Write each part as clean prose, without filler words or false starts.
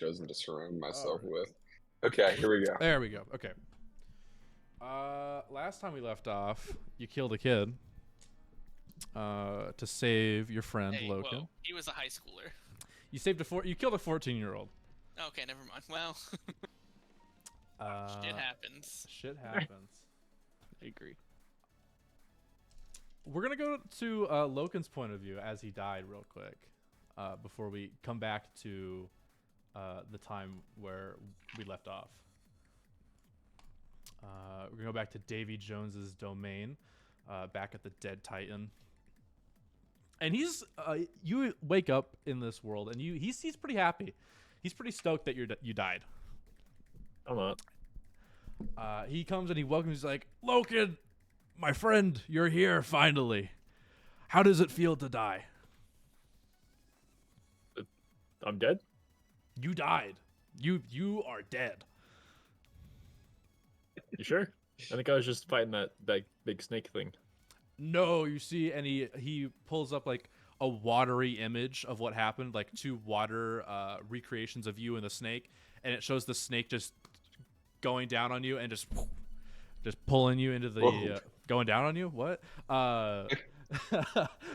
chosen to surround All myself right. with. Okay, here we go. There we go. Okay. Last time we left off, you killed a kid. To save your friend Hey, Loken. whoa. He was a high schooler. You killed a 14-year-old. Okay, never mind. Well, shit happens. Shit happens. I agree. We're gonna go to Loken's point of view as he died real quick, before we come back to the time where we left off. We're gonna go back to Davy Jones's domain, back at the Dead Titan. And he's you wake up in this world, and he's pretty happy. He's pretty stoked that you died. I'm not. He comes and he welcomes. He's like, Loken, my friend, you're here finally. How does it feel to die? I'm dead? You died. You are dead. You sure? I think I was just fighting that big snake thing. No, you see, and he pulls up like a watery image of what happened, like two water recreations of you and the snake, and it shows the snake just going down on you and just pulling you into the going down on you. What?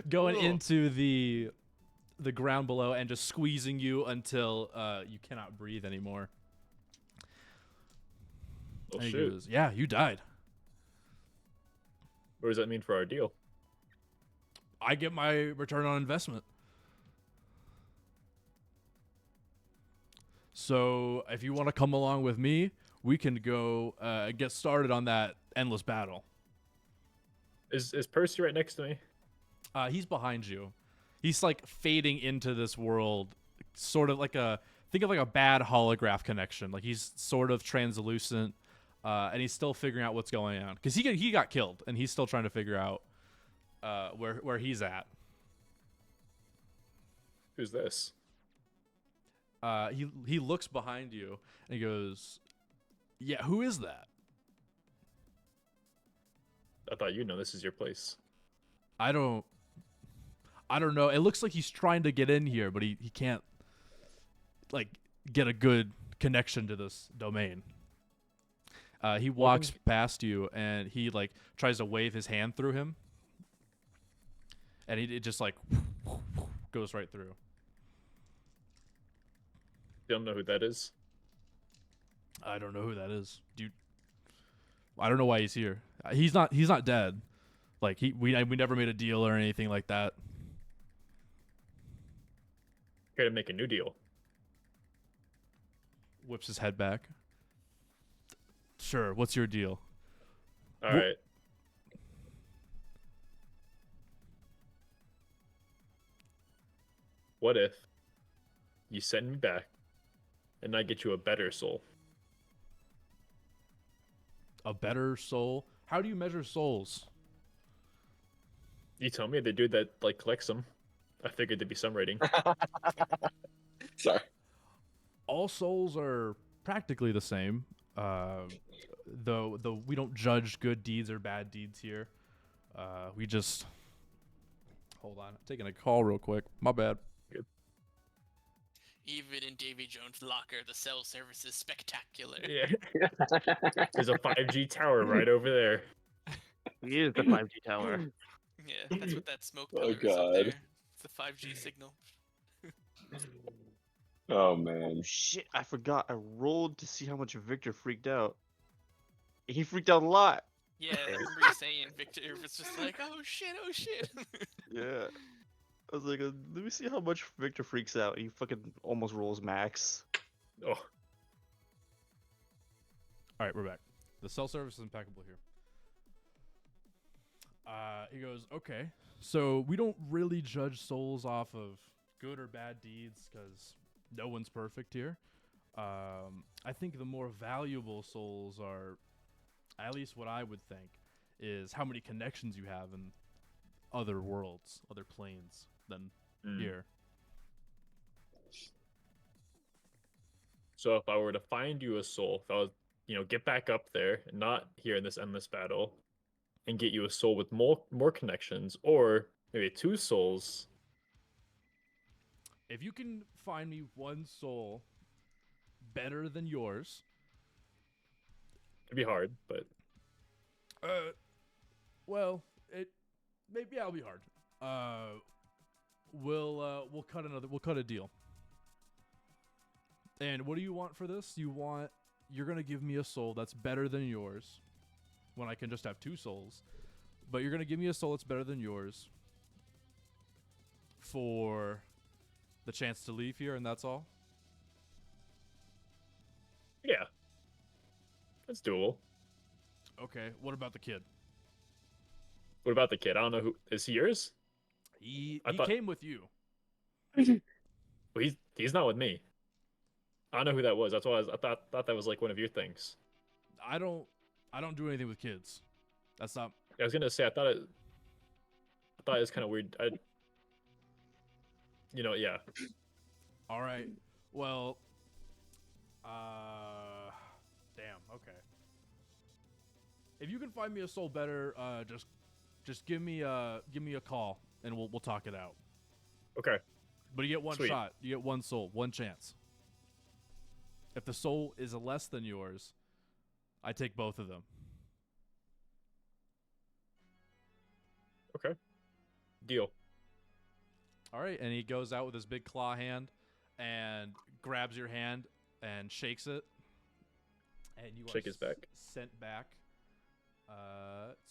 Going into the ground below and just squeezing you until you cannot breathe anymore. Oh, And he shoot. goes, yeah, you died. What does that mean for our deal? I get my return on investment. So if you want to come along with me, we can go get started on that endless battle. Is Percy right next to me? He's behind you. He's like fading into this world, sort of like think of like a bad holograph connection. Like he's sort of translucent, and he's still figuring out what's going on because he got killed, and he's still trying to figure out where he's at. Who's this? He looks behind you and he goes, "Yeah, who is that?" I thought you know this is your place. I don't know. It looks like he's trying to get in here, but he can't like get a good connection to this domain. He walks past you and he like tries to wave his hand through him, and it just like goes right through. You don't know who that is? I don't know who that is, dude. I don't know why he's here. He's not dead. Like we never made a deal or anything like that. Here to make a new deal. Whips his head back. Sure, what's your deal? All right. What if you send me back and I get you a better soul? A better soul? How do you measure souls? You tell me the dude that like collects them. I figured there'd be some rating. Sorry. All souls are practically the same. Though we don't judge good deeds or bad deeds here. We just hold on. I'm taking a call real quick. My bad. Even in Davy Jones' locker, the cell service is spectacular. Yeah. There's a 5G tower right over there. He is the 5G tower. Yeah, that's what that smoke Oh, pillar is up God. there. It's the 5G signal. Oh man. Shit, I forgot. I rolled to see how much Victor freaked out. He freaked out a lot. Yeah, I remember you saying Victor was just like, oh shit, oh shit. Yeah. I was like, let me see how much Victor freaks out. He fucking almost rolls max. Oh, All right, we're back. The cell service is impeccable here. He goes, okay, so we don't really judge souls off of good or bad deeds because no one's perfect here. I think the more valuable souls are, at least what I would think, is how many connections you have in other worlds, other planes than here. So if I were to find you a soul, if I was, get back up there, not here in this endless battle, and get you a soul with more connections, or maybe 2 souls. If you can find me one soul better than yours. It'd be hard, but Well, it'll be hard. We'll cut a deal. And what do you want for this? You're gonna give me a soul that's better than yours, when I can just have 2 souls. But you're gonna give me a soul that's better than yours for the chance to leave here, and that's all. yeah, that's doable. Okay. What about the kid? What about the kid? I don't know who is he yours? He I thought- came with you. Well, he's not with me. I don't know who that was. That's why I thought that was like one of your things. I don't do anything with kids. That's not. I was gonna say I thought it was kind of weird. Yeah. All right. Well. Damn. Okay. If you can find me a soul better, just give me a call and we'll talk it out. Okay. But you get one Sweet. shot. You get one soul, one chance. If the soul is less than yours, I take both of them. Okay. Deal. All right, and he goes out with his big claw hand and grabs your hand and shakes it. And you Shake are his back. sent back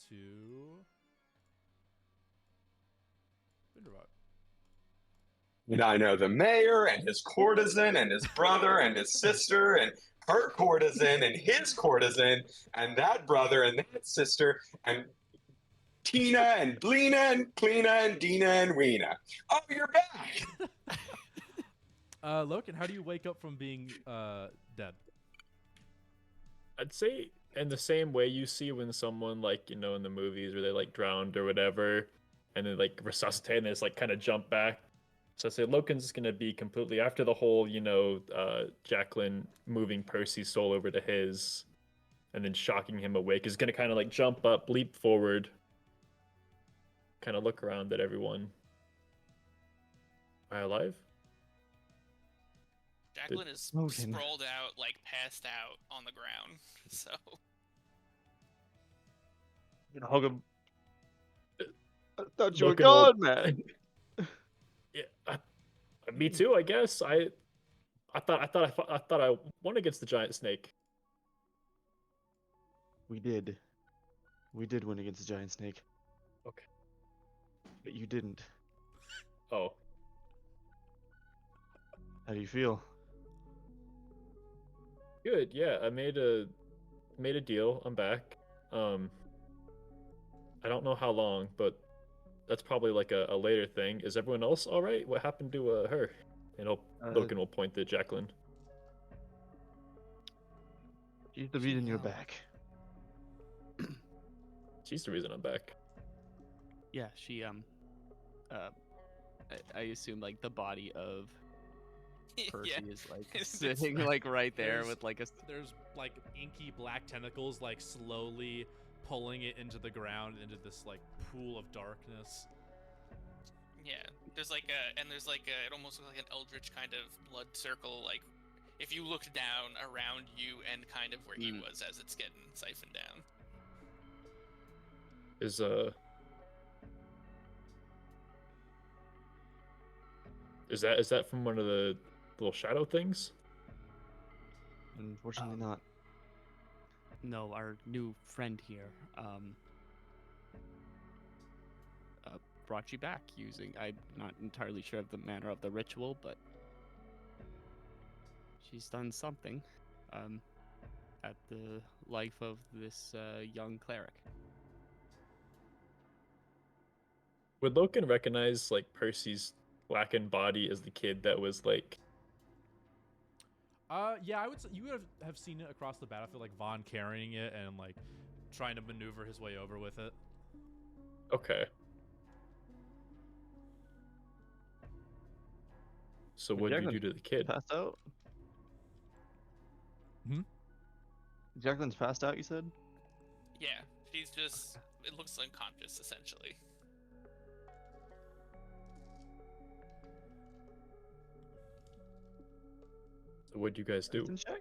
to Vinderbot. And I know the mayor and his courtesan and his brother and his sister and her courtesan and his courtesan and that brother and that sister and Tina and Blina and Cleena and Dina and Weena. Oh, you're back. Loken, how do you wake up from being dead? I'd say in the same way you see when someone like in the movies where they like drowned or whatever, and then like resuscitate and they just like kind of jump back. So I say Loken's gonna be completely after the whole Jacqueline moving Percy's soul over to his, and then shocking him awake is gonna kind of like jump up, leap forward, kind of look around at everyone. Am I alive? Jacqueline is Logan. sprawled out, like passed out on the ground. So Hug him. I thought you were Logan will- gone, man. Yeah, me too. I guess I thought I won against the giant snake. We did. We did win against the giant snake. Okay. But you didn't. Oh, How do you feel? good. Yeah, I made a deal. I'm back. I don't know how long, but that's probably like a later thing. Is everyone else all right? What happened to her? And Loken will point to Jacqueline. She's the reason you're back. She's the reason I'm back. Yeah, she I assume like the body of Percy yeah, is like It's- sitting like right there There's- with like a There's like inky black tentacles like slowly pulling it into the ground into this like pool of darkness. yeah. There's like it almost looks like an eldritch kind of blood circle. Like if you looked down around you and kind of where he was as it's getting siphoned down. Is that from one of the little shadow things? Unfortunately not. no, our new friend here brought you back using I'm not entirely sure of the manner of the ritual, but she's done something at the life of this young cleric. Would Loken recognize like Percy's blackened body as the kid that was like? Yeah, I would say you would have seen it across the battlefield, like Vaughn carrying it and like trying to maneuver his way over with it. Okay. So what did you Jacqueline do to the kid? Passed out? Hmm? Jacqueline's passed out, you said? Yeah, she's just. It looks unconscious essentially. What'd you guys do? Wisdom check?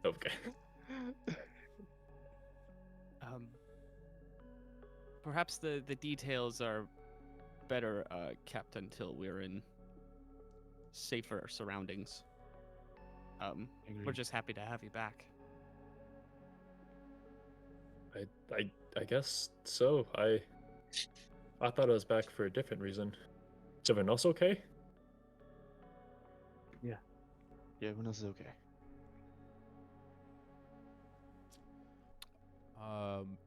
Okay. Perhaps the details are better kept until we're in safer surroundings. We're just happy to have you back. I guess so. I thought I was back for a different reason. Is everyone else okay? Yeah, everyone else is okay.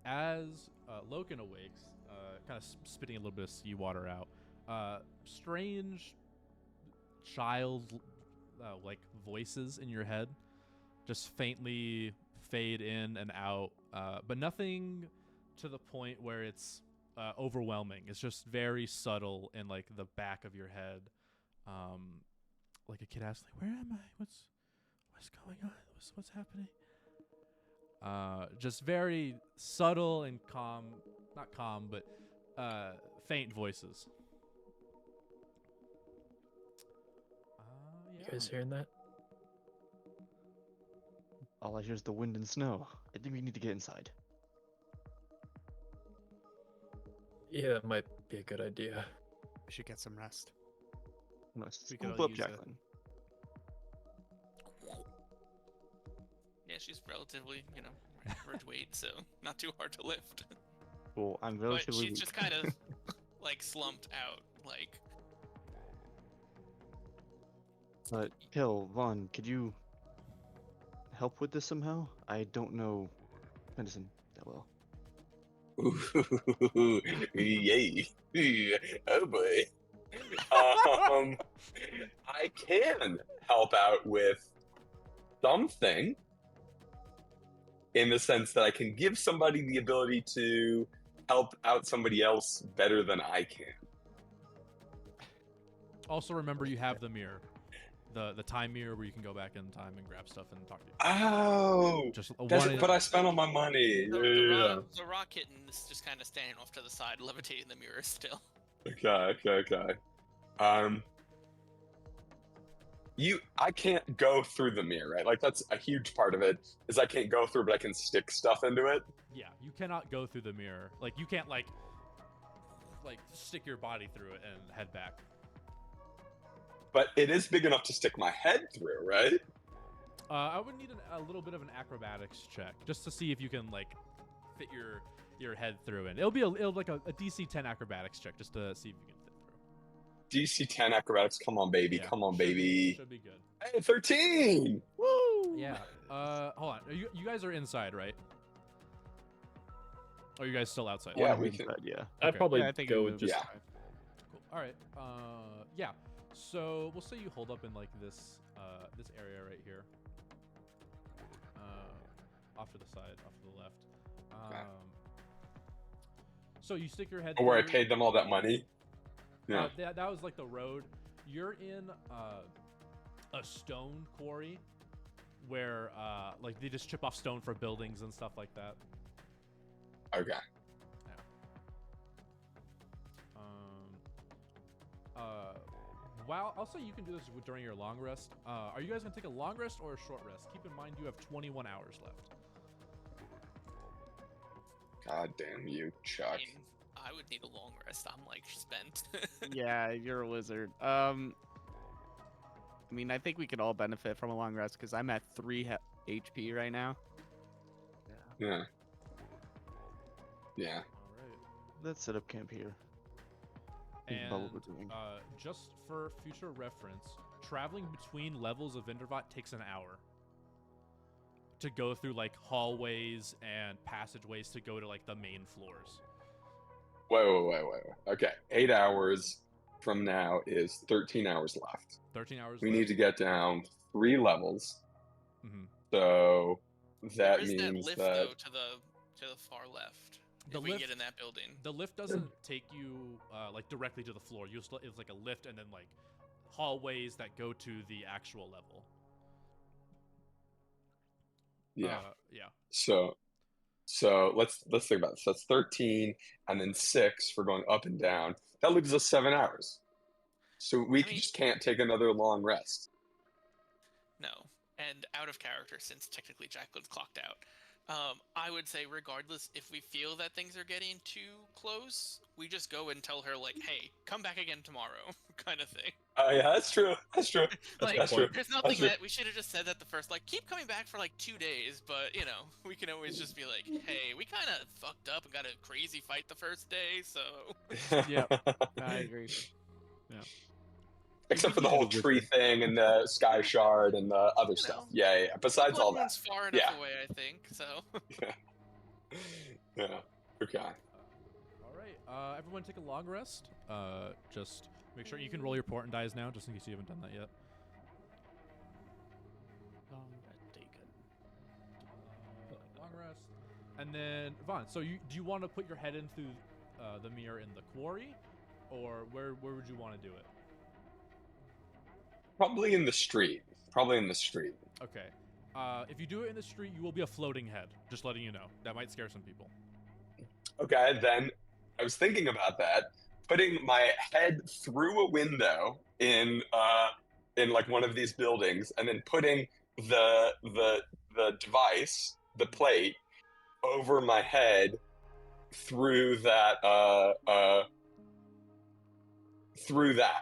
As Loken awakes, kind of spitting a little bit of seawater out, strange child like voices in your head just faintly fade in and out, but nothing to the point where it's overwhelming. It's just very subtle in like the back of your head, like a kid asks, like, "Where am I? What's going on? What's happening?" Just very subtle and calm, not calm, but faint voices. You guys hearing that? All I hear is the wind and snow. I think we need to get inside. Yeah, that might be a good idea. We should get some rest. I'm gonna We could scoop all up use it. Jacqueline. Yeah, she's relatively, average weight, so not too hard to lift. Well, I'm But relatively she's weak. just kind of like slumped out, like But Hill, Vaughn, could you help with this somehow? I don't know medicine that well. Ooh, yay. Oh boy. I can help out with something in the sense that I can give somebody the ability to help out somebody else better than I can. Also, remember you have the mirror, the time mirror where you can go back in time and grab stuff and talk to you. Oh, Just but I spent all my money. the rock kitten is just kind of standing off to the side, levitating the mirror still. Okay. I can't go through the mirror, right? Like that's a huge part of it, is I can't go through, but I can stick stuff into it. Yeah, you cannot go through the mirror. Like you can't like stick your body through it and head back. But it is big enough to stick my head through, right? I would need a little bit of an acrobatics check just to see if you can like fit your head through it. It'll like a DC 10 acrobatics check just to see if you can fit through. DC 10 acrobatics, come on, baby, Yeah, come on, should baby. should be good. Hey, 13! Woo! Yeah. Hold on. You guys are inside, right? Or are you guys still outside? Yeah, I'm we can- inside, yeah. I'd Okay. probably Yeah, I think go we with move just Yeah. inside. Cool. All right. Yeah. So we'll say you hold up in like this this area right here. Off to the side, off to the left. Okay. So you stick your head Where I through- paid them all that money. Yeah. that was like the road. You're in a stone quarry where like they just chip off stone for buildings and stuff like that. Okay. While I'll say you can do this during your long rest. Are you guys gonna take a long rest or a short rest? Keep in mind you have 21 hours left. God damn you, Chuck. I would need a long rest. I'm like spent. Yeah, you're a wizard. I mean, I think we could all benefit from a long rest because I'm at 3 HP right now. Yeah. All right. Let's set up camp here. Think about And what we're doing. just for future reference, traveling between levels of Vindervat takes an hour to go through like hallways and passageways to go to like the main floors. Wait. Okay, 8 hours from now is 13 hours left. 13 hours. We left. need to get down 3 levels. Mhm. So that Where's means that lift that though to the far left? The if we can lift- get in that building. The lift doesn't take you like directly to the floor. It's like a lift and then like hallways that go to the actual level. yeah. Yeah. So let's think about this. That's 13 and then 6 for going up and down. That leaves us 7 hours. So we I mean- just can't take another long rest. No. And out of character, since technically Jacqueline's clocked out. I would say, regardless, if we feel that things are getting too close, we just go and tell her, like, hey, come back again tomorrow, kind of thing. Oh yeah, that's true. That's true. Like, That's true. there's nothing That's true. that we should have just said that the first, like, keep coming back for like 2 days, but you know, we can always just be like, hey, we kind of fucked up and got a crazy fight the first day, so. Yep. I agree. Except for the whole tree thing and the sky shard and the other You stuff. know, Yeah. Besides all that. Bloodborne's far enough Yeah. away, I think. So. Yeah. Okay. All right. Everyone take a long rest. Just make sure you can roll your port and dies now, just in case you haven't done that yet. Long rest taken. Long rest. And then Vaughn, so do you want to put your head in through the mirror in the quarry, or where would you want to do it? Probably in the street. Okay. If you do it in the street, you will be a floating head. Just letting you know. That might scare some people. Okay, then I was thinking about that. Putting my head through a window in like one of these buildings, and then putting the device, the plate, over my head through that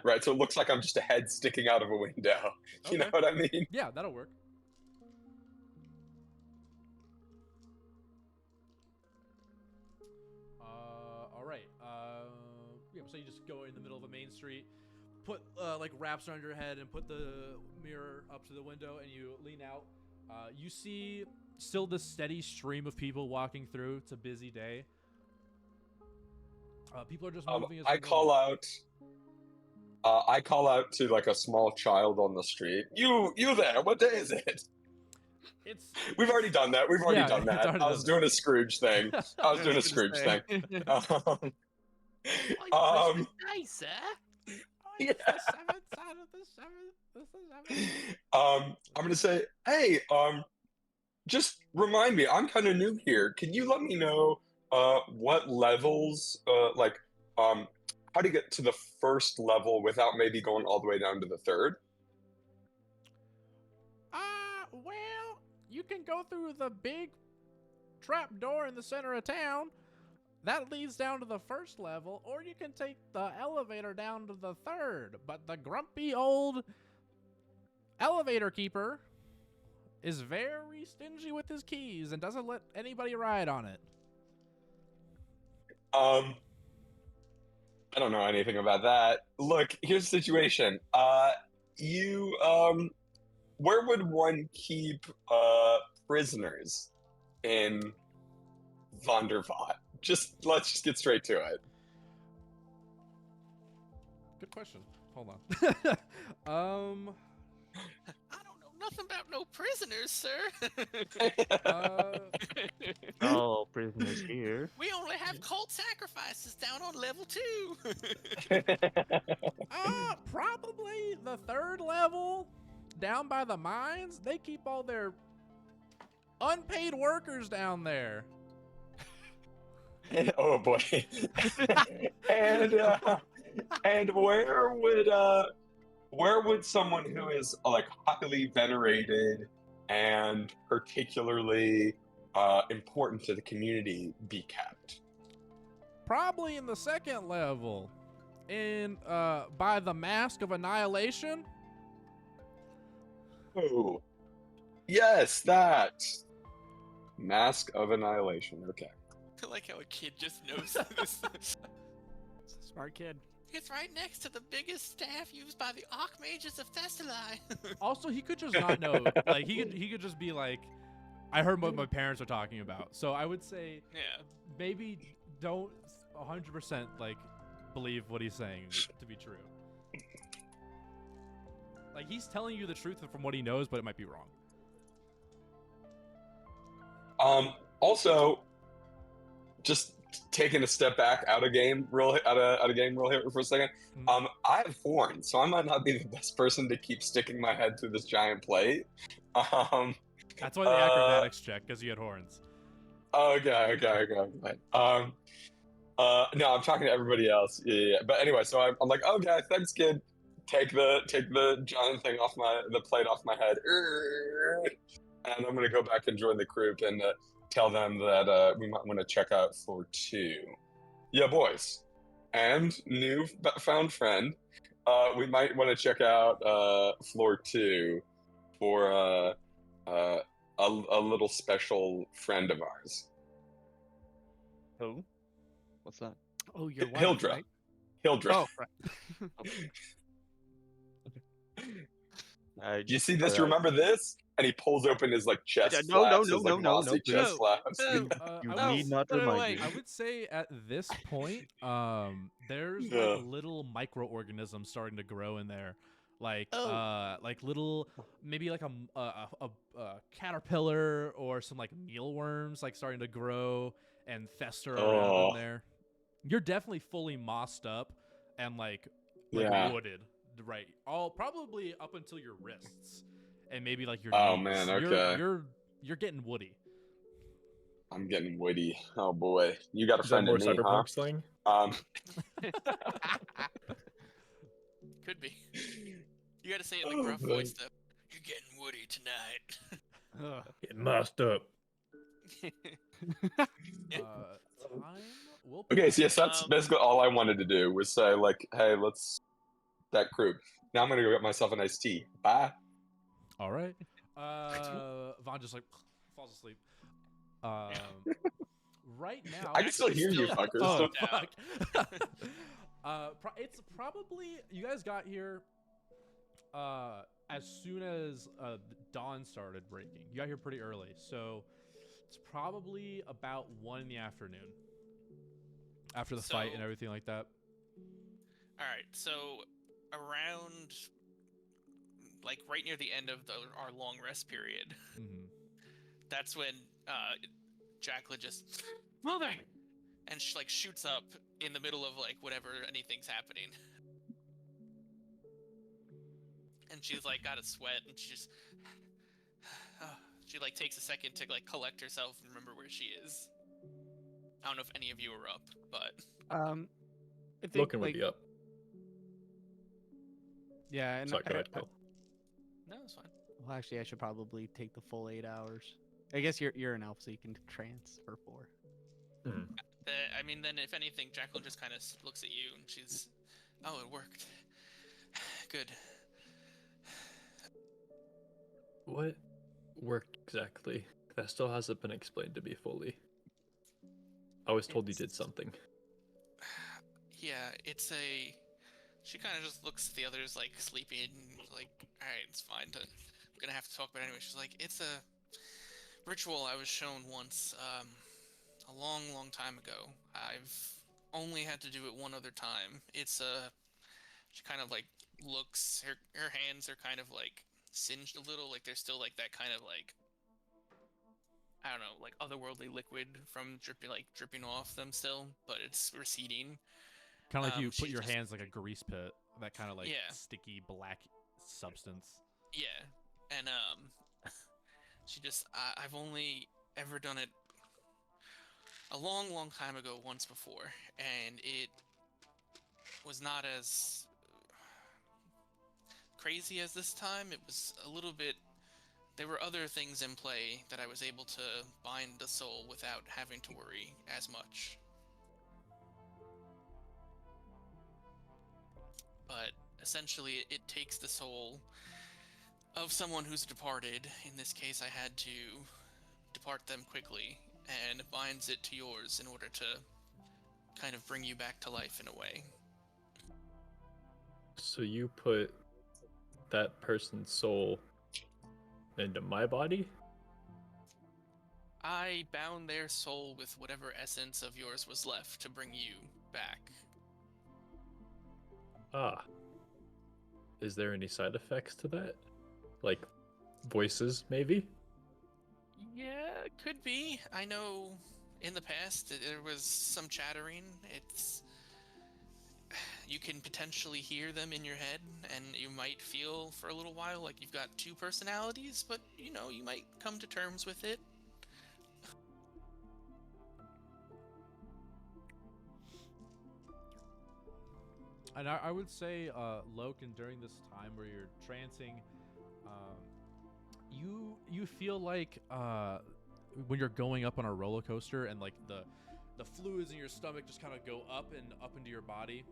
right? So it looks like I'm just a head sticking out of a window. You know Okay. what I mean? Yeah, that'll work. All right. Yeah. So you just go in the middle of a main street, put like wraps around your head, and put the mirror up to the window, and you lean out. You see still this steady stream of people walking through. It's a busy day. People are just moving. As I we go. call out. I call out to like a small child on the street. You there? What day is it? It's We've already done that. We've already Yeah, done it's that. already I was done doing a Scrooge thing. I was doing a Scrooge thing. Um, Nice, sir. yeah. the seventh side of the seventh. This is seventh. I'm gonna say, hey, just remind me. I'm kind of new here. Can you let me know, what levels, how to get to the first level without maybe going all the way down to the third? Well, you can go through the big trap door in the center of town. That leads down to the first level, or you can take the elevator down to the third. But the grumpy old elevator keeper is very stingy with his keys and doesn't let anybody ride on it. I don't know anything about that. Look, here's the situation. Where would one keep prisoners in Vondervat? Let's just get straight to it. Good question. Hold on. I don't know nothing about no prisoners, sir. Oh, prisoners here. We only have cult sacrifices down on level 2. Probably the third level down by the mines. They keep all their unpaid workers down there. Oh boy. And where would someone who is like highly venerated and particularly important to the community be kept? Probably in the second level. In by the Mask of Annihilation. Oh, yes, that Mask of Annihilation. Okay. I like how a kid just knows this. Smart kid. It's right next to the biggest staff used by the Archmages of Thessali. Also, he could just not know. Like he could just be like, I heard what my parents are talking about. So I would say Yeah. maybe don't 100% like believe what he's saying to be true. Like he's telling you the truth from what he knows, but it might be wrong. Also, just taking a step back out of game real here for a second. Mhm. I have horns, so I might not be the best person to keep sticking my head through this giant plate. That's why the acrobatics check, because you had horns. Okay. No, I'm talking to everybody else. Yeah. But anyway, so I'm like, okay, thanks, kid. take the giant thing off the plate off my head, and I'm gonna go back and join the group and tell them that we might want to check out floor 2. Yeah, boys, and new found friend. We might want to check out floor 2 for a little special friend of ours. Who? What's that? Oh, your wife, Hildra. right? Hildra. Oh, right. Do you see this? Remember this? And he pulls open his like chest No, flaps, no, his no, like no, mossy no, chest no, flaps. no. You No, need not put it remind away. me. I would say at this point, there's Yeah. like little microorganisms starting to grow in there, like like little maybe like a caterpillar or some like mealworms like starting to grow and fester around Oh. in there. You're definitely fully mossed up and like Yeah. wooded, right? All probably up until your wrists and maybe like your Oh, knees. man, You're- okay. You're getting woody. I'm getting witty. Oh boy, you got a Is that friend more in me, huh? cyberpunk slang? Could be. You gotta say it in the Oh, gruff man. voice though. You're getting woody tonight. Getting masked up. Time will Okay, pass. so yes, that's Um, basically all I wanted to do was say like, hey, let's that group. Now I'm gonna go get myself a nice tea. Bye. All right. Vaughn just like falls asleep. Right now. I can still hear you, Still- fuckers. Oh, Don't- fuck. It's probably you guys got here as soon as dawn started breaking. You got here pretty early, so it's probably about 1 in the afternoon after the fight and So- everything like that. All right, so around, like right near the end of our long rest period, Mm-hmm. that's when Jacqueline just mother, and she like shoots up in the middle of like whatever anything's happening, and she's like got a sweat, and she just she like takes a second to like collect herself and remember where she is. I don't know if any of you are up, but I think Looking like, would be up. yeah, and Sorry, go ahead, Phil. no, it's fine. well, actually, I should probably take the full 8 hours. I guess you're an elf, so you can trance for 4. I mean, then if anything, Jacqueline just kind of looks at you and she's, oh, it worked. Good. What worked exactly? That still hasn't been explained to me fully. I was told you did something. Yeah, it's a. She kind of just looks at the others like sleeping, like, all right, it's fine. I'm gonna have to talk about it anyway. She's like, it's a ritual I was shown once, a long, long time ago. I've only had to do it one other time. It's a. She kind of like looks. Her hands are kind of like singed a little, like there's still like that kind of like. I don't know, like otherworldly liquid from dripping off them still, but it's receding. Kind of like you put she's your just- hands like a grease pit, that kind of like Yeah. sticky black substance. Yeah, and she just I've only ever done it a long, long time ago once before, and it was not as crazy as this time. It was a little bit. There were other things in play that I was able to bind the soul without having to worry as much. But essentially, it takes the soul of someone who's departed. In this case, I had to depart them quickly, and binds it to yours in order to kind of bring you back to life in a way. So you put that person's soul into my body? I bound their soul with whatever essence of yours was left to bring you back. Ah. Is there any side effects to that? Like voices, maybe? Yeah, it could be. I know in the past there was some chattering. It's you can potentially hear them in your head, and you might feel for a little while like you've got two personalities, but you know, you might come to terms with it. And I would say, Loken, during this time where you're trancing, um, you feel like when you're going up on a roller coaster and like the fluids in your stomach just kind of go up and up into your body.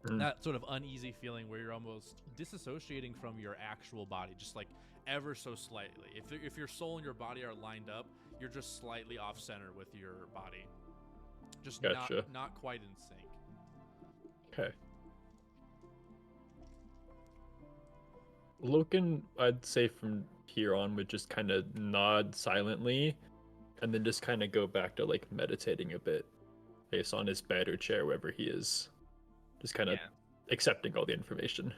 Mm. That sort of uneasy feeling where you're almost disassociating from your actual body, just like ever so slightly. If your soul and your body are lined up, you're just slightly off center with your body, just Gotcha. not quite in sync. Okay. Loken, I'd say from here on would just kind of nod silently, and then just kind of go back to like meditating a bit, based on his bed or chair wherever he is, just kind of Yeah. accepting all the information.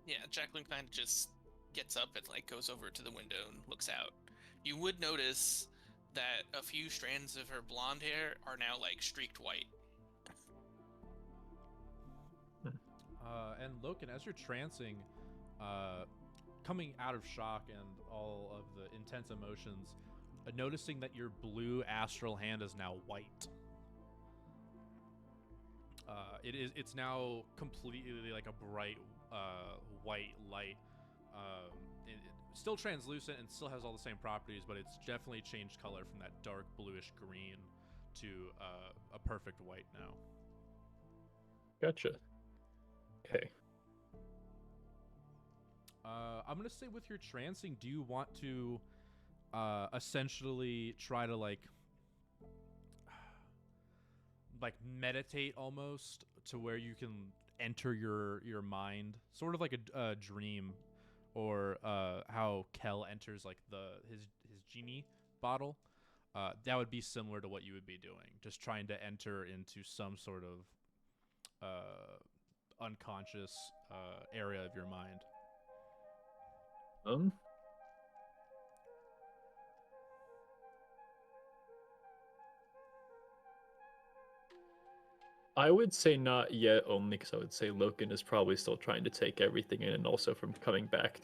Yeah, Jacqueline kind of just gets up and like goes over to the window and looks out. You would notice that a few strands of her blonde hair are now like streaked white. And Loken, as you're trancing, coming out of shock and all of the intense emotions, noticing that your blue astral hand is now white. It's now completely like a bright white light. It still translucent and still has all the same properties, but it's definitely changed color from that dark bluish green to a perfect white now. Gotcha. Okay. I'm gonna say with your trancing, do you want to essentially try to like meditate almost to where you can enter your mind, sort of like a dream, or how Kel enters like his genie bottle? That would be similar to what you would be doing, just trying to enter into some sort of unconscious area of your mind. I would say not yet, only because I would say Loken is probably still trying to take everything in, and also from coming back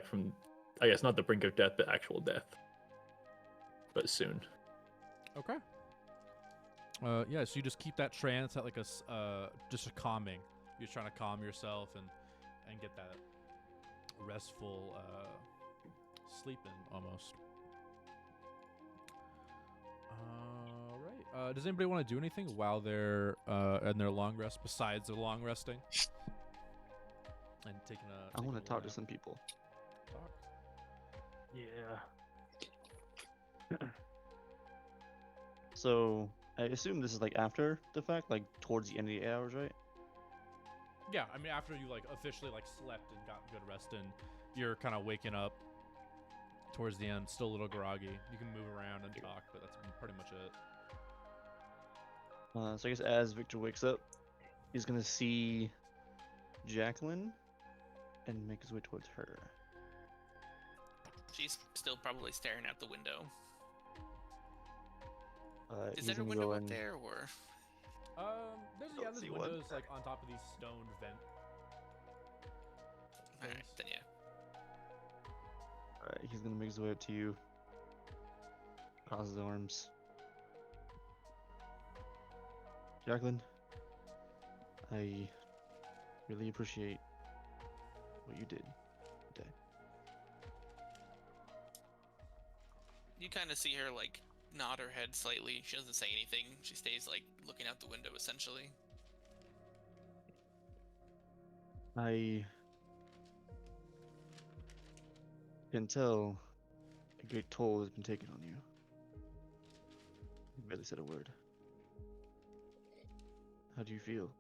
from, I guess not the brink of death, but actual death. But soon. Okay. Yeah, so you just keep that trance at like just a calming. You're trying to calm yourself and get that restful sleep in almost. All right. Does anybody want to do anything while they're in their long rest besides their long resting? And taking a. I want to talk to nap? some people. Talk. Yeah. So I assume this is like after the fact, like towards the end of the 8 hours, right? Yeah, I mean after you like officially like slept and got good rest in, you're kind of waking up towards the end, still a little groggy. You can move around and talk, but that's pretty much it. So I guess as Victor wakes up, he's gonna see Jacqueline and make his way towards her. She's still probably staring out the window. Is He's there a gonna window go up in. there, or Don't There's see one. windows like on top of these stone vent. alright, things. then yeah. Alright, he's gonna make his way up to you. Cross his arms. Jacqueline, I really appreciate what you did today. You kind of see her like nod her head slightly. She doesn't say anything. She stays like looking out the window essentially. I can tell a great toll has been taken on you. You barely said a word. How do you feel?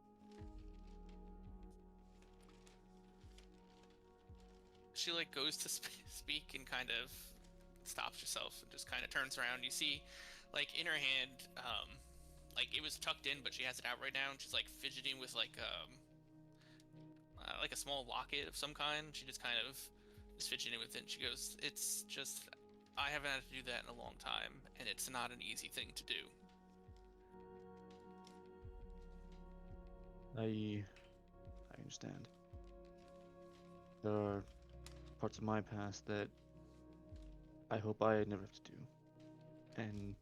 She like goes to speak and kind of stops herself and just kind of turns around. You see, like in her hand, like it was tucked in, but she has it out right now, and she's like fidgeting with like a small locket of some kind. She just kind of is fidgeting with it. And she goes, "It's just I haven't had to do that in a long time, and it's not an easy thing to do." I understand. There are parts of my past that I hope I never have to do. And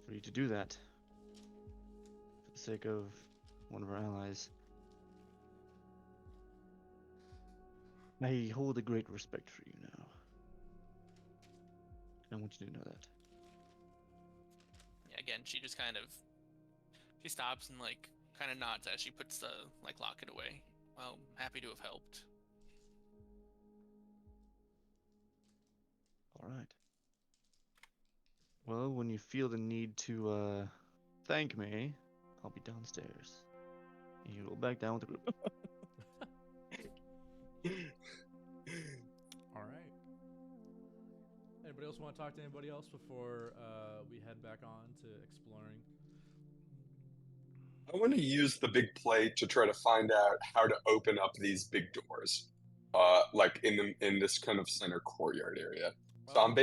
for you to do that, the sake of one of our allies, I hold a great respect for you now. I want you to know that. Yeah, again, she just kind of she stops and like kind of nods as she puts the like locket away. Well, happy to have helped. All right. Well, when you feel the need to thank me, I'll be downstairs. And you go back down with the group. All right. Anybody else want to talk to anybody else before we head back on to exploring? I want to use the big plate to try to find out how to open up these big doors, like in this kind of center courtyard area. So I'm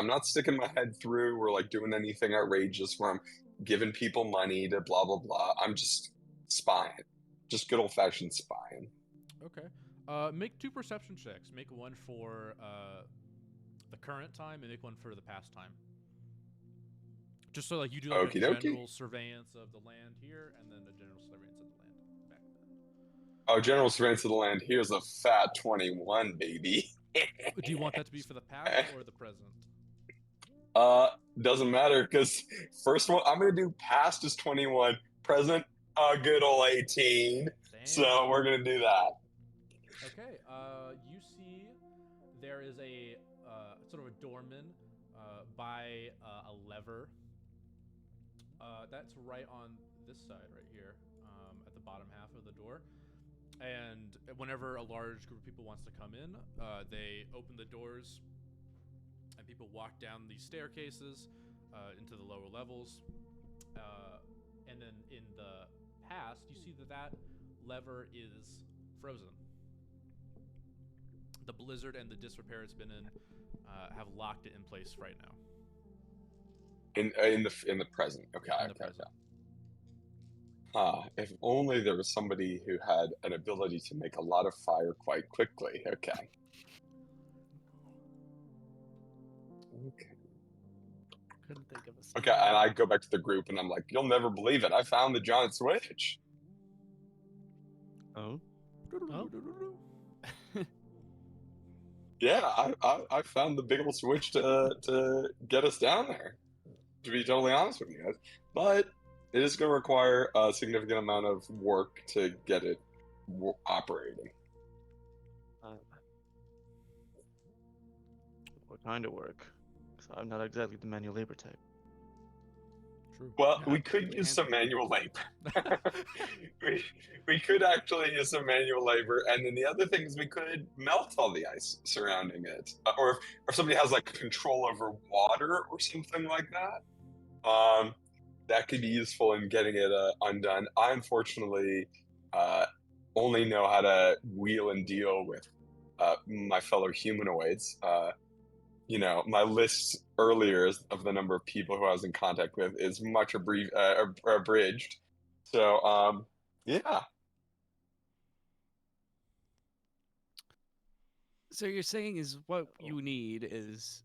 not sticking my head through or like doing anything outrageous where I'm giving people money to blah blah blah. I'm just spying, just good old fashioned spying. Okay. Make 2 perception checks. Make one for the current time and make one for the past time. Just so like you do like Okie a dokie. general surveillance of the land here and then a general surveillance of the land back then. Oh, general surveillance of the land. Here's a fat 21, baby. Do you want that to be for the past or the present? Doesn't matter because first one I'm gonna do past is 21, present a good old 18. So Damn. we're gonna do that. Okay. You see, there is a sort of a doorman by a lever. That's right on this side right here, at the bottom half of the door. And whenever a large group of people wants to come in, they open the doors, and people walk down these staircases into the lower levels. And then in the past, you see that lever is frozen. The blizzard and the disrepair it's been in have locked it in place right now. In the present. Okay. In the present. If only there was somebody who had an ability to make a lot of fire quite quickly. Okay. Couldn't think of a Okay, and I go back to the group and I'm like, you'll never believe it. I found the giant switch. Oh? Yeah, I found the big old switch to get us down there. To be totally honest with you guys, but it is going to require a significant amount of work to get it operating. What kind of work? 'Cause I'm not exactly the manual labor type. True. Well, Yeah, we could absolutely. use some manual labor. we could actually use some manual labor, and then the other thing is we could melt all the ice surrounding it, or if somebody has like control over water or something like that. That could be useful in getting it undone. I unfortunately only know how to wheel and deal with my fellow humanoids. My list earlier of the number of people who I was in contact with is much abridged. So, yeah. So you're saying is what you need is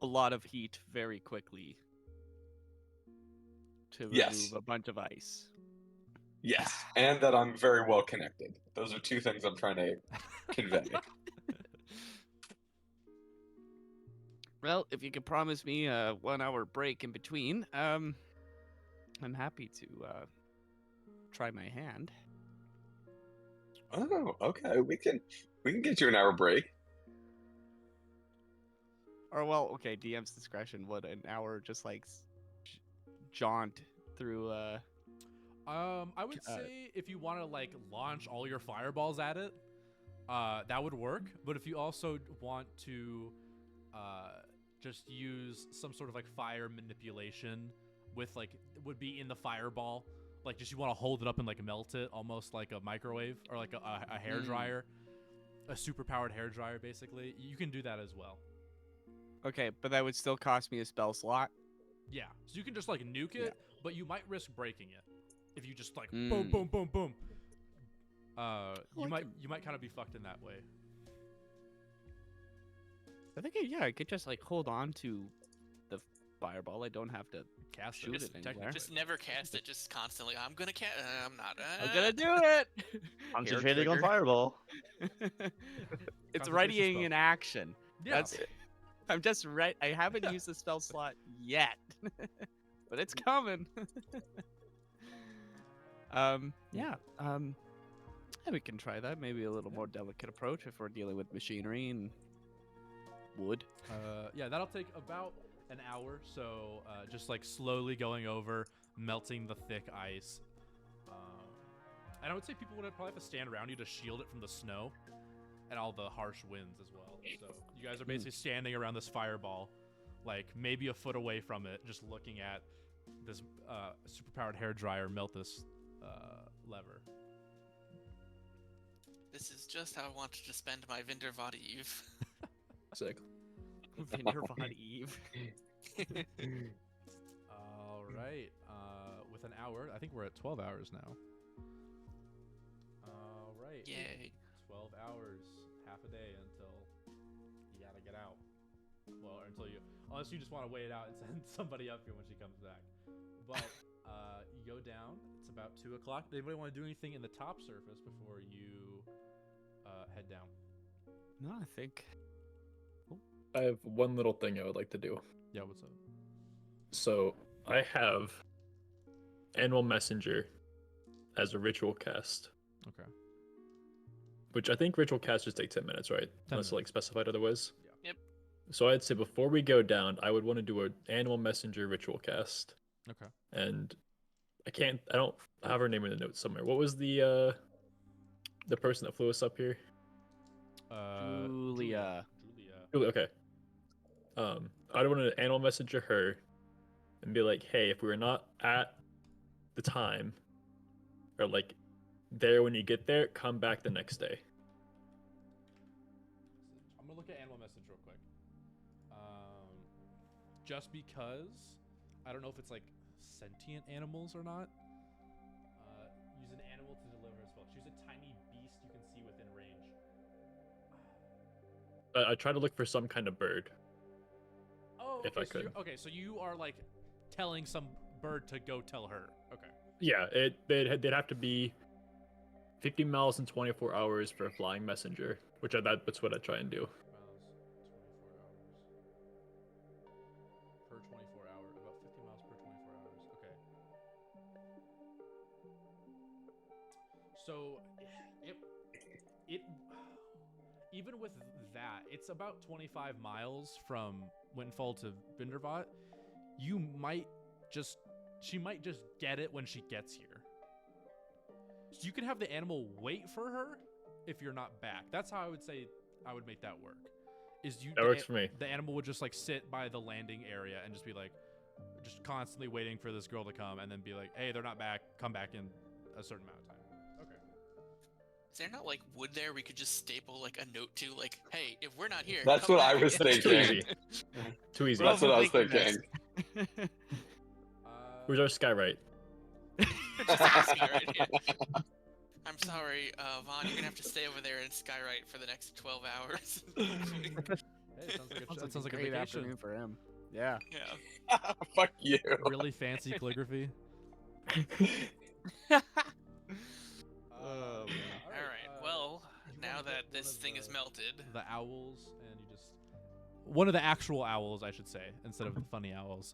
a lot of heat very quickly to remove Yes. a bunch of ice. Yes, and that I'm very well connected. Those are 2 things I'm trying to convey. Well, if you could promise me a 1-hour break in between, I'm happy to try my hand. Oh, okay. We can get you an hour break. Or well, okay, DM's discretion. What, an hour just like jaunt through I would say if you want to like launch all your fireballs at it, that would work. But if you also want to just use some sort of like fire manipulation with like would be in the fireball, like just you want to hold it up and like melt it almost like a microwave or like a hair dryer, a super powered hair dryer basically. You can do that as well. Okay, but that would still cost me a spell slot. Yeah, so you can just like nuke it, but you might risk breaking it if you just like boom, Mm. boom, boom, boom. You like might kind of be fucked in that way. I think I could just like hold on to the fireball. I don't have to Cast shoot Just- it anywhere. technically. Just never cast it. Just constantly. I'm gonna cast. I'm not. I'm gonna do it. Concentrating on trigger. fireball. It's Concentration readying spell. in action. Yeah. That's I'm just right. I haven't used the spell slot yet, but it's coming. Yeah. Yeah, we can try that. Maybe a little more delicate approach if we're dealing with machinery and wood. Yeah, that'll take about an hour. So just like slowly going over, melting the thick ice. And I would say people would probably have to stand around you to shield it from the snow and all the harsh winds as well. So you guys are basically standing around this fireball, like maybe a foot away from it, just looking at this superpowered hairdryer melt this lever. This is just how I wanted to spend my Vindervad Eve. Sick. Vindervad Eve. All right. With an hour, I think we're at 12 hours now. All right. Yay. 12 hours, half a day until you gotta get out. Well, or until you, unless you just want to wait it out and send somebody up here when she comes back. But you go down. It's about 2 o'clock. Does anybody want to do anything in the top surface before you head down? No, I think. I have one little thing I would like to do. Yeah. What's up? So I have Animal Messenger as a ritual cast, Okay. which I think ritual cast just take 10 minutes, right? 10 Unless like minutes. specified otherwise. Yeah. Yep. So I'd say before we go down, I would want to do an Animal Messenger ritual cast. Okay. And I don't have her name in the notes somewhere. What was the person that flew us up here? Julia. Julia. Okay. I'd want to Animal Messenger her and be like, hey, if we're not at the time or like there when you get there, come back the next day. I'm gonna look at Animal Message real quick. Just because I don't know if it's like sentient animals or not. Use an animal to deliver a spell. Choose a tiny beast you can see within range. I try to look for some kind of bird. Oh, If okay, I so could. okay, so you are like telling some bird to go tell her. Okay. Yeah, they'd have to be 50 miles in 24 hours for a flying messenger, which that's what I try and do. Miles, 24 hours. Per 24 hour, about 50 miles per 24 hours. Okay. So, it even with that, it's about 25 miles from Windfall to Bindervat. She might just get it when she gets here. So you can have the animal wait for her if you're not back. That's how I would say I would make that work. That works for me. The animal would just like sit by the landing area and just be like, just constantly waiting for this girl to come, and then be like, hey, they're not back. Come back in a certain amount of time. Okay. Is there not like wood there we could just staple like a note to, like, hey, if we're not here, That's come what I back was again." Too thinking. easy. Too easy. That's what I was Thinking thinking. this. Where's our skywrite? Just ask me right here. I'm sorry, Vaughn, you're gonna have to stay over there in Skywrite for the next 12 hours. Hey, it sounds like a great vacation. afternoon for him. Yeah. Yeah. Fuck you. Really fancy calligraphy. Oh, All right. Well, now that this thing is melted, The owls, and you just one of the actual owls, I should say, instead of the funny owls.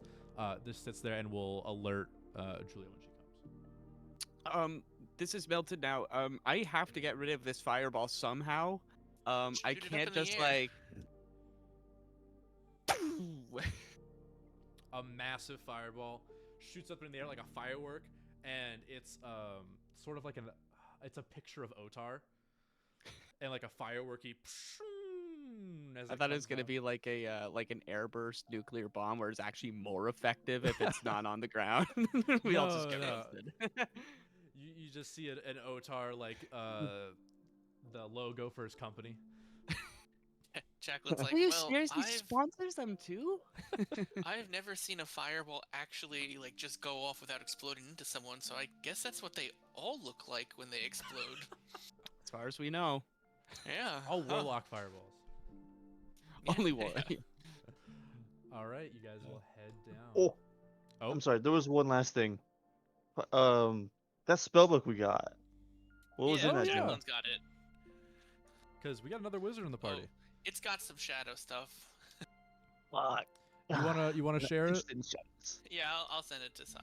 Just sits there and will alert Julia when she comes. This is melted now. I have to get rid of this fireball somehow. I Shoot it up can't in the just air. like. A massive fireball shoots up in the air like a firework, and it's sort of like it's a picture of Otar, and like a fireworky. I thought it was gonna be like an airburst nuclear bomb, where it's actually more effective if it's not on the ground. We all just get No. roasted. You just see an Otar like the logo for his company. Jacqueline's like, Are you well, seriously sponsors them too? I've never seen a fireball actually like just go off without exploding into someone, so I guess that's what they all look like when they explode. As far as we know, Yeah. All huh. warlock fireballs. Yeah, only one. yeah. All right, you guys will head down. Oh, Oh. I'm sorry. There was one last thing. That spellbook we got. What was yeah, in that yeah. gem? Jacqueline's got it. Because we got another wizard in the party. Oh, it's got some shadow stuff. Fuck. You wanna share it? Interested in shadows. Yeah, I'll send it to Sai.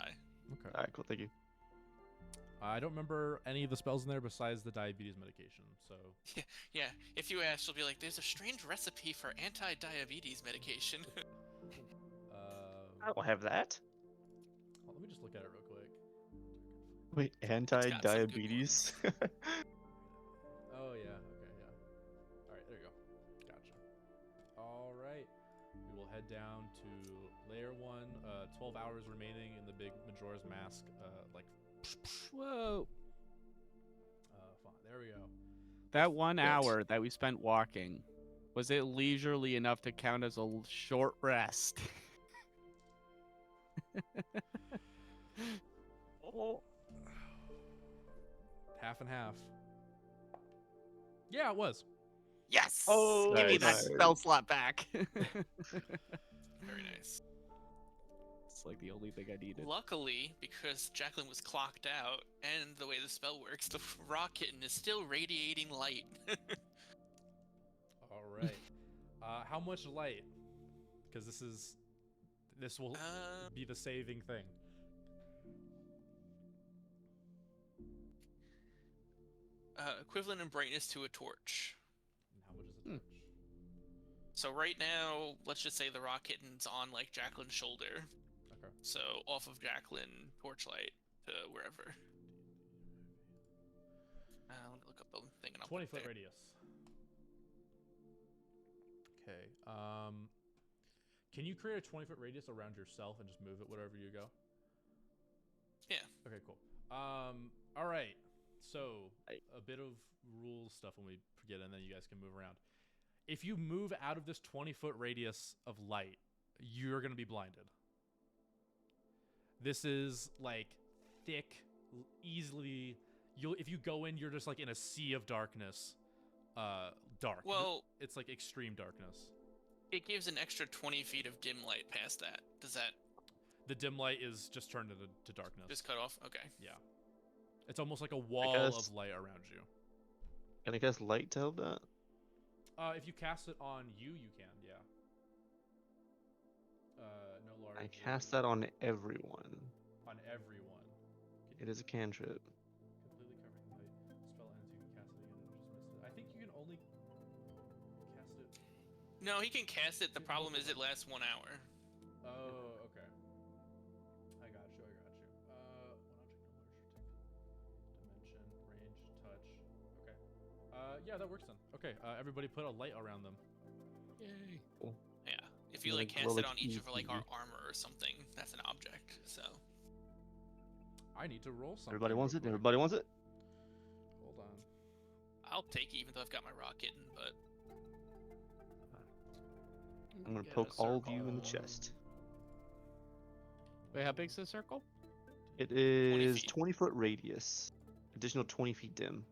Okay. All right, cool. Thank you. I don't remember any of the spells in there besides the diabetes medication. So Yeah, if you ask, she'll be like, "There's a strange recipe for anti-diabetes medication." I don't have that. let me just look at it real quick. Wait, got some good anti-diabetes? Oh yeah. Okay. Yeah. All right. There you go. Gotcha. All right. We will head down to layer 1. 12 hours remaining in the big Majora's Mask. Whoa. Fine. There we go. That 1 Yes. hour that we spent walking, was it leisurely enough to count as a short rest? Oh. Half and half. Yeah, it was. Yes! Oh, Give me that nice. spell slot back. Very nice. It's like the only thing I needed. Luckily, because Jacqueline was clocked out, and the way the spell works, the rock kitten is still radiating light. All right. How much light? Because this will be the saving thing. Equivalent in brightness to a torch. And how much is a torch? So right now, let's just say the rock kitten's on like Jacqueline's shoulder. Okay. So off of Jacqueline, torchlight to wherever. Let me look up the thing and I'll put 20 it foot there. radius. Okay. Can you create a 20-foot radius around yourself and just move it wherever you go? Yeah. Okay, cool. All right. So a bit of rules stuff when we get in, then you guys can move around. If you move out of this 20-foot radius of light, you're gonna be blinded. This is like thick, easily. If you go in, you're just like in a sea of darkness. Dark. Well, it's like extreme darkness. it gives an extra 20 feet of dim light past that. Does that The dim light is just turned into darkness. just cut off? Okay. Yeah. It's almost like a wall guess- of light around you. Can I guess light to help that? If you cast it on you, you can, yeah. No large. I cast that on everyone. on everyone. It is a cantrip. Completely covering light. Spell ends, you can cast it again. I just missed it. I think you can only cast it. No, he can cast it. The problem is it lasts 1 hour. Oh, okay. I got you. One object, no larger. Dimension, range, touch. Okay. Yeah, that works then. Okay. Everybody put a light around them. Yay. Yeah. If you Yeah, like like, cast well, it like on each of like our easy. armor or something, that's an object. So I need to roll something. Everybody wants real it. quick. Everybody wants it. Hold on. I'll take it even though I've got my rock kitten, but I'm gonna Get a poke all of you in the circle. chest. Wait, how big's the circle? It is feet. 20-foot radius. Additional 20 feet dim.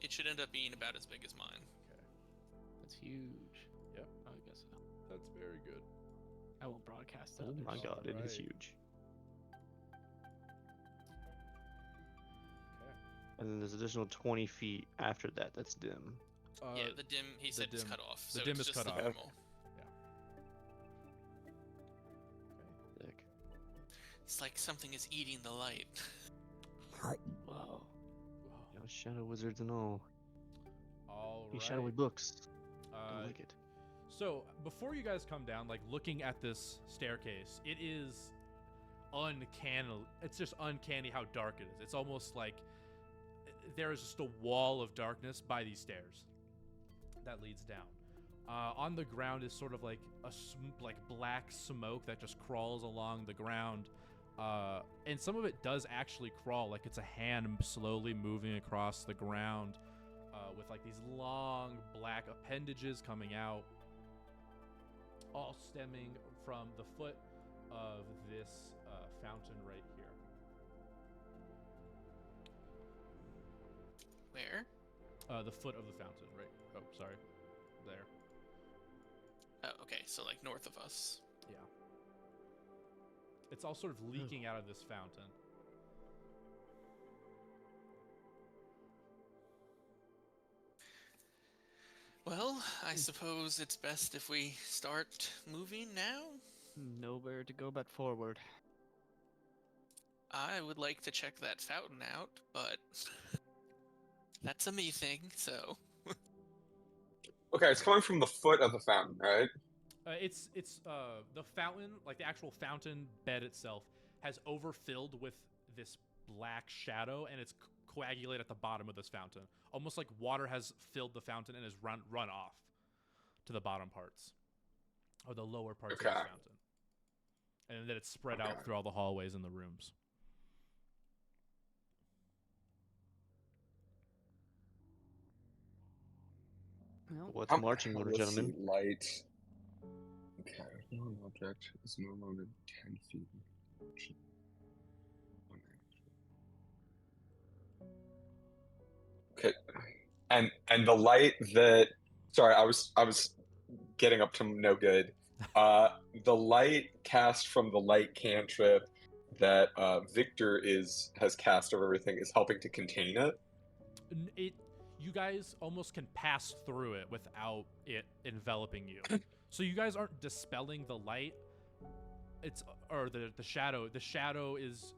it should end up being about as big as mine. That's huge. Yep. I guess so. That's very good. I will broadcast to Oh my others. god, it is Alright. huge. Okay. And then there's additional 20 feet after that. That's dim. Yeah, the dim. He said it's dim- cut off. the So dim it's is just cut the off. normal. Sick. It's like something is eating the light. Wow. Whoa. You know, shadow wizards and all. All These right. shadowy books. I like it. So before you guys come down, like looking at this staircase, it is uncanny. It's just uncanny how dark it is. It's almost like there is just a wall of darkness by these stairs that leads down. On the ground is sort of like like black smoke that just crawls along the ground. And some of it does actually crawl, like it's a hand slowly moving across the ground with like these long black appendages coming out, all stemming from the foot of this fountain right here. Where? The foot of the fountain, right? Oh, sorry. There. Oh, Okay, so like north of us. Yeah. It's all sort of leaking out of this fountain. Well, I suppose it's best if we start moving now. Nowhere to go but forward. I would like to check that fountain out, but that's a me thing, so. Okay, it's coming from the foot of the fountain, right? It's the fountain, like the actual fountain bed itself, has overfilled with this black shadow, and it's coagulated at the bottom of this fountain, almost like water has filled the fountain and has run off to the bottom parts, or the lower parts of the Okay. fountain, and then it's spread out Okay. through all the hallways and the rooms. Well, What's marching order, Let's gentlemen? see, light. Okay, one object is no longer 10 feet. Okay, and the light that. Sorry, I was getting up to no good. The light cast from the light cantrip that Victor has cast over everything is helping to contain it. You guys almost can pass through it without it enveloping you. So you guys aren't dispelling the light. It's or the shadow. The shadow is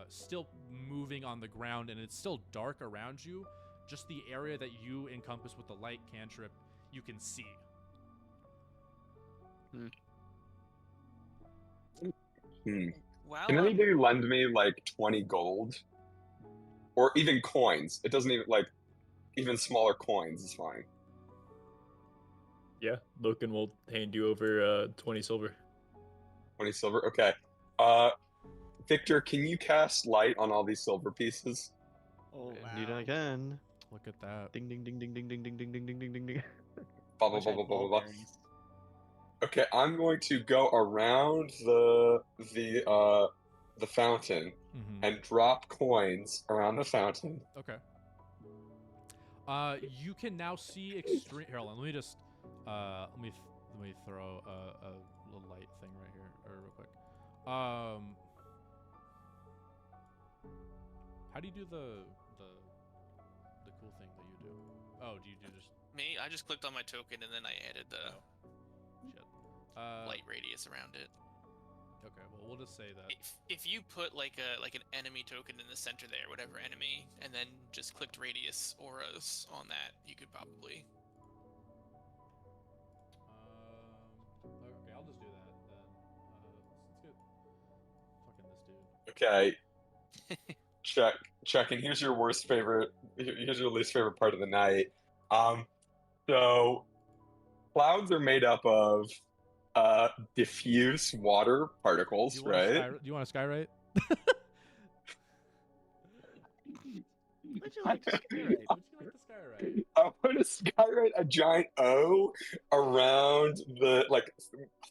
still moving on the ground, and it's still dark around you. Just the area that you encompass with the light cantrip, you can see. Wow. Can anybody lend me like 20 gold? Or even coins. It doesn't even like even smaller coins is fine. Yeah, Loken will hand you over 20 silver. 20 silver. Okay. Victor, can you cast light on all these silver pieces? oh Indeed I can. Look at that. Ding ding ding ding ding ding ding ding ding ding ding ding ding. Blah blah Wish I blah had blah blah ball blah. bearings. Okay, I'm going to go around the fountain Mm-hmm. and drop coins around the fountain. Okay. You can now see extreme. Here, hold on. Let me just. Let me throw a little light thing right here, or real quick. How do you do the cool thing that you do? Oh, do you do just Me, I just clicked on my token and then I added the shit? light radius around it. Okay. Well, we'll just say that. If you put like an enemy token in the center there, whatever enemy, and then just clicked radius auras on that, you could probably. Okay, I'll just do that then. Let's get fucking this dude. Okay. Check, and here's your worst favorite. Here's your least favorite part of the night. So clouds are made up of diffuse water particles, Do you want a skyrite? Would you like to skyride? Would you like the skyrite? I want to skyrite a giant O around the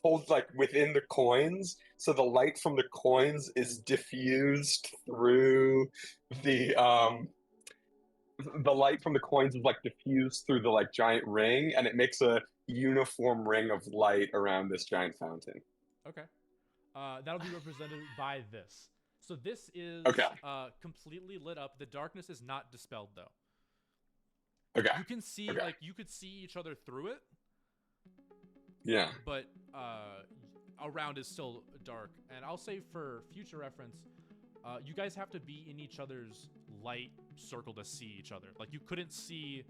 holds within the coins, so the light from the coins is diffused through the light from the coins is diffused through the giant ring, and it makes a uniform ring of light around this giant fountain. Okay. That'll be represented by this. So this is Okay. completely lit up. The darkness is not dispelled though. Okay. You can see Okay. you could see each other through it, Yeah. but around is still dark. And I'll say for future reference, you guys have to be in each other's light circle to see each other. Like you couldn't see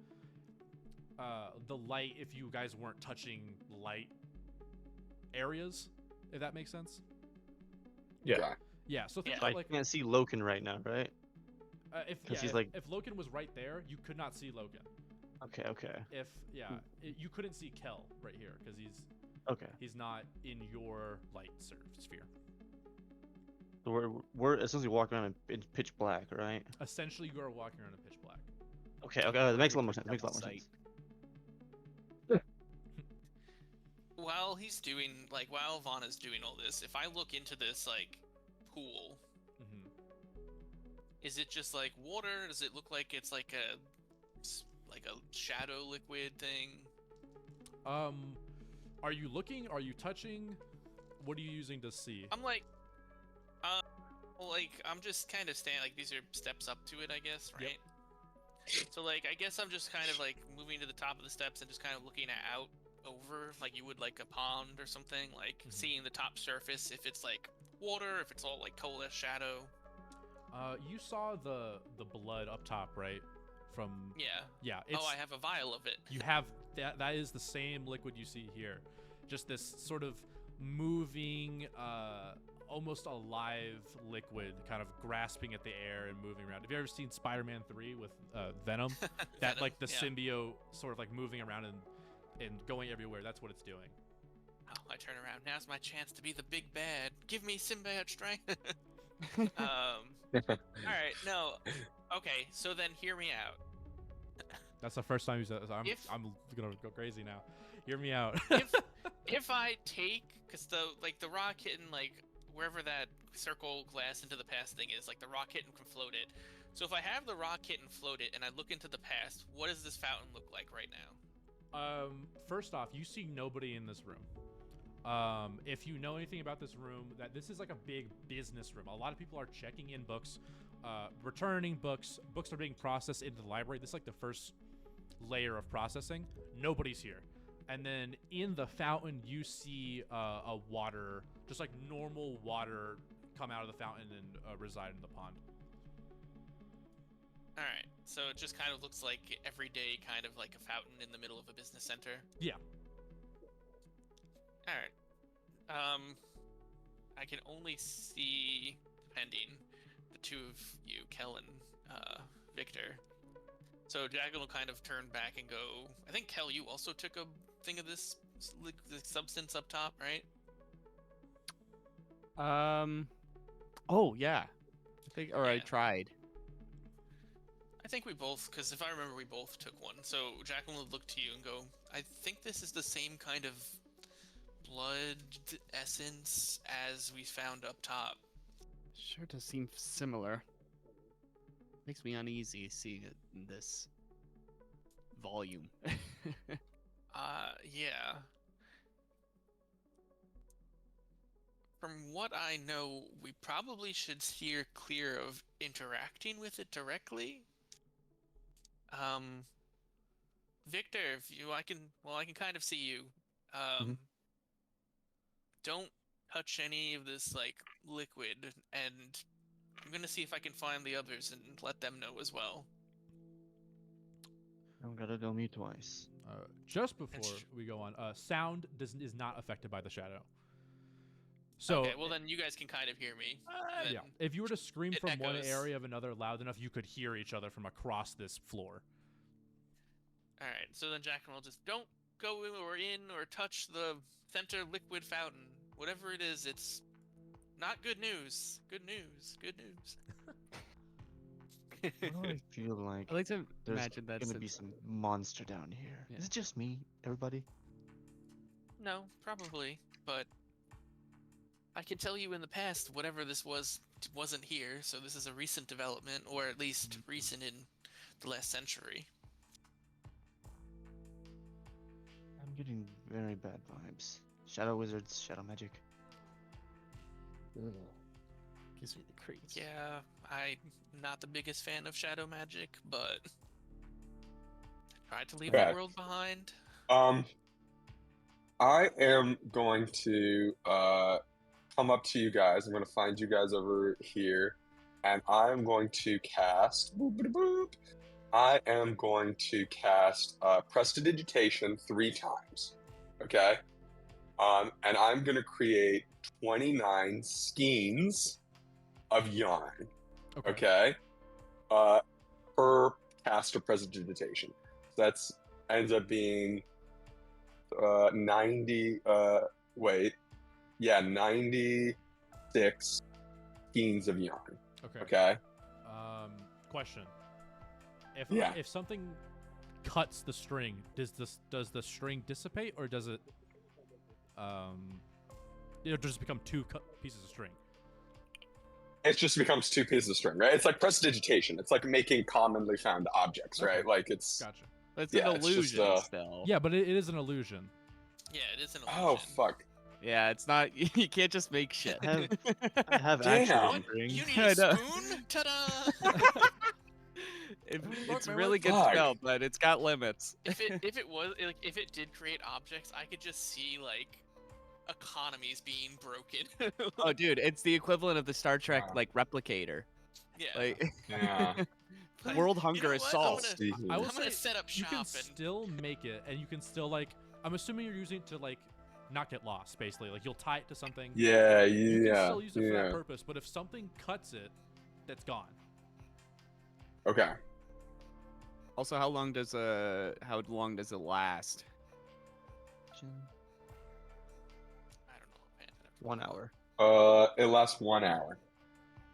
the light if you guys weren't touching light areas, if that makes sense. Yeah. Okay. Yeah, so think Yeah. of I like can't see Loken right now, right? if Loken was right there, you could not see Loken. Okay, okay, If you couldn't see Kel right here because okay. he's not in your light sphere. So we're essentially walking around in pitch black, right? Essentially, you are walking around in pitch black. Okay, okay. That makes a lot more sense. Makes a lot more Sight. sense. While Vanna's doing all this, if I look into this pool, Mm-hmm. is it just water? Does it look like it's like a shadow liquid thing? Are you looking? Are you touching? What are you using to see? I'm like, well, like I'm just kind of standing. Like these are steps up to it, I guess, Yep. right? So like, I guess I'm just kind of like moving to the top of the steps and just kind of looking out over, like you would like a pond or something, like seeing the top surface. If it's like water, if it's all like coalesced shadow. You saw the blood up top, right? From Yeah. It's, Oh, I have a vial of it. You have that. That is the same liquid you see here. Just this sort of moving, almost alive liquid, kind of grasping at the air and moving around. Have you ever seen Spider-Man 3 with Venom? That Venom, like the yeah. symbiote sort of like moving around and going everywhere. That's what it's doing. Oh, I turn around. Now's my chance to be the big bad. Give me symbiote strength. All right. No. Okay. So then, hear me out. That's the first time you said this. I'm gonna go crazy now. Hear me out. If I take, cause the rock hitting like wherever that circle glass into the past thing is, like the rock hitting can float it. So if I have the rock hit and float it, and I look into the past, what does this fountain look like right now? First off, you see nobody in this room. If you know anything about this room, that this is like a big business room. A lot of people are checking in books, returning books. Books are being processed into the library. This is like the first layer of processing. Nobody's here. And then in the fountain, you see a water, just like normal water, come out of the fountain and reside in the pond. All right. So it just kind of looks like everyday, kind of like a fountain in the middle of a business center. Yeah. All right. I can only see, depending, the two of you, Kel and Victor. So Jackal will kind of turn back and go. I think Kel, you also took a thing of this substance up top, right? Oh yeah. I think, or I Yeah. tried. I think we both, because if I remember, we both took one. So Jackal would look to you and go, I think this is the same kind of blood essence as we found up top. Sure does seem similar. Makes me uneasy seeing it in this volume. Yeah. From what I know, we probably should steer clear of interacting with it directly. Victor, if you, I can kind of see you. Don't touch any of this, like, liquid, and I'm gonna see if I can find the others and let them know as well. Don't gotta know me twice. Just before That's we go on, sound is not affected by the shadow. So okay, well then you guys can kind of hear me. yeah, if you were to scream it from one echoes. area of another loud enough, you could hear each other from across this floor. Alright, so then Jack will just don't go or in or touch the center liquid fountain. Whatever it is, it's not good news. Good news. Good news. Why do I feel like I like to there's imagine that gonna be since some monster down here? Yeah. Is it just me, everybody? No, probably, but I can tell you in the past, whatever this wasn't here, so this is a recent development, or at least recent in the last century. I'm getting very bad vibes. Shadow wizards, shadow magic. gives me the creeps. Yeah, I'm not the biggest fan of shadow magic, but I tried to leave Okay. the world behind. I am going to come up to you guys. I'm going to find you guys over here, and I'm going to cast. Boop, boop, boop. I am going to cast Prestidigitation 3 times. Okay. And I'm going to create 29 skeins of yarn. Okay. Per cast of Prestidigitation. That's ends up being 96 skeins of yarn. Okay. Question. Yeah. If something cuts the string, does the string dissipate, or does it just become two pieces of string? It just becomes 2 pieces of string, right? It's like prestidigitation. It's like making commonly found objects, right? Okay. Like it's Gotcha. That's Yeah, an it's just, illusion still. Yeah, but it is an illusion. Yeah, it is an illusion. Oh fuck! Yeah, it's not. You can't just make shit. I have Damn. actual What? string. You need I a know. spoon? Ta-da! It's man, really what- good Fuck. spell, but it's got limits. if it was like if it did create objects, I could just see like economies being broken. Oh, dude, it's the equivalent of the Star Trek Wow. like replicator. Yeah. Like Yeah. world You hunger know is what? I'm solved. gonna- I will I'm gonna say set up you shop can and still make it, and you can still like. I'm assuming you're using it to like not get lost, basically. Like you'll tie it to something. Yeah. You can Yeah. still use it for that Yeah. purpose, but if something cuts it, that's gone. Okay. Also, how long does it last? I don't know. Man, I'd have to 1 look. hour. It lasts 1 hour.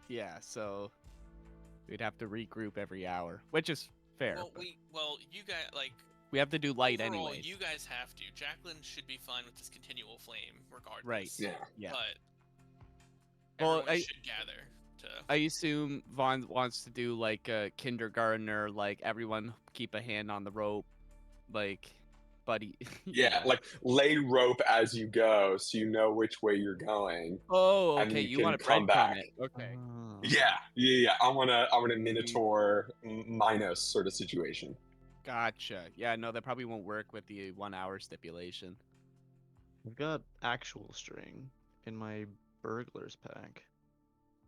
Yeah, so we'd have to regroup every hour, which is fair. Well, but you guys like we have to do light overall, anyways. you guys have to. Jacqueline should be fine with this continual flame, regardless. Right. Yeah. Yeah. But Well, everyone I- should gather to. I assume Vaughn wants to do like a kindergartner, like everyone keep a hand on the rope, like buddy. you Yeah. know. Like lay rope as you go, so you know which way you're going. Oh, and okay. you You can want to come breadcrumb back. it. Okay. Yeah. Yeah. I want a Minotaur Minos sort of situation. Gotcha. Yeah, no, that probably won't work with the 1 hour stipulation. I've got actual string in my burglar's pack.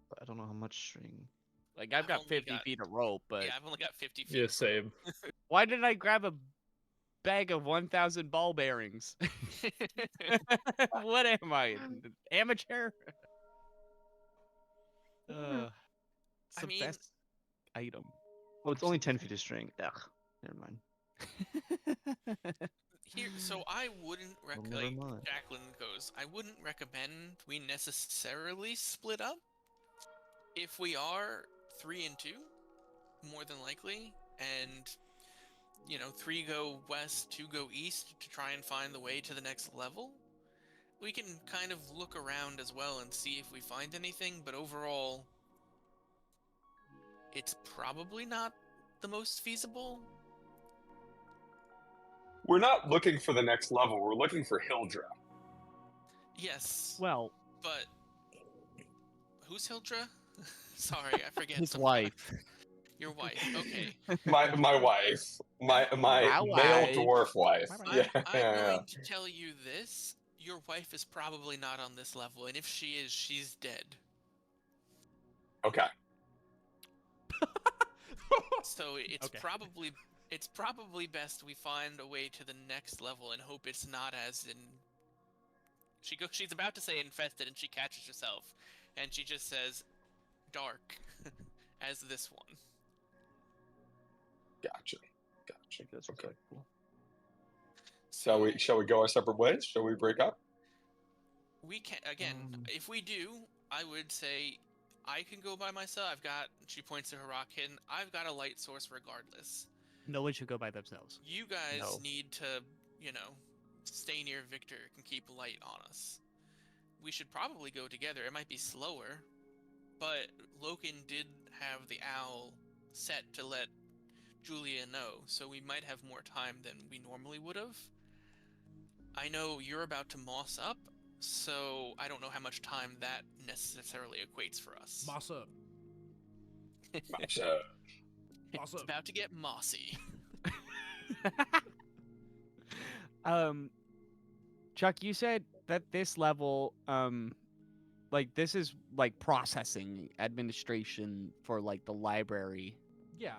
But I don't know how much string. Like I've got only 50 got- feet of rope, but Yeah, I've only got 50 feet. Yeah, of rope. same. why did I grab a bag of 1,000 ball bearings? What am I, an amateur? It's I the mean- best item. Oh, it's only 10 feet of string. Ugh. Never mind. Here, so I wouldn't Well, recommend. never Like mind. Jacqueline goes, I wouldn't recommend we necessarily split up. If we are 3 and 2, more than likely, and 3 go west, 2 go east to try and find the way to the next level, we can kind of look around as well and see if we find anything. But overall, it's probably not the most feasible. We're not looking for the next level. We're looking for Hildra. Yes, Well, but who's Hildra? Sorry, I forget. his sometimes. wife. Your wife. Okay. My wife. My My male wife. dwarf wife. My Yeah. I'm going to tell you this. Your wife is probably not on this level, and if she is, she's dead. Okay. So it's Okay. probably best we find a way to the next level and hope it's not as in. She's about to say infested, and she catches herself, and she just says, "dark," as this one. Gotcha. I think that's Okay. respectable. Shall we go our separate ways? Shall we break up? We can again. If we do, I would say I can go by myself. She points to Harakin. I've got a light source regardless. No one should go by themselves. You guys No. need to, stay near Victor and keep light on us. We should probably go together. It might be slower, but Loken did have the owl set to let Julia know, so we might have more time than we normally would have. I know you're about to moss up, so I don't know how much time that necessarily equates for us. Moss up. Gotcha. Moss It's up. about to get mossy. Chuck, you said that this level, like this is like processing administration for like the library. Yeah,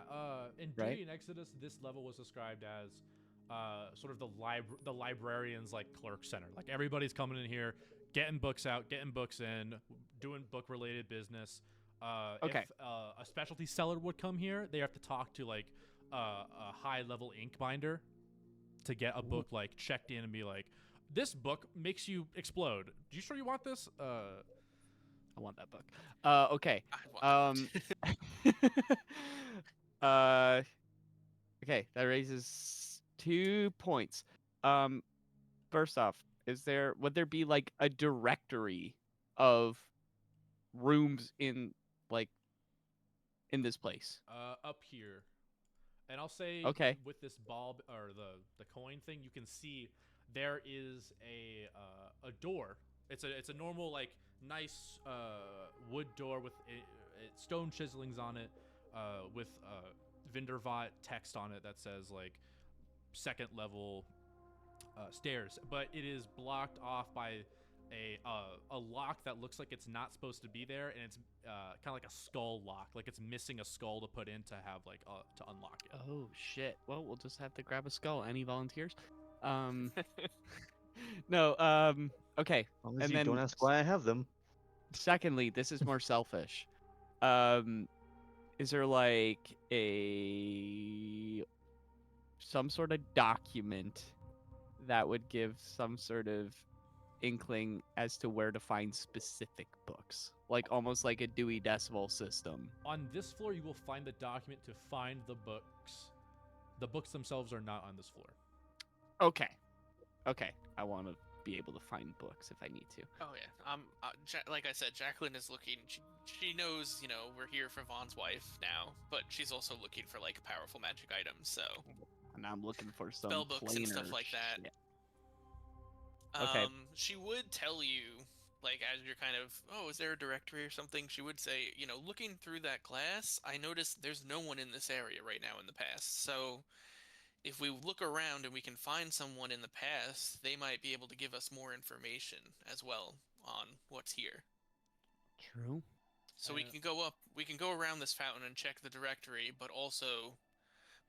in Right? Duty and Exodus, this level was described as sort of the librarian's like clerk center. Like everybody's coming in here, getting books out, getting books in, doing book related business. Okay. If a specialty seller would come here, they have to talk to like a high level ink binder to get a book like checked in and be like, this book makes you explode. You sure you want this? I want that book. Okay. I want Okay, that raises 2 points. First off, would there be like a directory of rooms in this place? Up here. And I'll say Okay. with this bulb or the coin thing, you can see there is a door. It's a normal like nice wood door with stone chiselings on it, with Vindervat text on it that says like second level stairs, but it is blocked off by a lock that looks like it's not supposed to be there, and it's kind of like a skull lock, like it's missing a skull to put in to have like to unlock it. Oh shit. Well, we'll just have to grab a skull. Any volunteers? No. Okay. As long as And you then don't ask why I have them. secondly, this is more selfish. Is there like some sort of document that would give some sort of inkling as to where to find specific books, like almost like a Dewey Decimal System? On this floor, you will find the document to find the books. The books themselves are not on this floor. Okay. I want to be able to find books if I need to. Oh yeah. Like I said, Jacqueline is looking. She knows, we're here for Vaughn's wife now, but she's also looking for like powerful magic items. So And I'm looking for some spell books and stuff planar like that. shit. Okay. She would tell you, like, as you're kind of, is there a directory or something? She would say, looking through that glass, I noticed there's no one in this area right now in the past. So if we look around and we can find someone in the past, they might be able to give us more information as well on what's here. True. So we can go around this fountain and check the directory, but also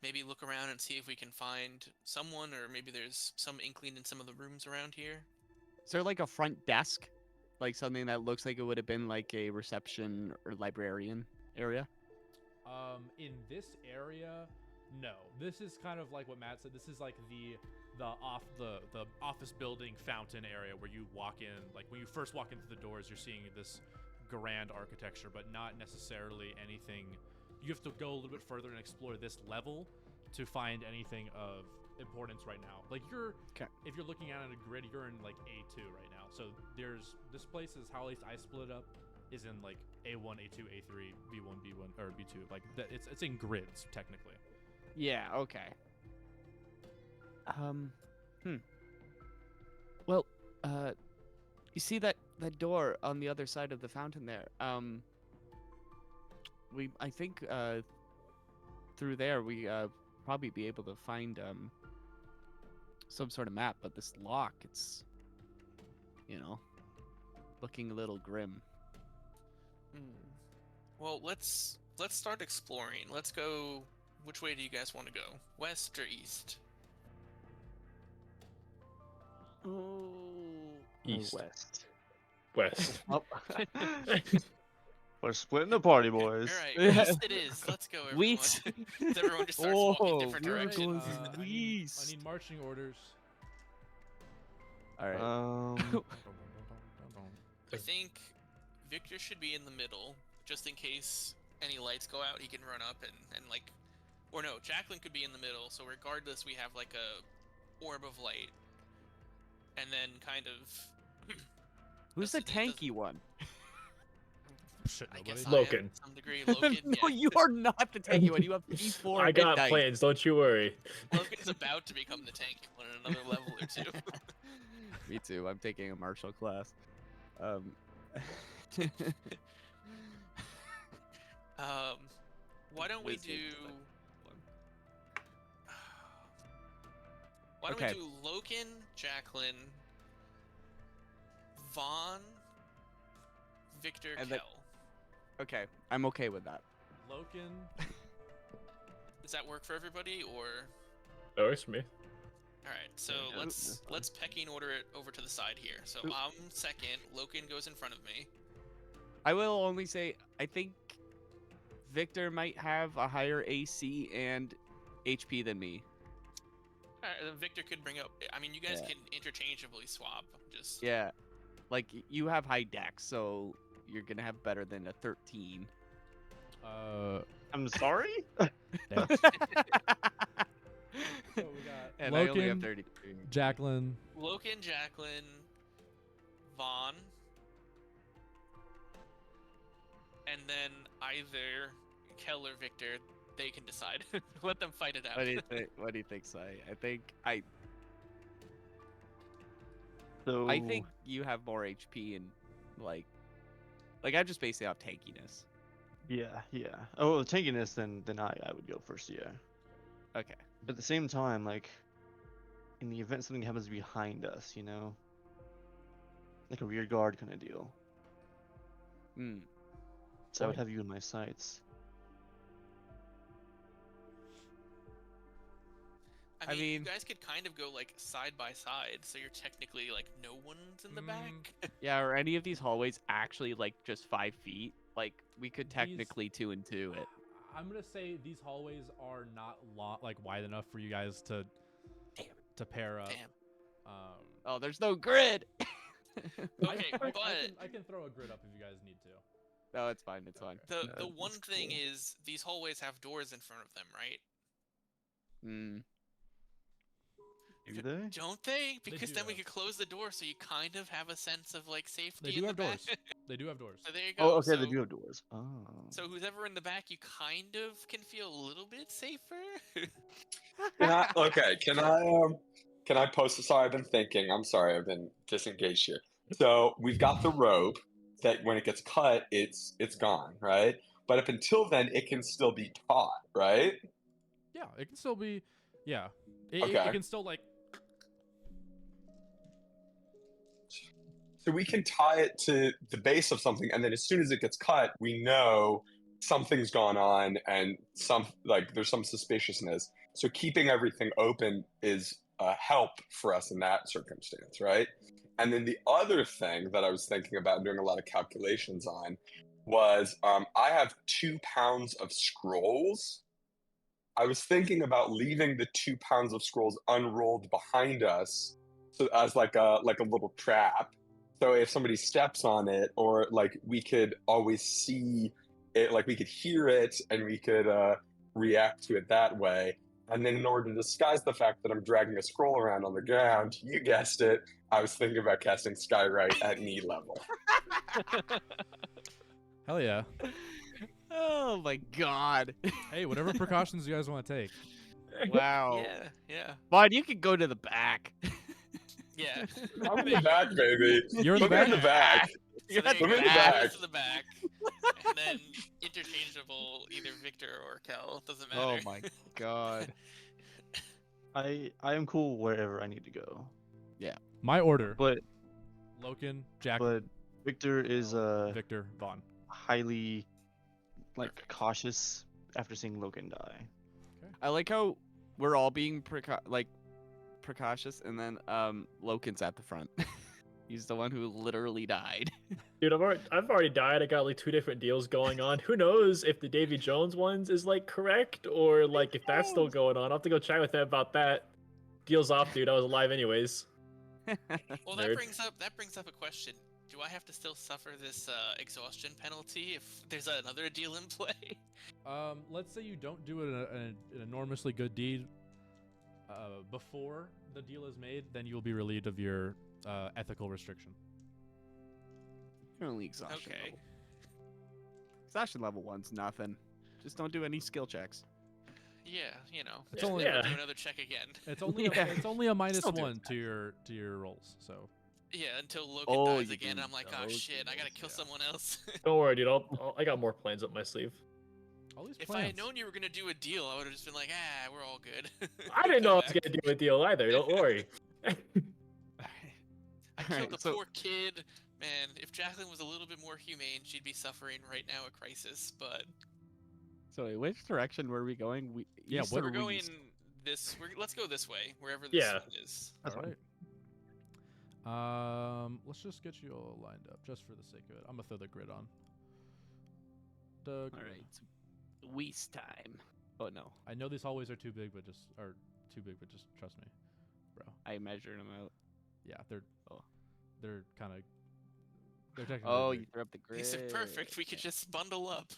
maybe look around and see if we can find someone, or maybe there's some inkling in some of the rooms around here. Is there like a front desk, like something that looks like it would have been like a reception or librarian area? In this area, no. This is kind of like what Matt said. This is like the office building fountain area where you walk in. Like when you first walk into the doors, you're seeing this grand architecture, but not necessarily anything. You have to go a little bit further and explore this level to find anything of importance right now. Like if you're looking at it on a grid, you're in like A2 right now. So this place is how at least I split it up, is in like A1, A2, A3, B1, B1, or B2. Like it's in grids technically. Yeah, okay. Well, you see that door on the other side of the fountain there? I think through there we probably be able to find some sort of map, but this lock, it's looking a little grim. Well, let's start exploring. Let's go. Which way do you guys want to go? West or east? East. West. West. We're splitting the party, boys. All right, east it is. Let's go, everyone. Wheat. Everyone just starts walking different we're directions. going I need marching orders. All right. I think Victor should be in the middle, just in case any lights go out. He can run up and like, or no, Jacqueline could be in the middle. So regardless, we have like a orb of light, and then kind of. Who's the Does it- tanky one? Shit, I nobody. guess Loken. I am to some degree. Loken, No, yeah. you are not the tanky one. You have P4. I got midnight. plans, don't you worry. Loken's about to become the tank on another level or two. Me too. I'm taking a martial class. Why don't we Wisdom do? one. Why don't Okay. we do Loken, Jacqueline, Vaughn, Victor, And Kel? then- Okay, I'm okay with that. Loken. Does that work for everybody, or? That works for me. All right, so Yeah, that's fine. let's pecking order it over to the side here. So Oop. I'm second. Loken goes in front of me. I will only say I think Victor might have a higher AC and HP than me. All right, then Victor could bring up. I mean, you guys Yeah. can interchangeably swap. Just Yeah, like you have high dex, so you're gonna have better than a 13. I'm sorry? Damn. So we got And I only have Loken, 33. Jacqueline. Loken, Jacqueline, Vaughn, and then either Kel or Victor. They can decide. Let them fight it out. What do you think? What do you think, Sai? I think So I think you have more HP and like I'm just basing off tankiness. Yeah, yeah. Oh, well, tankiness, then I would go first. Yeah. Okay. But at the same time, like, in the event something happens behind us, you know, like a rear guard kind of deal. Hmm. So I would Point. have you in my sights. I I mean, mean- you guys could kind of go like side by side, so you're technically like no one's in the back. Yeah, are any of these hallways actually like just 5 feet? Like we could These- technically 2 and 2 it. I'm gonna say these hallways are not like wide enough for you guys to pair up. Damn. Oh, there's no grid. Okay, but I can throw a grid up if you guys need to. No, it's fine. It's fine. the No, one that's thing cool. is these hallways have doors in front of them, right? Hmm. Do they? Don't they? Because do then we have- could close the door, so you kind of have a sense of like safety. They in do the have back. doors. They do have doors. So there you go. Oh, okay. So, They do have doors. Oh. so who's ever in the back, you kind of can feel a little bit safer. Okay, can I post? Sorry, I've been thinking. I'm sorry, I've been disengaged here. So we've got the rope that when it gets cut, it's gone, right? But up until then, it can still be taut, right? Yeah, it can still be. Yeah, it Okay. can still like. So we can tie it to the base of something, and then as soon as it gets cut, we know something's gone on and there's some suspiciousness. So keeping everything open is a help for us in that circumstance, right? And then the other thing that I was thinking about doing a lot of calculations on was I have 2 pounds of scrolls. I was thinking about leaving the 2 pounds of scrolls unrolled behind us, so as like a little trap. So if somebody steps on it, or like we could always see it, like we could hear it, and we could react to it that way. And then in order to disguise the fact that I'm dragging a scroll around on the ground, you guessed it, I was thinking about casting Skywrite at knee level. Hell yeah! Oh my god. Hey, whatever precautions you guys want to take. Wow. Yeah, yeah, Vaughn, you can go to the back. yeah. I'm in the back, baby. You're in the Put me in back? the back. So there you Put me go. in the Move back. to the back, and then interchangeable, either Victor or Kel. Doesn't matter. Oh my god. I am cool wherever I need to go. My order: But Loken, Jack, Victor is Victor, Vaughn. highly like cautious after seeing Logan die. I like how we're all being precautious, and then Loken's at the front. He's the one who literally died. Dude, I've already died. I got like 2 different deals going on. Who knows if the Davy Jones ones is like correct, or like if that's still going on. I'll have to go chat with him about that. Deals off, dude. I was alive anyways. Well, Nerd. that brings up a question. Do I have to still suffer this exhaustion penalty if there's another deal in play? Let's say you don't do an enormously good deed before the deal is made, then you'll be relieved of your ethical restriction. Only exhaustion Okay. level. Exhaustion level 1's nothing. Just don't do any skill checks. Yeah, you know. It's just only- never Yeah. do another check again. It's only Yeah. it's only a minus Still do 1 to your rolls. So Yeah, until Logan Oh, dies you again. do I'm like, oh those shit, I gotta deals, kill yeah. someone else. Don't worry, dude. I got more plans up my sleeve. all these If I plans. had known you were gonna do a deal, I would have just been like, we're all good. I didn't know I was Come gonna do a deal either. Don't worry. back. I killed Alright, the so- poor kid. Man, if Jacqueline was a little bit more humane, she'd be suffering right now a crisis. But So wait, which direction were we going? We Yeah, east what- or we're going west? this. Let's go this way, wherever this Yeah. is. That's all fine. right. Let's just get you all lined up, just for the sake of it. I'm gonna throw the grid on. The All grid. right. Waste time. Oh no, I know these hallways are too big, but just trust me, bro. I measured them out. Yeah, Oh. they're kind of they're technically. Oh, big. you threw up the grid. These are perfect. We could just bundle up.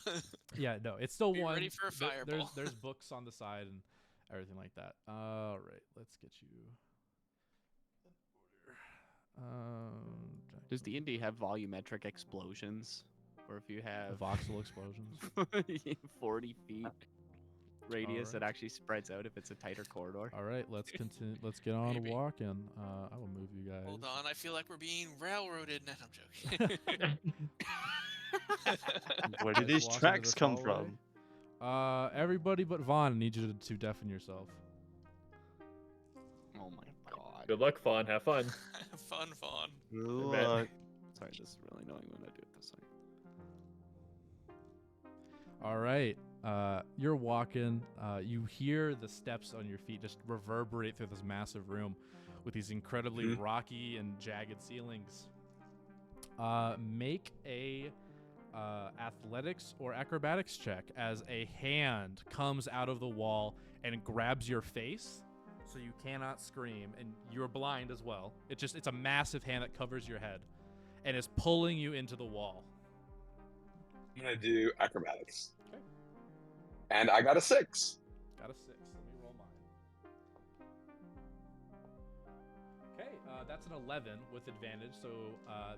Yeah, no, it's still Be one. ready for a fireball. There's books on the side and everything like that. All right, let's get you. in order. Does the indie have volumetric explosions? Or if you have voxel explosions? 40 feet radius Alright. that actually spreads out if it's a tighter corridor? All right, let's continue. Let's get on Maybe. walking. I will move you guys. Hold on, I feel like we're being railroaded. No, I'm joking. Where did Guys these walk into tracks this come hallway. from? Everybody but Vaughn, I need you to deafen yourself. Oh my god. Good luck, Fawn. Have fun. Fun, fun. Good bet. luck. Sorry, this is really annoying when I do it this way. All right. You're walking. You hear the steps on your feet just reverberate through this massive room with these incredibly Mhm. rocky and jagged ceilings. Make a athletics or acrobatics check as a hand comes out of the wall and grabs your face, so you cannot scream, and you're blind as well. It's a massive hand that covers your head and is pulling you into the wall. I'm gonna do acrobatics. Okay. And I got a 6. Got a 6. Let me roll mine. Okay, that's an 11 with advantage, so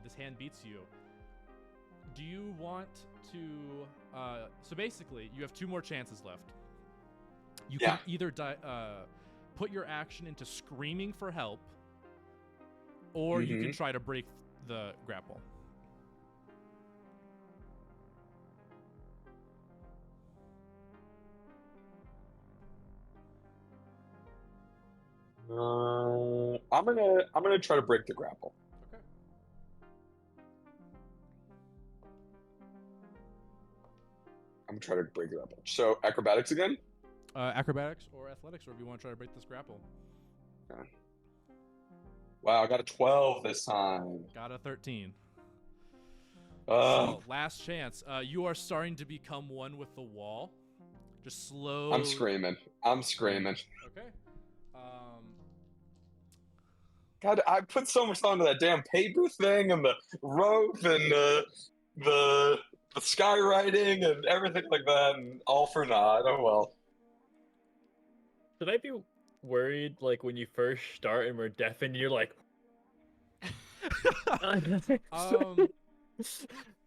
this hand beats you. Do you want to... so basically, you have 2 more chances left. You Yeah. can either put your action into screaming for help, or you can Mhm. try to break the grapple. I'm gonna try to break the grapple. Okay. I'm gonna try to break the grapple. So acrobatics again. Acrobatics or athletics, or if you want to try to break this grapple. Wow, I got a 12 this time. Got a 13. Oh, So, last chance. You are starting to become one with the wall. Just slow. I'm screaming. I'm screaming. Okay. God, I put so much onto that damn paper thing and the rope and the skywriting and everything like that, and all for naught. Oh well. Should I be worried like when you first start and we're deaf and you're like,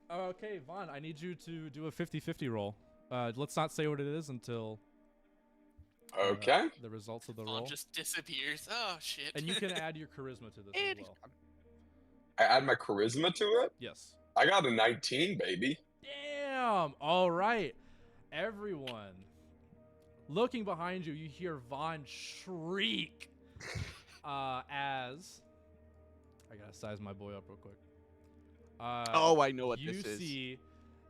Okay, Vaughn, I need you to do a 50-50 roll. Let's not say what it is until Okay. the results of the Vaughn roll. just disappears. Oh shit. And you can add your charisma to this as And he's well. gone. I add my charisma to it. Yes. I got a 19, baby. Damn! All right. Everyone. Looking behind you, you hear Vaughn shriek as... I gotta size my boy up real quick. Oh, I know what you this is. see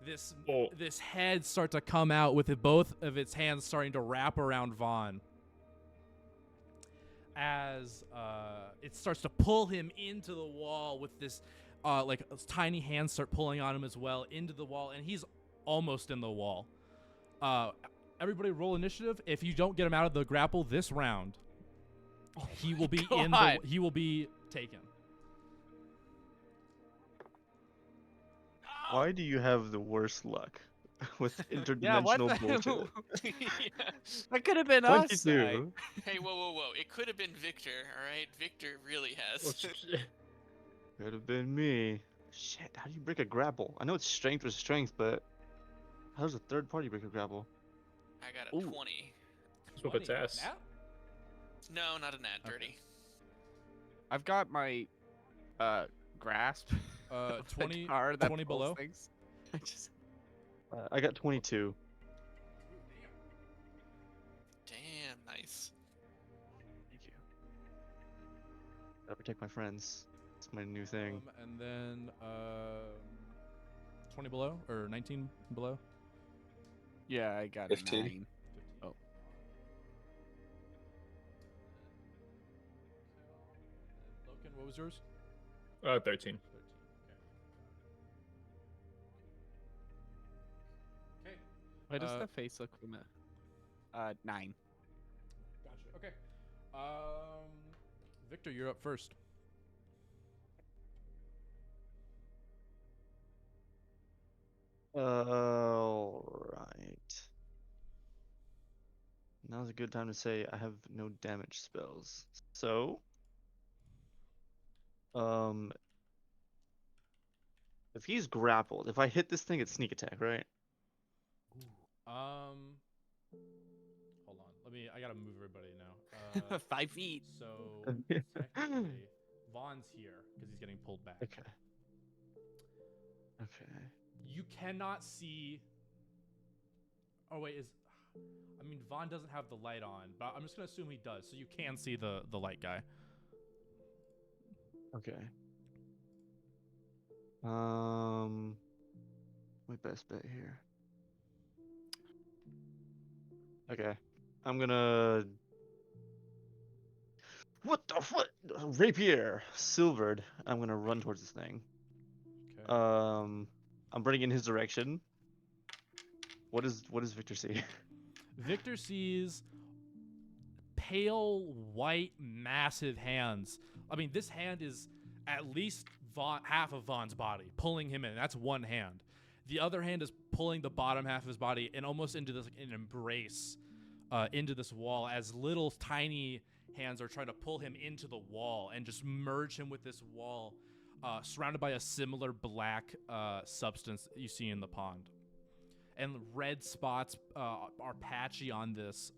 this Oh. this head start to come out with both of its hands starting to wrap around Vaughn as it starts to pull him into the wall with this like tiny hands start pulling on him as well into the wall, and he's almost in the wall. Everybody roll initiative. If you don't get him out of the grapple this round, he will be God. he will be taken. Why do you have the worst luck with Yeah, interdimensional what the bullshit? Yeah. That could have been us. 22. Hey, whoa. It could have been Victor, alright? Victor really oh, has. shit. Could have been me. Shit, how do you break a grapple? I know it's strength with strength, but how does a third party break a grapple? I got a Ooh. 20. Just whoop its 20. ass. Nat? No, not a nat Okay. dirty. I've got my grasp. of the 20 car that 20 pulls below? things. I just I got 22. Damn, nice. Thank you. Gotta protect my friends. It's my new thing. And then 20 below or 19 below. yeah, I got 15. a 9. Oh. Loken, what was yours? 13. 13. Okay. Why does Uh, the face look from it? 9. Gotcha. Okay. Victor, you're up first. Alright. Now's a good time to say I have no damage spells. So, if he's grappled, if I hit this thing, it's sneak attack, right? Hold on. I gotta move everybody now. 5 feet. So technically, Vaughn's here because he's getting pulled back. Okay. Okay. You cannot see. Oh wait, I mean Vaughn doesn't have the light on, but I'm just gonna assume he does, so you can see the light guy. Okay. My best bet here. Okay. I'm gonna. What the fuck? Rapier, silvered. I'm gonna run towards this thing. Okay. I'm running in his direction. What does Victor see? Victor sees pale white massive hands. I mean, this hand is at least half of Vaughn's body, pulling him in. That's one hand. The other hand is pulling the bottom half of his body and almost into this an embrace into this wall as little tiny hands are trying to pull him into the wall and just merge him with this wall, surrounded by a similar black substance that you see in the pond. And red spots are patchy on this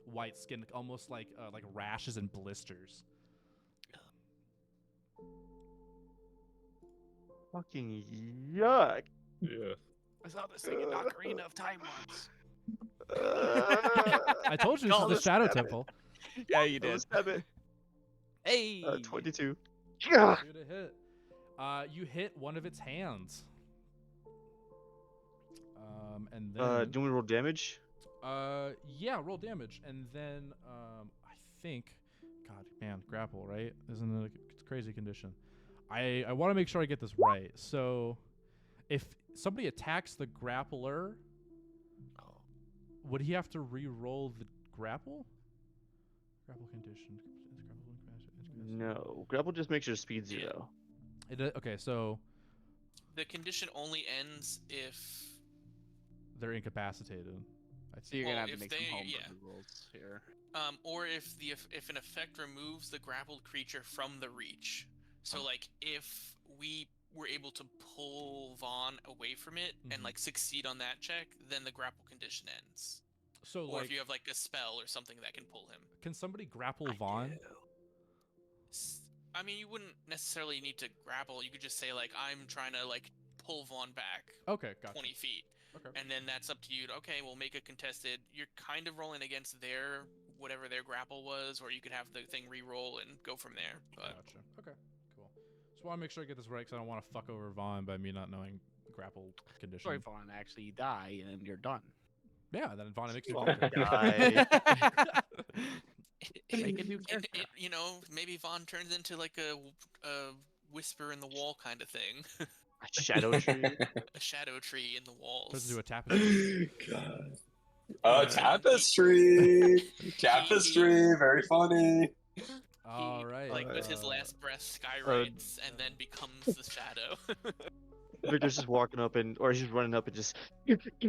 white skin, almost like rashes and blisters. Fucking yuck. Yeah. I saw this thing in Ocarina of Time once. I told you this Call is the this Shadow rabbit. Temple. Yeah, you did. Let's have it. Hey. 22. Shoot a hit. You hit one of its hands. And then. Do you want me to roll damage? Yeah, roll damage, and then I think, God, man, grapple, right? Isn't it a crazy condition? I want to make sure I get this right. So, if somebody attacks the grappler, would he have to re-roll the grapple? Grapple condition. No. Grapple just makes your speed 0. Okay, so The condition only ends if they're incapacitated. So you're gonna Well, have to if make some they- homebrew yeah. rolls here. or if an effect removes the grappled creature from the reach. So like if we were able to pull Vaughn away from it and Mhm. like succeed on that check, then the grapple condition ends. So, Or like, if you have like a spell or something that can pull him. can somebody grapple Vaughn? I mean, you wouldn't necessarily need to grapple. You could just say like, I'm trying to like pull Vaughn back Okay, gotcha. 20 feet. Okay. And then that's up to you. Okay, we'll make a contested. You're kind of rolling against their whatever their grapple was, or you could have the thing re-roll and go from there. But Gotcha. Okay, cool. Just want to make sure I get this right because I don't want to fuck over Vaughn by me not knowing grapple condition. Sorry, Vaughn. Actually, you die and you're done. Yeah, then Vaughn makes you Oh, character. die. Make a new and character. you know, maybe Vaughn turns into like a whisper in the wall kind of thing, Shadow tree. a shadow tree in the walls. Turns into a tapestry. God. Oh, tapestry. Tapestry. Very funny. All right. Like with his last breath, skywrites and then becomes the shadow. Victor's just walking up or he's running up and just. I dropped my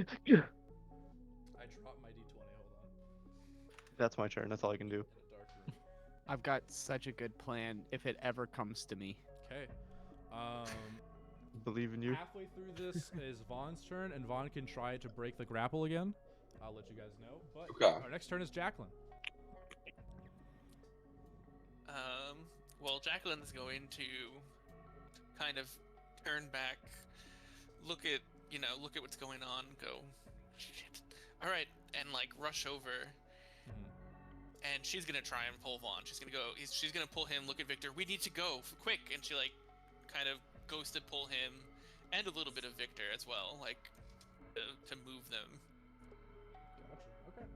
d20. Hold on. That's my turn. That's all I can do. In a dark room. I've got such a good plan if it ever comes to me. Okay. Believe in you. Halfway through this is Vaughn's turn, and Vaughn can try to break the grapple again. I'll let you guys know. But Okay. our next turn is Jacqueline. Well, Jacqueline's going to kind of turn back, look at what's going on, go, shit. All right, and like rush over, and she's gonna try and pull Vaughn. She's gonna pull him. Look at Victor. We need to go quick, and she like kind of goes to pull him, and a little bit of Victor as well, like to move them. Gotcha. Okay.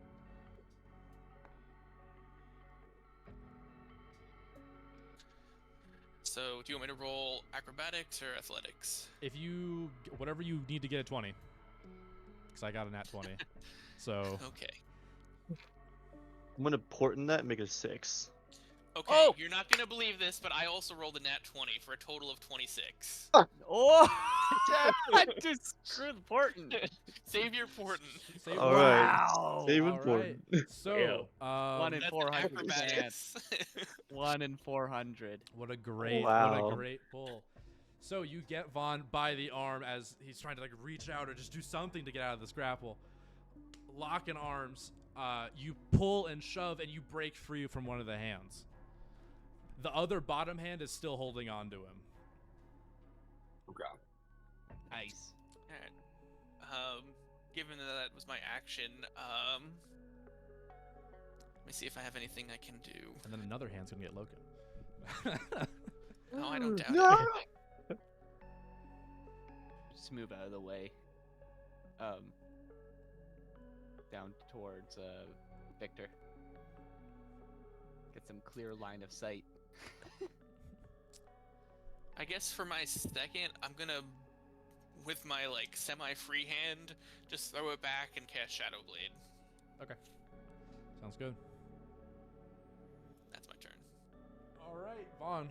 So, do you want me to roll acrobatics or athletics? If you whatever you need to get a 20, because I got a nat 20. So Okay. I'm gonna port in that and make it a 6. Okay, Oh! you're not gonna believe this, but I also rolled a nat 20 for a total of 26. Oh! Just screw the portent. Save your portent. save All one. right. Wow. Save All important. right. So One in That's 400. acrobatics. 1 in 400. what a great Wow. pull. So you get Vaughn by the arm as he's trying to like reach out or just do something to get out of this grapple. Lock in arms. You pull and shove and you break free from one of the hands. The other bottom hand is still holding on to him. Okay. Nice. Alright. Given that was my action, let me see if I have anything I can do. And then another hand's gonna get Loken. No, I don't doubt No! it. Just move out of the way. Down towards Victor. Get some clear line of sight. I guess for my second, I'm gonna, with my like semi-free hand, just throw it back and cast Shadow Blade. Okay. Sounds good. That's my turn. All right, Vaughn.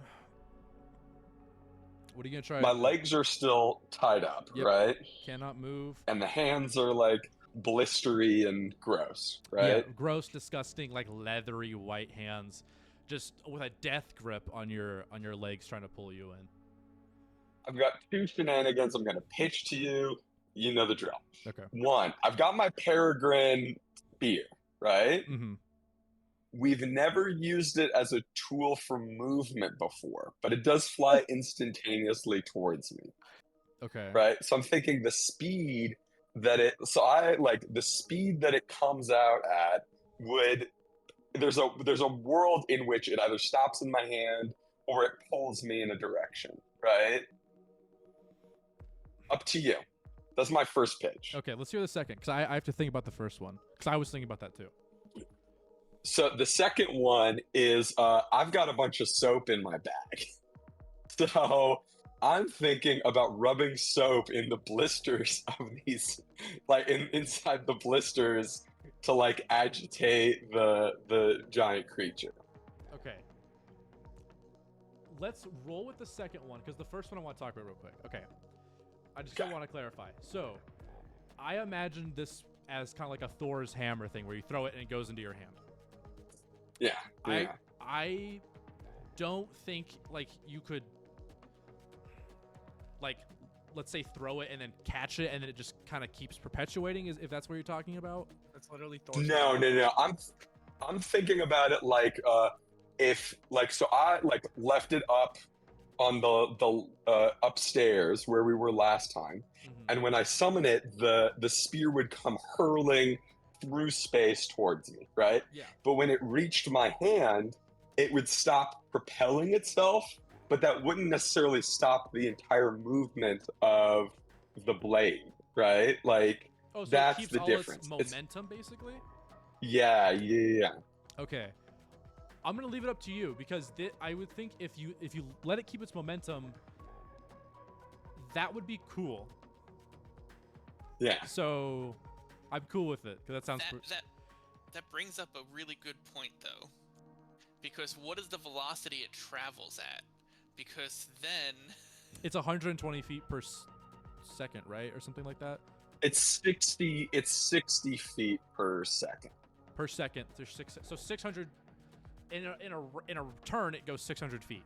What are you gonna try? My legs are still tied up, Yep. right? Cannot move. And the hands are like blistery and gross, right? Yeah, gross, disgusting, like leathery white hands, just with a death grip on your legs, trying to pull you in. I've got two shenanigans I'm going to pitch to you. You know the drill. Okay. One, I've got my peregrine spear, right? Mm-hmm. We've never used it as a tool for movement before, but it does fly instantaneously towards me, Okay. right? So I'm thinking the speed that it comes out at would there's a world in which it either stops in my hand or it pulls me in a direction, right? Up to you. That's my first pitch. Okay, let's hear the second, because I have to think about the first one, because I was thinking about that too. So the second one is I've got a bunch of soap in my bag. So I'm thinking about rubbing soap in the blisters of these, like inside the blisters to like agitate the giant creature. Okay. Let's roll with the second one, because the first one I want to talk about real quick. Okay. I just Okay. want to clarify. So, I imagined this as kind of like a Thor's hammer thing, where you throw it and it goes into your hand. Yeah. Yeah. I don't think like you could, like, let's say throw it and then catch it and then it just kind of keeps perpetuating, if that's what you're talking about. That's literally Thor's No. I'm thinking about it like if like so I like left it up on the upstairs where we were last time, Mhm. and when I summon it, the spear would come hurling through space towards me, right? Yeah. But when it reached my hand, it would stop propelling itself, but that wouldn't necessarily stop the entire movement of the blade, right? Like Oh, so that's it keeps the all difference. its momentum, basically? Yeah. Okay. I'm gonna leave it up to you, because I would think if you let it keep its momentum, that would be cool. Yeah. So I'm cool with it, because that sounds. That brings up a really good point though, because what is the velocity it travels at? Because then It's 120 feet per second, right, or something like that. It's 60 feet per second. Per second. There's 600. In a turn, it goes 600 feet.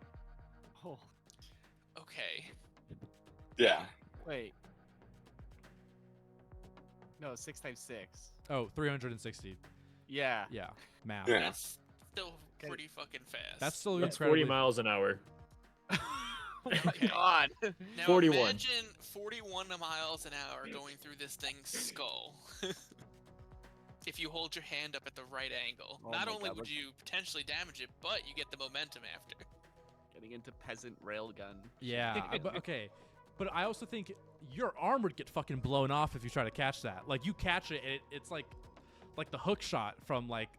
Oh, okay, Yeah. wait. No, 6 times 6. Oh, 360. Yeah. Yeah, math. Yeah. that's still Okay. pretty fucking fast. That's still That's incredibly 40 miles an hour. Oh my Okay. god. Now 41. imagine 41 miles an hour going through this thing's skull. If you hold your hand up at the right angle, Oh not my only God, would look- you potentially damage it, but you get the momentum after. Getting into peasant railgun. Yeah, but okay. But I also think your arm would get fucking blown off if you try to catch that. Like, you catch it, and it's like the hook shot from like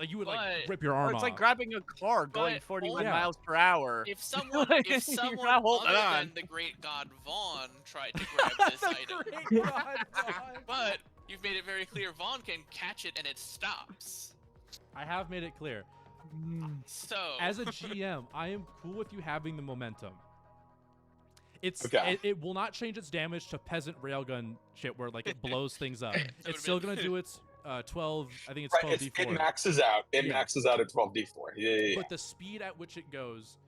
you would like But- rip your Or arm it's off. like grabbing a car going But 41 only- miles per hour. If someone, You're if someone not holding other on. than the great god Vaughn tried to grab this The item, great God, Vaughn. but you've made it very clear Vaughn can catch it and it stops. I have made it clear. So As a GM, I am cool with you having the momentum. Okay. It will not change its damage to peasant railgun shit where like it blows things up. would've It's still been- gonna do its 12. I think it's Right. 12 It d4. maxes out. It Yeah. maxes out at 12d4. Yeah. But the speed at which it goes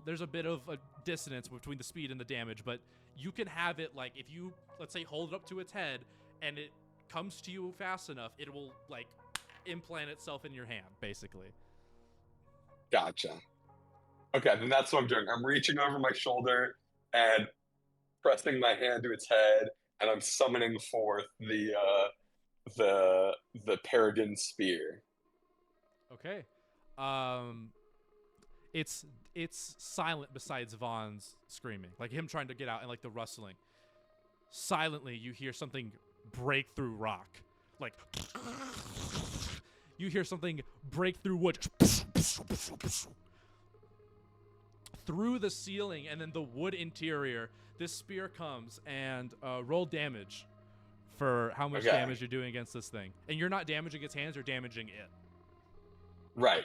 there's a bit of a dissonance between the speed and the damage, but you can have it like if you, let's say, hold it up to its head and it comes to you fast enough, it will like implant itself in your hand, basically. Gotcha. Okay, then that's what I'm doing. I'm reaching over my shoulder and pressing my hand to its head, and I'm summoning forth the Peregrine spear. Okay. Um, it's silent besides Vaughn's screaming, like him trying to get out and like the rustling. Silently, you hear something break through rock, like you hear something break through wood, through the ceiling, and then the wood interior. This spear comes and roll damage for how much Okay. damage you're doing against this thing, and you're not damaging its hands; you're damaging it. Right.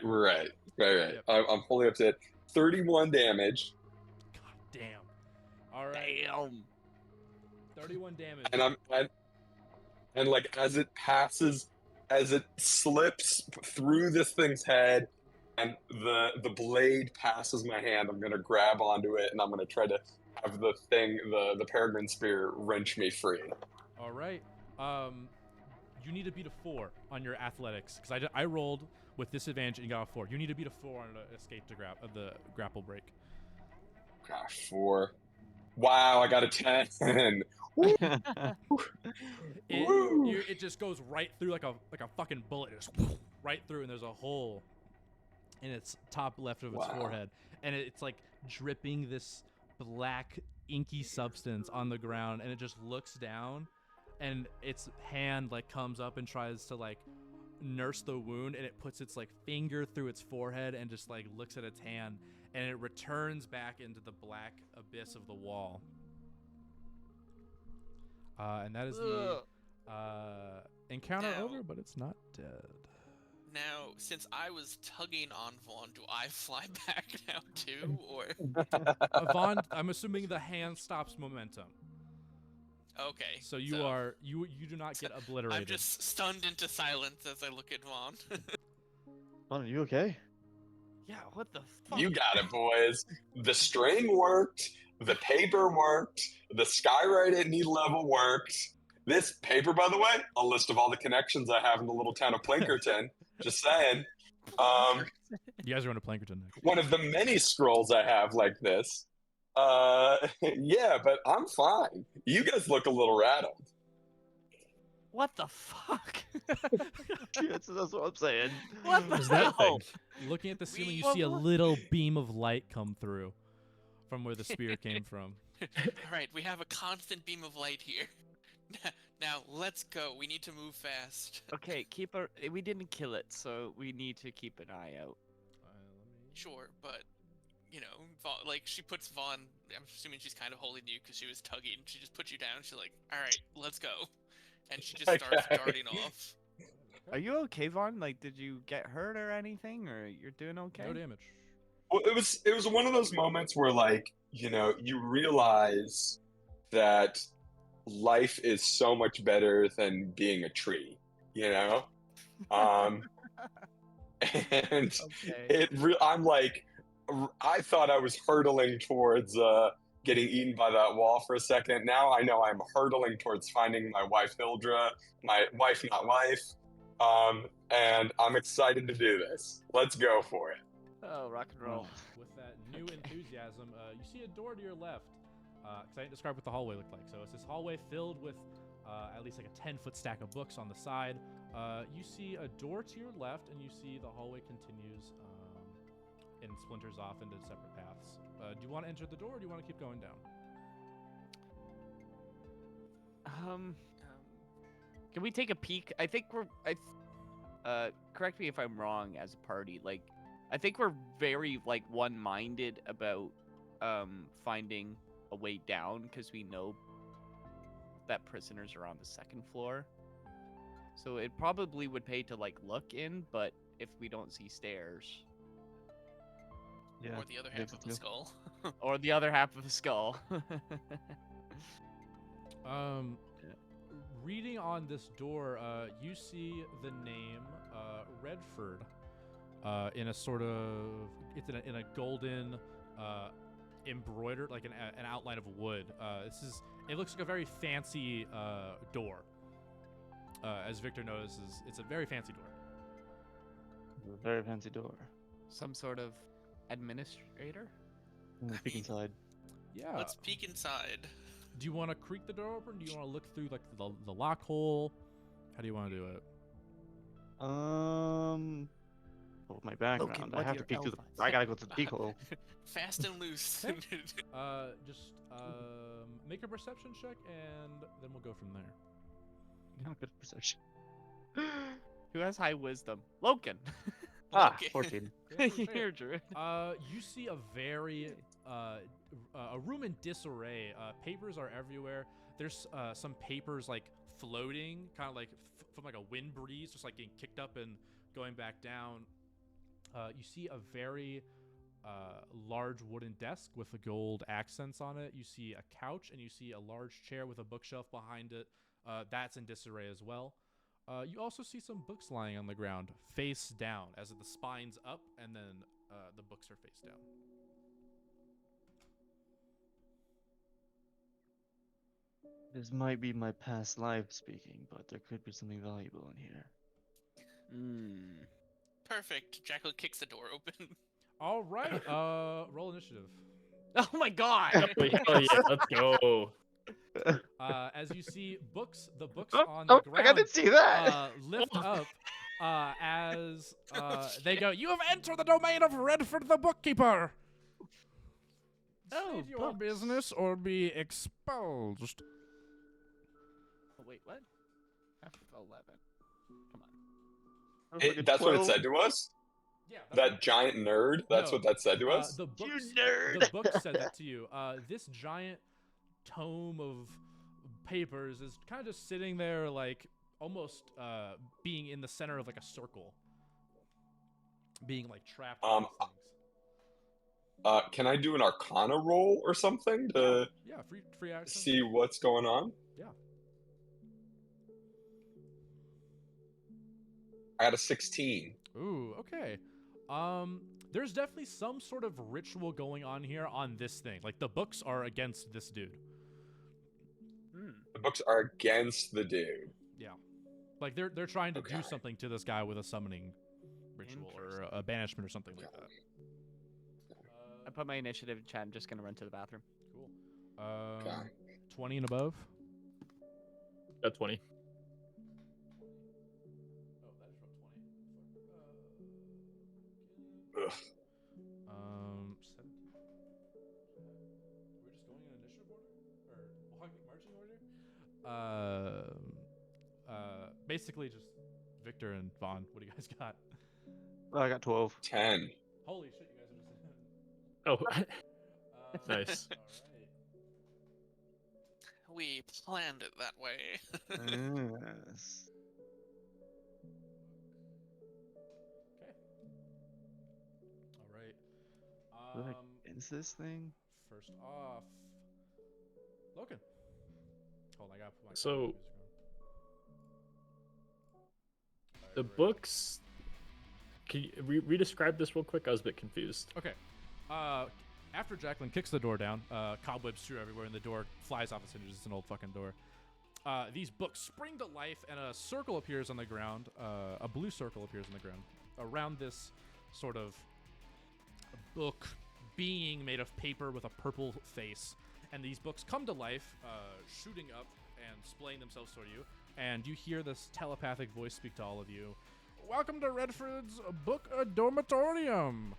Yep. I'm fully up to it. 31 damage, God damn. All right. Damn. 31 damage. and like as it slips through this thing's head, and the blade passes my hand, I'm gonna grab onto it, and I'm gonna try to have the Peregrine spear wrench me free. All right. You need to beat a 4 on your athletics because I rolled with disadvantage and got a 4. You need to beat a 4 on the escape to the grapple break. Gosh, 4. Wow, I got a 10. It just goes right through like a fucking bullet, just right through, and there's a hole in its top left of its Wow. forehead, and it's like dripping this black inky substance on the ground, and it just looks down, and its hand like comes up and tries to like nurse the wound, and it puts its like finger through its forehead and just like looks at its hand, and it returns back into the black abyss of the wall. And that is the encounter Now- over, but it's not dead. Now, since I was tugging on Vaughn, do I fly back now too, or Vaughn, I'm assuming the hand stops momentum, okay? so you do not get obliterated. I'm just stunned into silence as I look at Vaughn. Vaughn, are you okay? Yeah, what the fuck? You got it, boys. The string worked. The paper worked. The skywrite at need level worked. This paper, by the way, a list of all the connections I have in the little town of Plankerton. Just saying. You guys are going to Plankerton next. One of the many scrolls I have like this. Yeah, but I'm fine. You guys look a little rattled. What the fuck? That's what I'm saying. What the What was that hell? thing? Looking at the ceiling, you We- see a little beam of light come through from where the spear came from. All right, we have a constant beam of light here. Now let's go. We need to move fast. Okay, we didn't kill it, so we need to keep an eye out. Sure, but you know, like she puts Vaughn. I'm assuming she's kind of holding you because she was tugging. She just puts you down. She's like, "All right, let's go," and she just starts Okay. darting off. Are you okay, Vaughn? Like, did you get hurt or anything, or you're doing okay? No damage. Well, it was one of those moments where, like, you know, you realize that life is so much better than being a tree, you know? And Okay. I'm like, I thought I was hurtling towards getting eaten by that wall for a second. Now I know I'm hurtling towards finding my wife Hildra, my wife not wife, and I'm excited to do this. Let's go for it. Oh, rock and roll. With that new enthusiasm, you see a door to your left. Because I didn't describe what the hallway looked like. So it's this hallway filled with at least like a 10-foot stack of books on the side. You see a door to your left, and you see the hallway continues and splinters off into separate paths. Do you want to enter the door, or do you want to keep going down? Can we take a peek? I think correct me if I'm wrong as a party. Like, I think we're very like one-minded about finding a way down because we know that prisoners are on the second floor. So it probably would pay to like look in, but if we don't see stairs Yeah. Or the other maybe half of the too. skull. or the other half of the skull. Reading on this door, you see the name Redford in a sort of it's in a golden embroidered like an outline of wood. It looks like a very fancy door. As Victor notices, it's a very fancy door. Very fancy door. Some sort of administrator? Peek inside. Yeah. Let's peek inside. Do you want to creak the door open? Do you want to look through like the lock hole? How do you want to do it? Well, my background. I what have do to peek your through the. elf I gotta go to the peek hole. Fast and loose. Just make a perception check, and then we'll go from there. Not good at perception. Who has high wisdom? Loken. Okay. 14. You're Druid. You see a very a room in disarray. Papers are everywhere. There's some papers like floating, kind of like from like a wind breeze, just like getting kicked up and going back down. You see a very large wooden desk with the gold accents on it. You see a couch, and you see a large chair with a bookshelf behind it. That's in disarray as well. You also see some books lying on the ground, face down, as the spine's up, and then the books are face down. This might be my past life speaking, but there could be something valuable in here. Perfect. Jackal kicks the door open. All right, roll initiative. Oh my god! Oh yeah, let's go. As you see the books Oh, on the I ground didn't see that. lift up as they go, "You have entered the domain of Redford the bookkeeper. Oh, State your books. business or be expelled." Oh, wait, what? F11. Come on. I was like a That's what it 12. said to us? Yeah, That giant nerd? That's No, what that said to us? the books, You nerd. The book said that to you. This giant tome of papers is kind of just sitting there, like almost being in the center of like a circle, being like trapped. in these things. Can I do an Arcana roll or something to Yeah, free action. see what's going on? Yeah. I got a 16. Ooh, okay. There's definitely some sort of ritual going on here on this thing. Like the books are against this dude. The books are against the dude. Yeah. Like they're trying to do Okay. something to this guy with a summoning ritual or a banishment or something like that. I put my initiative in chat. I'm just gonna run to the bathroom. Cool. Okay. 20 and above. Got 20. Oh, that is from 20. Ugh. 17. We're just going in initiative order or marching order. Basically just Victor and Vaughn. What do you guys got? I got 12. 10. Holy shit, you guys are just. Oh, All Nice. right. We planned it that way. Yes. Okay. All right. What is this thing? First off, Logan. Hold on, I gotta put my So, music on. the Alright, books. Can you re-describe this real quick? I was a bit confused. Okay. After Jacqueline kicks the door down, cobwebs strew everywhere, and the door flies off its hinges. It's an old fucking door. These books spring to life, and a circle appears on the ground. A blue circle appears on the ground around this sort of book being made of paper with a purple face. And these books come to life, shooting up and splaying themselves toward you. And you hear this telepathic voice speak to all of you. Welcome to Redford's Book Dormitorium.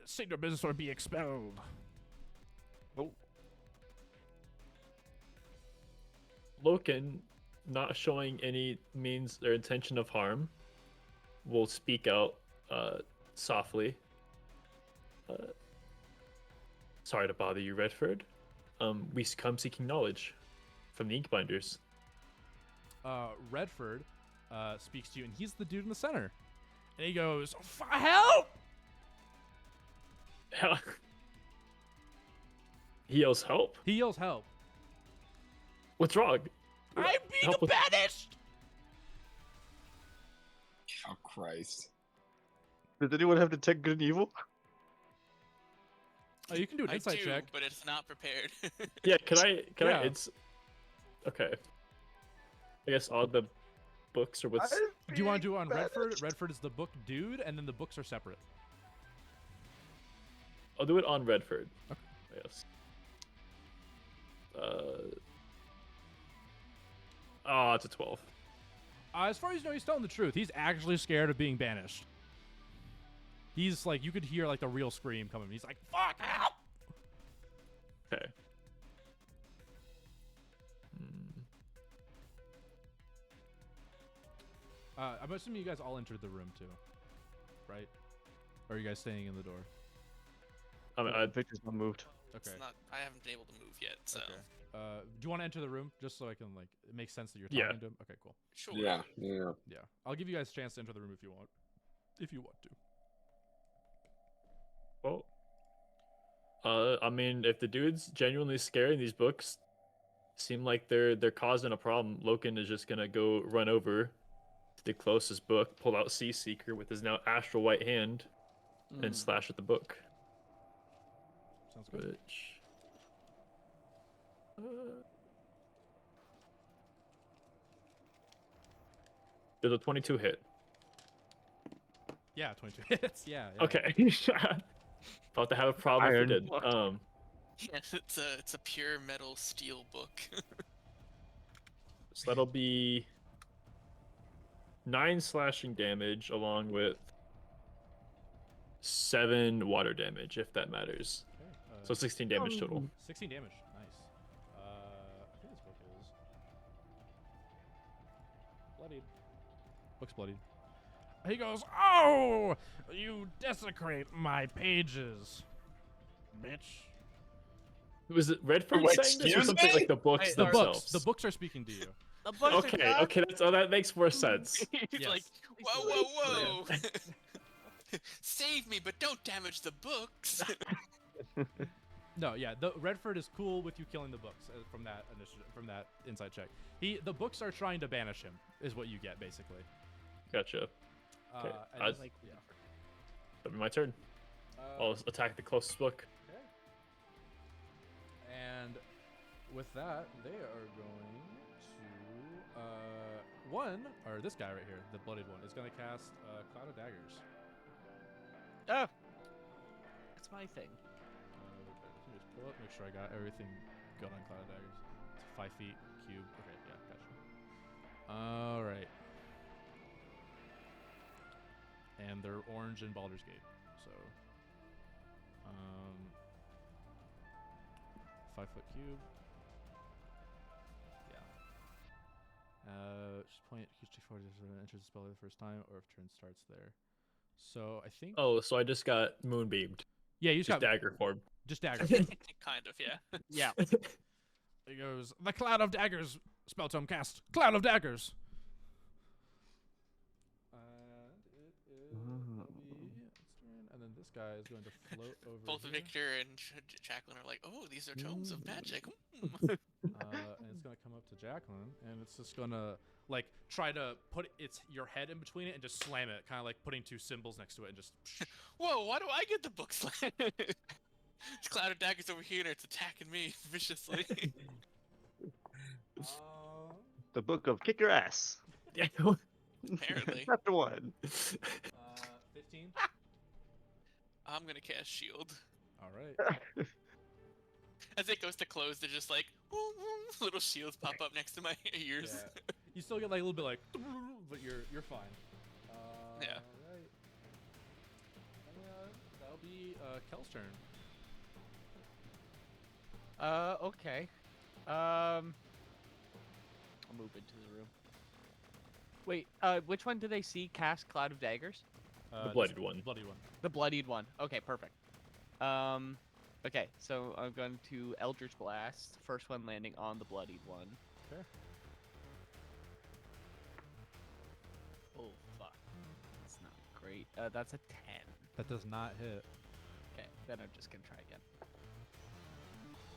State your business or be expelled. Loken, not showing any means or intention of harm, will speak out softly. Sorry to bother you, Redford. We come seeking knowledge from the Inkbinders. Redford speaks to you, and he's the dude in the center. And he goes, help! He yells, "Help! He yells help. What's wrong?" I'm being Help with- banished! Oh, Christ. Does anyone have detect good and evil? Oh, you can do an I insight do, check. but it's not prepared. Yeah, can I? Yeah. It's okay. I guess all the books are what's. Do you want to do it on Redford? Redford is the book dude, and then the books are separate. I'll do it on Redford. Okay. Yes. Oh, it's a 12. As far as you know, he's telling the truth. He's actually scared of being banished. He's like, you could hear like the real scream coming. He's like, "Fuck, help!" Okay. I'm assuming you guys all entered the room too, right? Or are you guys staying in the door? I mean, Victor's not moved. It's Okay. not. I haven't been able to move yet, so Okay. Do you want to enter the room just so I can like it makes sense that you're Yeah. talking to him? Okay, cool. sure. Yeah. Yeah, I'll give you guys a chance to enter the room if you want, to. well, I mean, if the dude's genuinely scared, these books seem like they're causing a problem. Loken is just gonna go run over to the closest book, pull out Sea Seeker with his now astral white hand, and slash at the book. Sounds good. Which. Did a 22 hit? Yeah, 22 hits. Yeah. Okay. Thought to have a problem if Iron it did. block. Yeah, it's a pure metal steel book. So that'll be 9 slashing damage along with 7 water damage, if that matters. Okay. So 16 damage total. 16 damage. Nice. I think this book is bloodied. Book's bloodied. He goes, "Oh, you desecrate my pages, bitch." Was it Redford Wait, saying this or excuse something me? like the books Wait, The themselves? books. The books are speaking to you. The books are Okay, done. okay, that makes more sense. He's Yes. like, whoa. Save me, but don't damage the books. No, yeah, the Redford is cool with you killing the books from that initiative, from that inside check. The books are trying to banish him, is what you get basically. Gotcha. Okay, And I- then, Like, yeah. That'll be my turn. I'll attack the closest book. Okay. And with that, they are going to this guy right here, the bloodied one, is going to cast Cloud of Daggers. oh, that's my thing. Let me just pull up, make sure I got everything good on Cloud of Daggers. It's 5 feet cube. Okay, yeah, gotcha. All right. And they're orange in Baldur's Gate, so 5 foot cube. Yeah. Just point each d4 enters the spell the first time, or if turn starts there. So I think. Oh, so I just got moonbeamed. Yeah, you just Just got dagger form. just dagger. Kind of, yeah. Yeah. It goes, "The Cloud of Daggers spell tome cast. Cloud of Daggers." And then this guy is going to float over. Both here. Victor and Jacqueline are like, oh, these are tomes of magic. And it's gonna come up to Jacqueline, and it's just gonna like try to put your head in between it and just slam it, kind of like putting two symbols next to it, and just. Whoa, why do I get the book slam? This Cloud of Daggers over here and it's attacking me viciously. The book of Kick Your Ass. Yeah. Apparently. Chapter 1. 15. I'm gonna cast shield. All right. As it goes to close, they're just like little shields pop up next to my ears. Yeah. You still get like a little bit like, but you're fine. Yeah. Right. That'll be Kel's turn. Okay. I'll move into the room. Wait, which one do they see cast Cloud of Daggers? The bloodied one. Bloody one. The bloodied one. Okay, perfect. Okay, so I'm going to Eldritch Blast. First one landing on the bloodied one. Okay. Oh, fuck. That's not great. That's a 10. That does not hit. Okay, then I'm just gonna try again.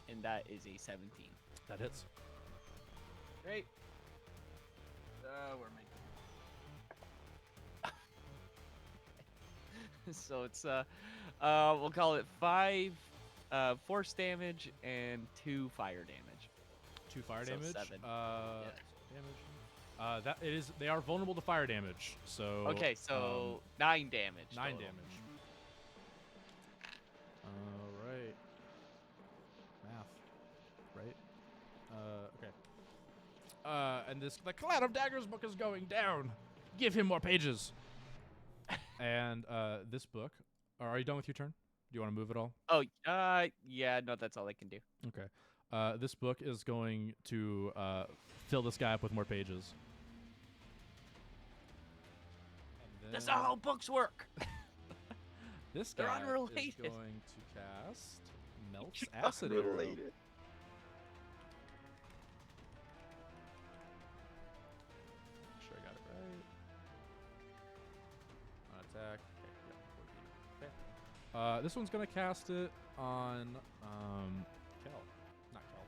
And that is a 17. That hits. Great. We're making. So it's we'll call it 5 force damage and 2 fire damage. 2 fire So damage. 7. Damage. That it is. They are vulnerable to fire damage. So. Okay, so 9 damage. 9 total. damage. All right. Math. Right? Okay. And the Cloud of Daggers book is going down. Give him more pages. And this book. Are you done with your turn? Do you want to move at all? Oh, yeah, no, that's all I can do. Okay. This book is going to fill this guy up with more pages. And That's then not how books work. this They're guy is unrelated. going to cast Melt's Acid Arrow. Related. Make sure I got it right. On attack. Okay, yeah, 14. Okay. This one's gonna cast it on Kel. Not Kel.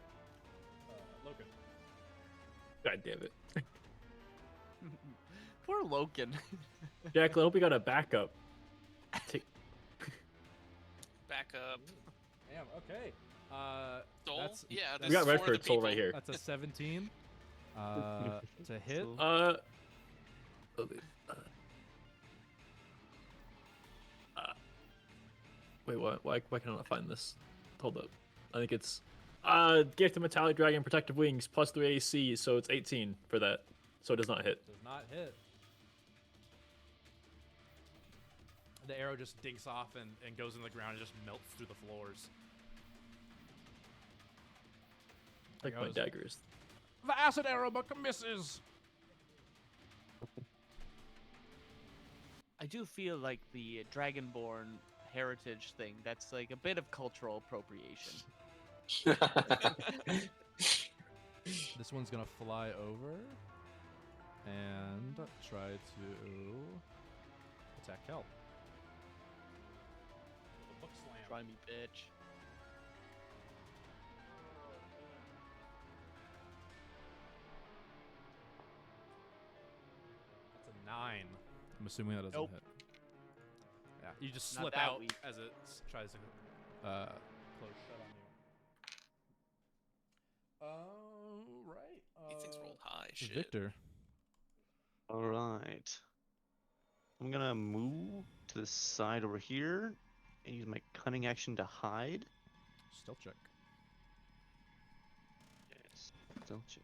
Logan. God damn it. Poor Loken. Jack, I hope we got a backup. Back up. Damn. Okay. Soul? That's Yeah, We this got is for the Redford Soul right people. here. that's a 17. To hit. Wait, what? Why can I not find this? Hold up. I think it's gift of metallic dragon protective wings plus 3 AC, so it's 18 for that. So it does not hit. Does not hit. The arrow just dinks off and goes in the ground and just melts through the floors. Like my goes. daggers. The acid arrow book misses. I do feel like the Dragonborn heritage thing, that's like a bit of cultural appropriation. This one's gonna fly over and try to attack Kel. The book slam. Try me, bitch. That's a 9. I'm assuming that doesn't Nope. hit. Yeah, you just Not slip that out weak. as it tries to close shut on you. Right. These things rolled high. Shit. Victor. All right. I'm gonna move to the side over here and use my cunning action to hide. Stealth check. Yes. Stealth check.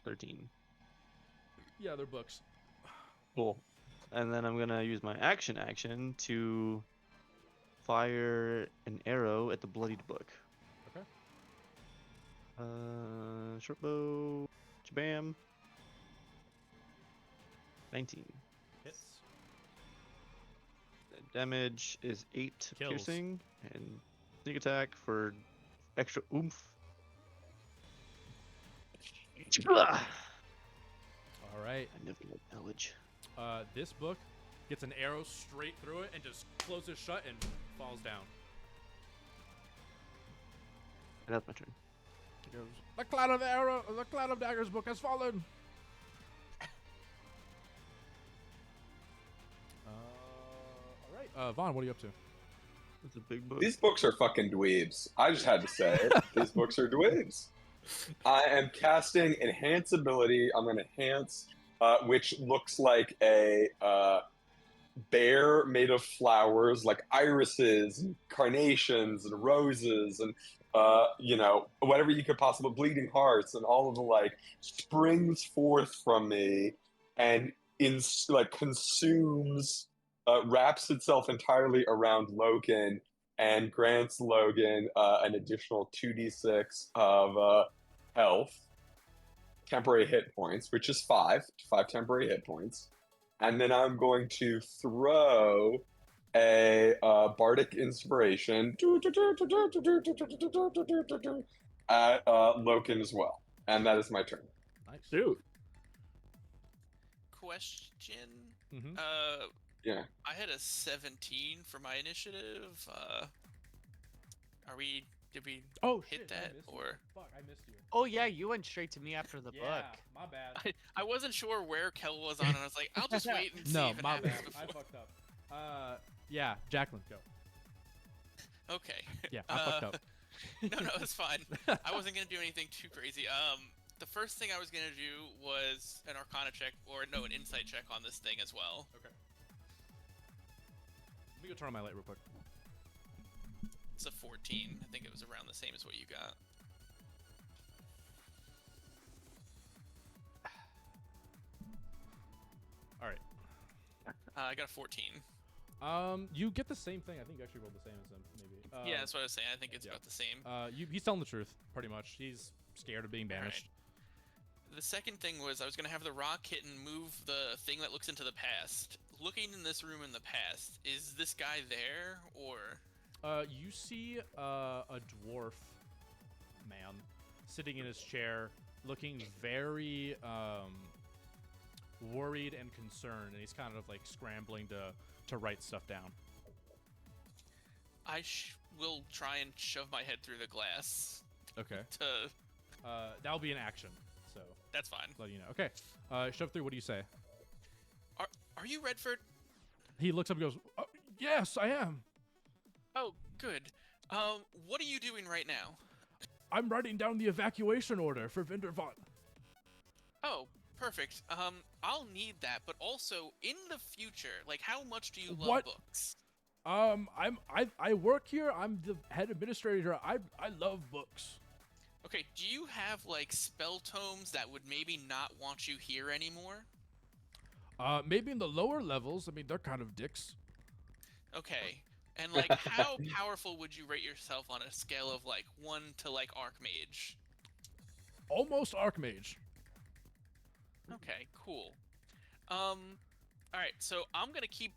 13. Yeah, they're books. Cool. And then I'm gonna use my action to fire an arrow at the bloodied book. Okay. Short bow. Jabam. 19. Hits. The damage is 8 Kills. piercing and sneak attack for extra oomph. All right. I never like knowledge. This book gets an arrow straight through it and just closes shut and falls down. And that's my turn. It goes, the cloud of daggers book has fallen. All right. Vaughn, what are you up to? It's a big book. These books are fucking dweebs. I just had to say it. These books are dweebs. I am casting Enhance ability. I'm going to enhance, which looks like a bear made of flowers, like irises, and carnations, and roses, and whatever you could possibly, bleeding hearts, and all of the like springs forth from me, and consumes, wraps itself entirely around Logan, and grants Logan an additional 2d6 of health, temporary hit points, which is 5 temporary hit points. And then I'm going to throw a bardic inspiration at Logan as well. And that is my turn. Nice. Dude. Question. Mm-hmm. Yeah. I had a 17 for my initiative. Did we Oh, hit shit, that, I missed you. or- Fuck, I missed you. Oh yeah, you went straight to me after the Yeah, book. my bad. I wasn't sure where Kel was on, and I was like, I'll just wait and see No, if it my happens bad. before. I fucked up. Yeah, Jacqueline, go. Okay. Yeah, I fucked up. No, it's fine. I wasn't gonna do anything too crazy. The first thing I was gonna do was an Arcana check, or no, an Insight check on this thing as well. Okay. me go turn on my light real quick. It's a 14. I think it was around the same as what you got. All right. I got a 14. You get the same thing. I think you actually rolled the same as him, maybe. Yeah, that's what I was saying. I think it's yeah. about the same. He's telling the truth, pretty much. He's scared of being banished. The second thing was I was going to have the rock kitten move the thing that looks into the past. Looking in this room in the past, is this guy there, or? You see a dwarf man sitting in his chair, looking very worried and concerned, and he's kind of like scrambling to write stuff down. I will try and shove my head through the glass. Okay. To That'll be an action, so That's fine. let you know. Okay. Shove through. What do you say? Are you Redford? He looks up and goes, oh, "Yes, I am. Oh, good. What are you doing right now? I'm writing down the evacuation order for Vindervot." Oh, perfect. I'll need that, but also in the future, like, how much do you love What? books? I work here. I'm the head administrator. I love books. Okay, do you have like spell tomes that would maybe not want you here anymore? Maybe in the lower levels. I mean, they're kind of dicks. Okay. And like how powerful would you rate yourself on a scale of like 1 to like Archmage? Almost Archmage. Okay, cool. All right, so I'm gonna keep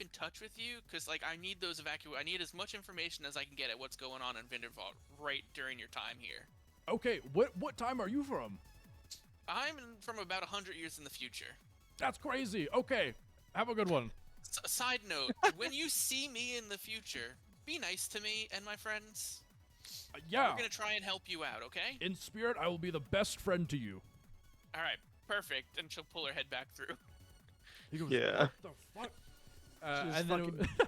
in touch with you because like I need those I need as much information as I can get at what's going on in Vindervault right during your time here. Okay, what time are you from? I'm from about 100 years in the future. That's crazy. Okay, have a good one. Side note: when you see me in the future, be nice to me and my friends. Yeah. We're gonna try and help you out, okay? In spirit, I will be the best friend to you. All right, perfect. And she'll pull her head back through. He goes, Yeah. "What the fuck?" Just And then fucking-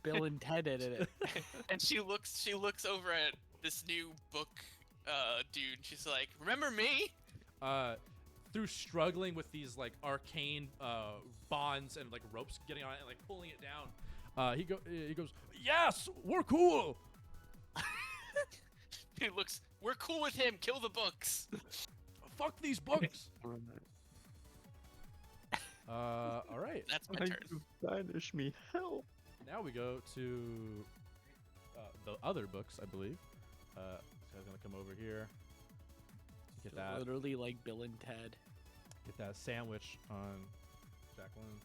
Bill and Ted edit it. And she looks over at this new book dude. She's like, "Remember me?" through struggling with these like arcane bonds and like ropes getting on it and like pulling it down, he goes, "Yes, we're cool." He looks, "We're cool with him. Kill the books." Fuck these books. All right. That's my Why turn. you banish me? Help! Now we go to the other books, I believe. So I'm gonna come over here. Get that. Literally like Bill and Ted. Get that sandwich on Jacqueline.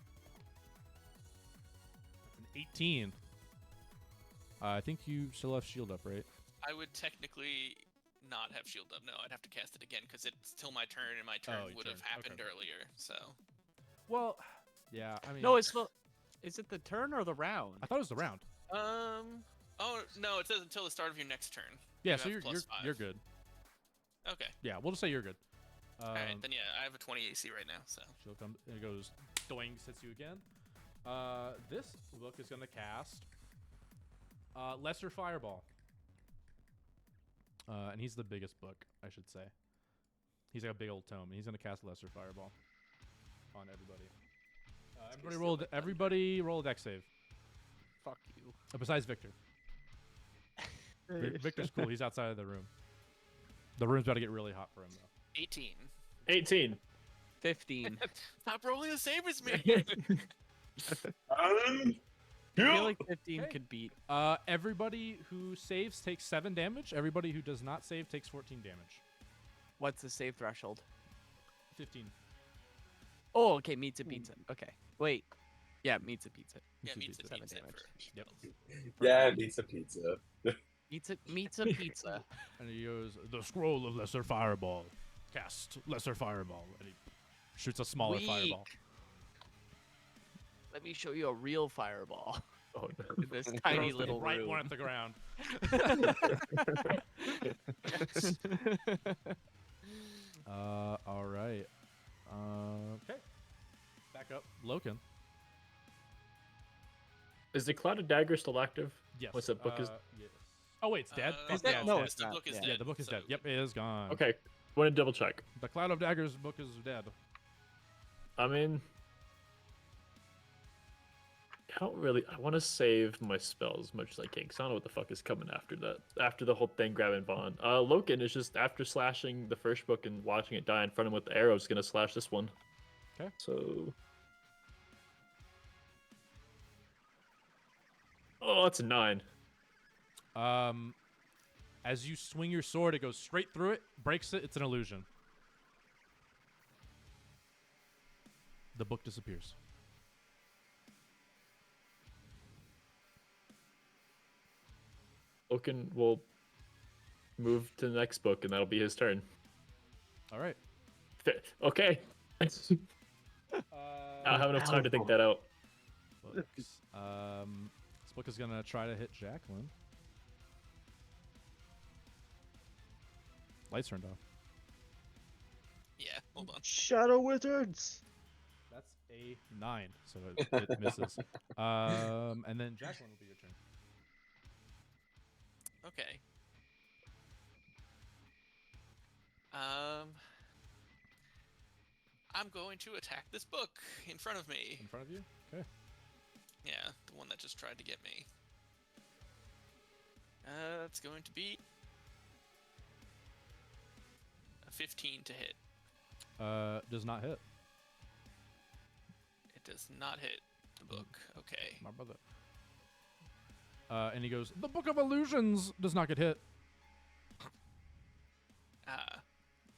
That's an 18. I think you still have shield up, right? I would technically not have shield up. No, I'd have to cast it again because it's till my turn, and my turn Oh, your would have turn. happened Okay. earlier. So Well, yeah. I mean, No, it's the. Is it the turn or the round? I thought it was the round. Oh no, it says until the start of your next turn. Yeah, You so have you're plus you're 5. good. Okay. Yeah, we'll just say you're good. All right, then yeah, I have a 20 AC right now. So She'll come and it goes doing, hits you again. This book is gonna cast Lesser Fireball. And he's the biggest book, I should say. He's like a big old tome, and he's gonna cast Lesser Fireball on everybody. Everybody roll a dex save. Fuck you. Besides Victor. Victor's cool. He's outside of the room. The room's about to get really hot for him, though. 18. 18. 15. Stop rolling the same as me. I feel like 15 Okay. could beat. Everybody who saves takes 7 damage. Everybody who does not save takes 14 damage. What's the save threshold? 15. Oh, okay, meets a pizza. Okay. Wait. Yeah, meets a pizza. Yeah, Should be meets the seven. pizza damage. for Yep. Yeah, pizza, pizza. Meets a pizza. And he goes, "The scroll of Lesser Fireball. Cast Lesser Fireball." And he shoots a smaller fireball. Weak. Let me show you a real fireball. Oh no. In this tiny Throws the little bright room. one at the ground. All right. Okay. Back up. Loken. Is the Cloud of Dagger still active? Yes. What's that book is? Yes. Oh, wait, it's dead? Is Yeah, that- it's no, dead. it's the not. book is Yeah. dead. Yeah, the book is so- dead. Yep, it is gone. Okay. Want to double check. The Cloud of Daggers book is dead. I mean, I don't really. I want to save my spells as much as I can, because I don't know what the fuck is coming after that. After the whole thing grabbing Vaughn. Loken is just after slashing the first book and watching it die in front of him with the arrow, is gonna slash this one. 'Kay. So. Oh, that's a 9. As you swing your sword, it goes straight through it, breaks it. It's an illusion. The book disappears. Loken will move to the next book, and that'll be his turn. All right. Okay. I don't have enough time to think that out. Books. This book is gonna try to hit Jacqueline. Lights turned off. Yeah, hold on. Shadow Wizards! That's a 9, so it misses. And then Jacqueline will be your turn. Okay. I'm going to attack this book in front of me. In front of you? Okay. Yeah, the one that just tried to get me. It's going to be a 15 to hit. Does not hit. It does not hit the book. Okay. My brother. And he goes, the Book of Illusions does not get hit.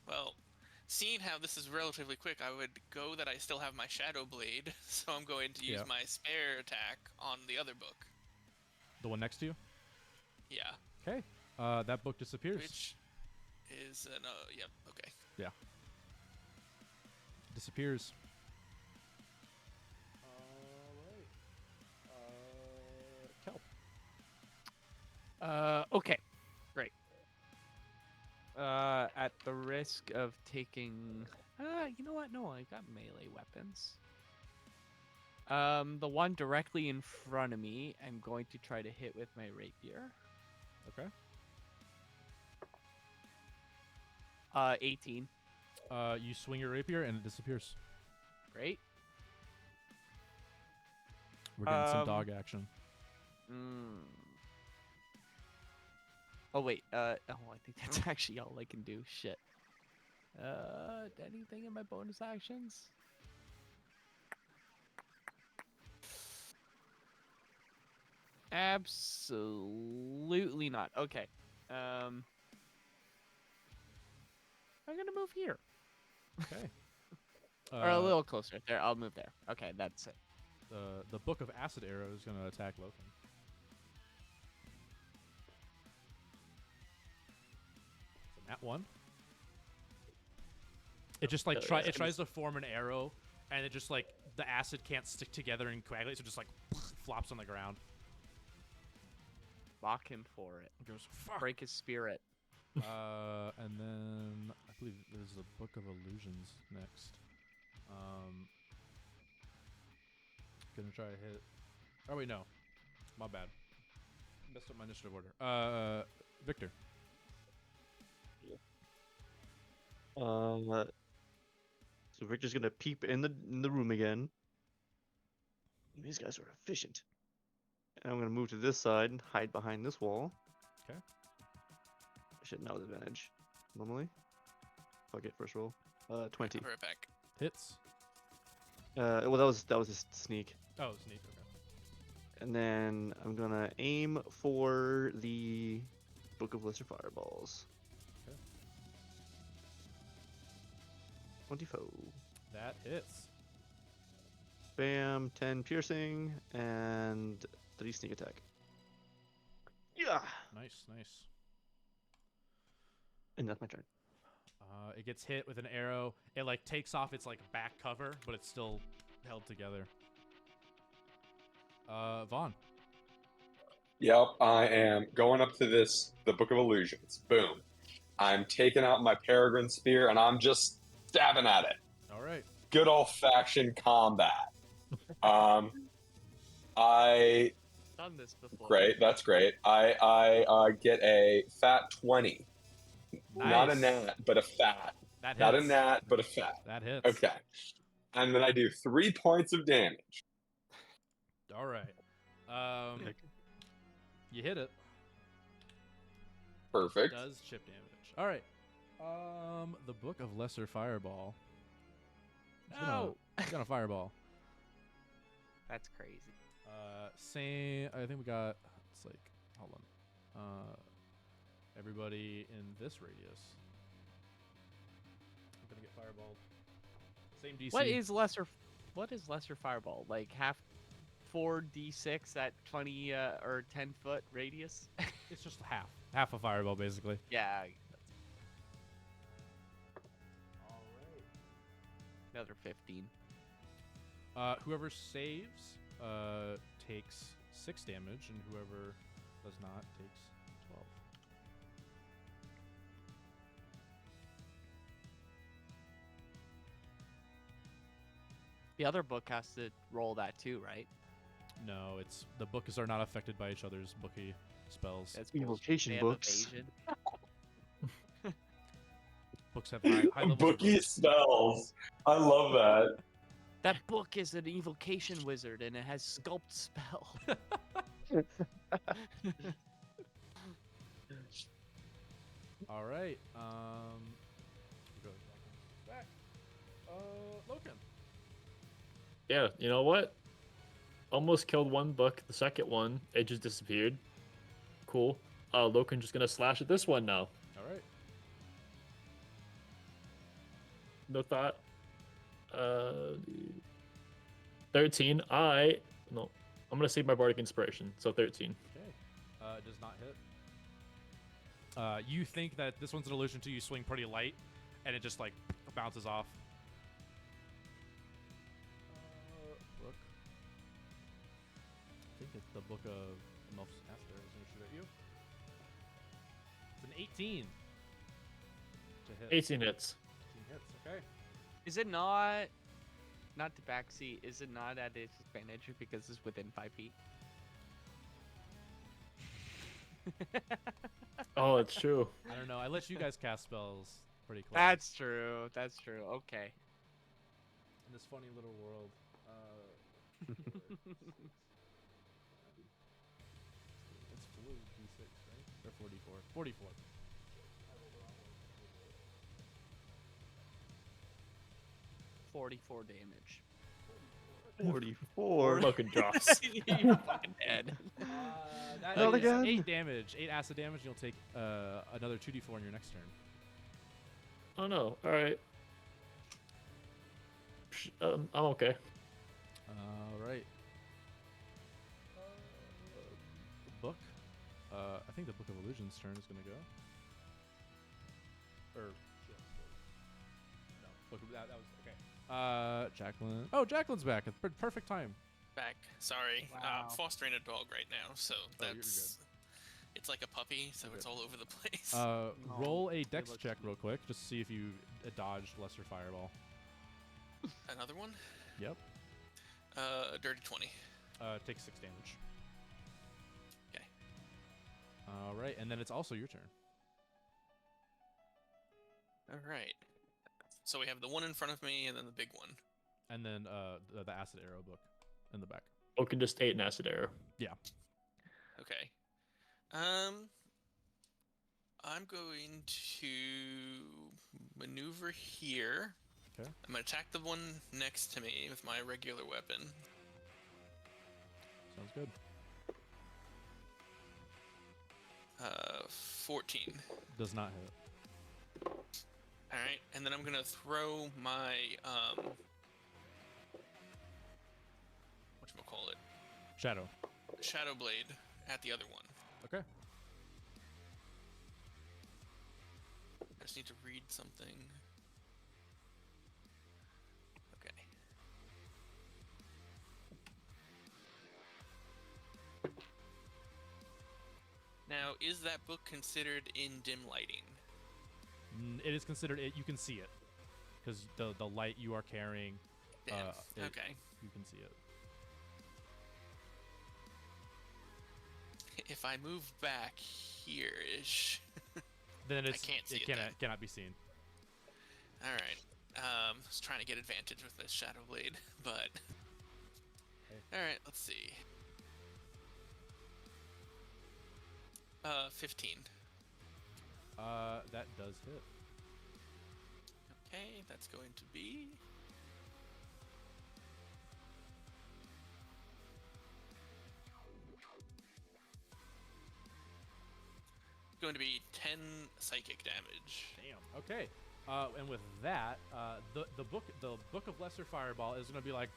Well, seeing how this is relatively quick, I would go that I still have my Shadow Blade, so I'm going to use Yeah. my spare attack on the other book. The one next to you? Yeah. Okay. That book disappears. Which is no, yep, okay. Disappears. Kel. Okay, great. At the risk of taking, you know what? No, I got melee weapons. The one directly in front of me, I'm going to try to hit with my rapier. Okay. 18. You swing your rapier and it disappears. Great. We're getting some Um, dog action. Oh wait. I think that's actually all I can do. Shit. Anything in my bonus actions? Absolutely not. Okay. I'm gonna move here. Okay. Or a little closer. There, I'll move there. Okay, that's it. The Book of Acid Arrow is going to attack Loken. So that one. It just like tries to form an arrow, and it just like the acid can't stick together and coagulate, so it just like flops on the ground. Mock him for it. It goes fuck. Break his spirit. And then I believe there's the Book of Illusions next. Gonna try to hit. Oh wait, no, my bad. Messed up my initiative order. Victor. So Victor's gonna peep in the room again. These guys are efficient. And I'm gonna move to this side and hide behind this wall. Okay. I should know the advantage. Normally. Fuck it, first roll. 20. I'll be right back. Hits. Well, that was a sneak. Oh, sneak. Okay. And then I'm gonna aim for the Book of Lesser Fireballs. Okay. 24. That hits. Bam, 10 piercing and 3 sneak attack. Yeah. Nice, nice. And that's my turn. It gets hit with an arrow. It like takes off its like back cover, but it's still held together. Vaughn. Yep, I am going up to the Book of Illusions. Boom. I'm taking out my Peregrine Spear and I'm just stabbing at it. All right. Good old-fashioned combat. I Done this before. great. That's great. I get a fat 20. Not a Nice. nat, but a fat. That hits. Not a nat, but a fat. That hits. Okay. And then I do 3 points of damage. All right. You hit it. Perfect. Does chip damage. All right. The Book of Lesser Fireball. No. He's gonna fireball. That's crazy. Same. I think we got. It's like. Hold on. Everybody in this radius. I'm gonna get fireballed. Same DC. What is lesser fireball? Like half 4d6 at 20 or 10 foot radius? It's just half a fireball basically. Yeah. All right. Another 15. Whoever saves takes 6 damage, and whoever does not takes 12. The other book has to roll that too, right? No, it's the books are not affected by each other's bookie spells. That's Evocation They have books. evasion. Books have high levels of Bookie spells. I love that. That book is an evocation wizard and it has sculpt spell. All right. Go back. Loken. Yeah, you know what? Almost killed one book. The second one, it just disappeared. Cool. Loken just gonna slash at this one now. All right. No thought. 13. No. I'm gonna save my bardic inspiration. So 13. Okay. Does not hit. You think that this one's an illusion too. You swing pretty light, and it just like bounces off. Book. I think it's the Book of Melph's Aster is going to shoot at you. It's an 18 to hit. 18 hits. 18 hits. Okay. Is it not to backseat, is it not at its advantage because it's within 5 feet? Oh, it's true. I don't know. I let you guys cast spells pretty close. That's true. That's true. Okay. In this funny little world. It's 4d6, right? Or 44. 44. 44 damage. 44. Loken drops. You're fucking dead. That Not is again. 8 damage. 8 acid damage. You'll take another 2d4 in your next turn. Oh no. All right. I'm okay. All right. Book. I think the Book of Illusions turn is gonna go. Or no, Book of, that was okay. Jacqueline. Oh, Jacqueline's back. At perfect time. Back. Sorry. Wow. Fostering a dog right now, so Oh, you're that's. It's like a puppy, so it's all over the place. Roll a they dex look check cute. real quick, just to see if you dodged Lesser Fireball. Another one. Yep. Dirty 20. Take 6 damage. Okay. All right, and then it's also your turn. All right. So we have the one in front of me, and then the big one. And then the Acid Arrow book in the back. Loken just ate an acid arrow. Okay. I'm going to maneuver here. Okay. I'm gonna attack the one next to me with my regular weapon. Sounds good. 14. Does not hit. All right, and then I'm gonna throw my whatchamacallit, Shadow. Shadow Blade at the other one. Okay. I just need to read something. Okay. Now, is that book considered in dim lighting? It is considered it. You can see it because the light you are carrying. Damn. It- Okay. You can see it. If I move back here-ish. Then it's can't see it cannot be seen. All right. I was trying to get advantage with this Shadow Blade, but All right, let's see. 15. That does hit. Okay, that's going to be going to be 10 psychic damage. Damn. Okay. And with that, the book of Lesser Fireball is gonna be like,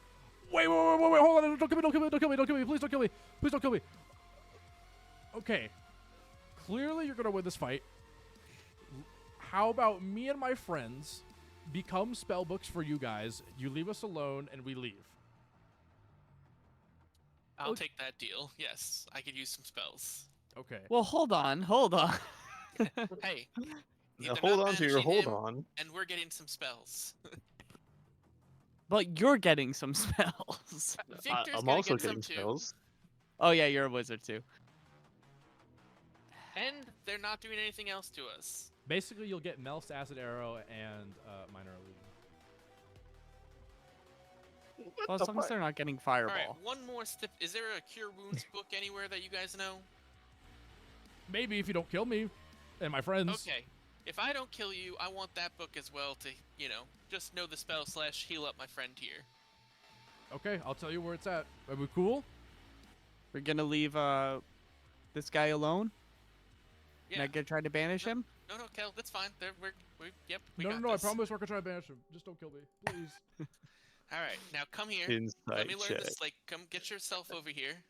wait, hold on, don't kill me, please don't kill me. Okay. Clearly, you're gonna win this fight. How about me and my friends become spell books for you guys? You leave us alone, and we leave. I'll Okay. take that deal. Yes, I could use some spells. Okay. Well, hold on. Hey, Now they're hold not on to your managing hold him, on. and we're getting some spells. But you're getting some spells. Victor's I'm gonna also get some getting too. spells. Oh yeah, you're a wizard too. And they're not doing anything else to us. Basically, you'll get Melf's Acid Arrow and Minor Illusion. Well, as long as they're not getting fireball. All right, one more step. Is there a Cure Wounds book anywhere that you guys know? Maybe if you don't kill me and my friends. Okay. If I don't kill you, I want that book as well to, just know the spell / heal up my friend here. Okay, I'll tell you where it's at. Are we cool? We're gonna leave this guy alone. Yeah. Not gonna try to banish him. No, Kel, that's fine. We No, got I this. promise we're gonna try to banish him. Just don't kill me, please. All right, now come here. Insight Let me learn check. this. Come get yourself over here.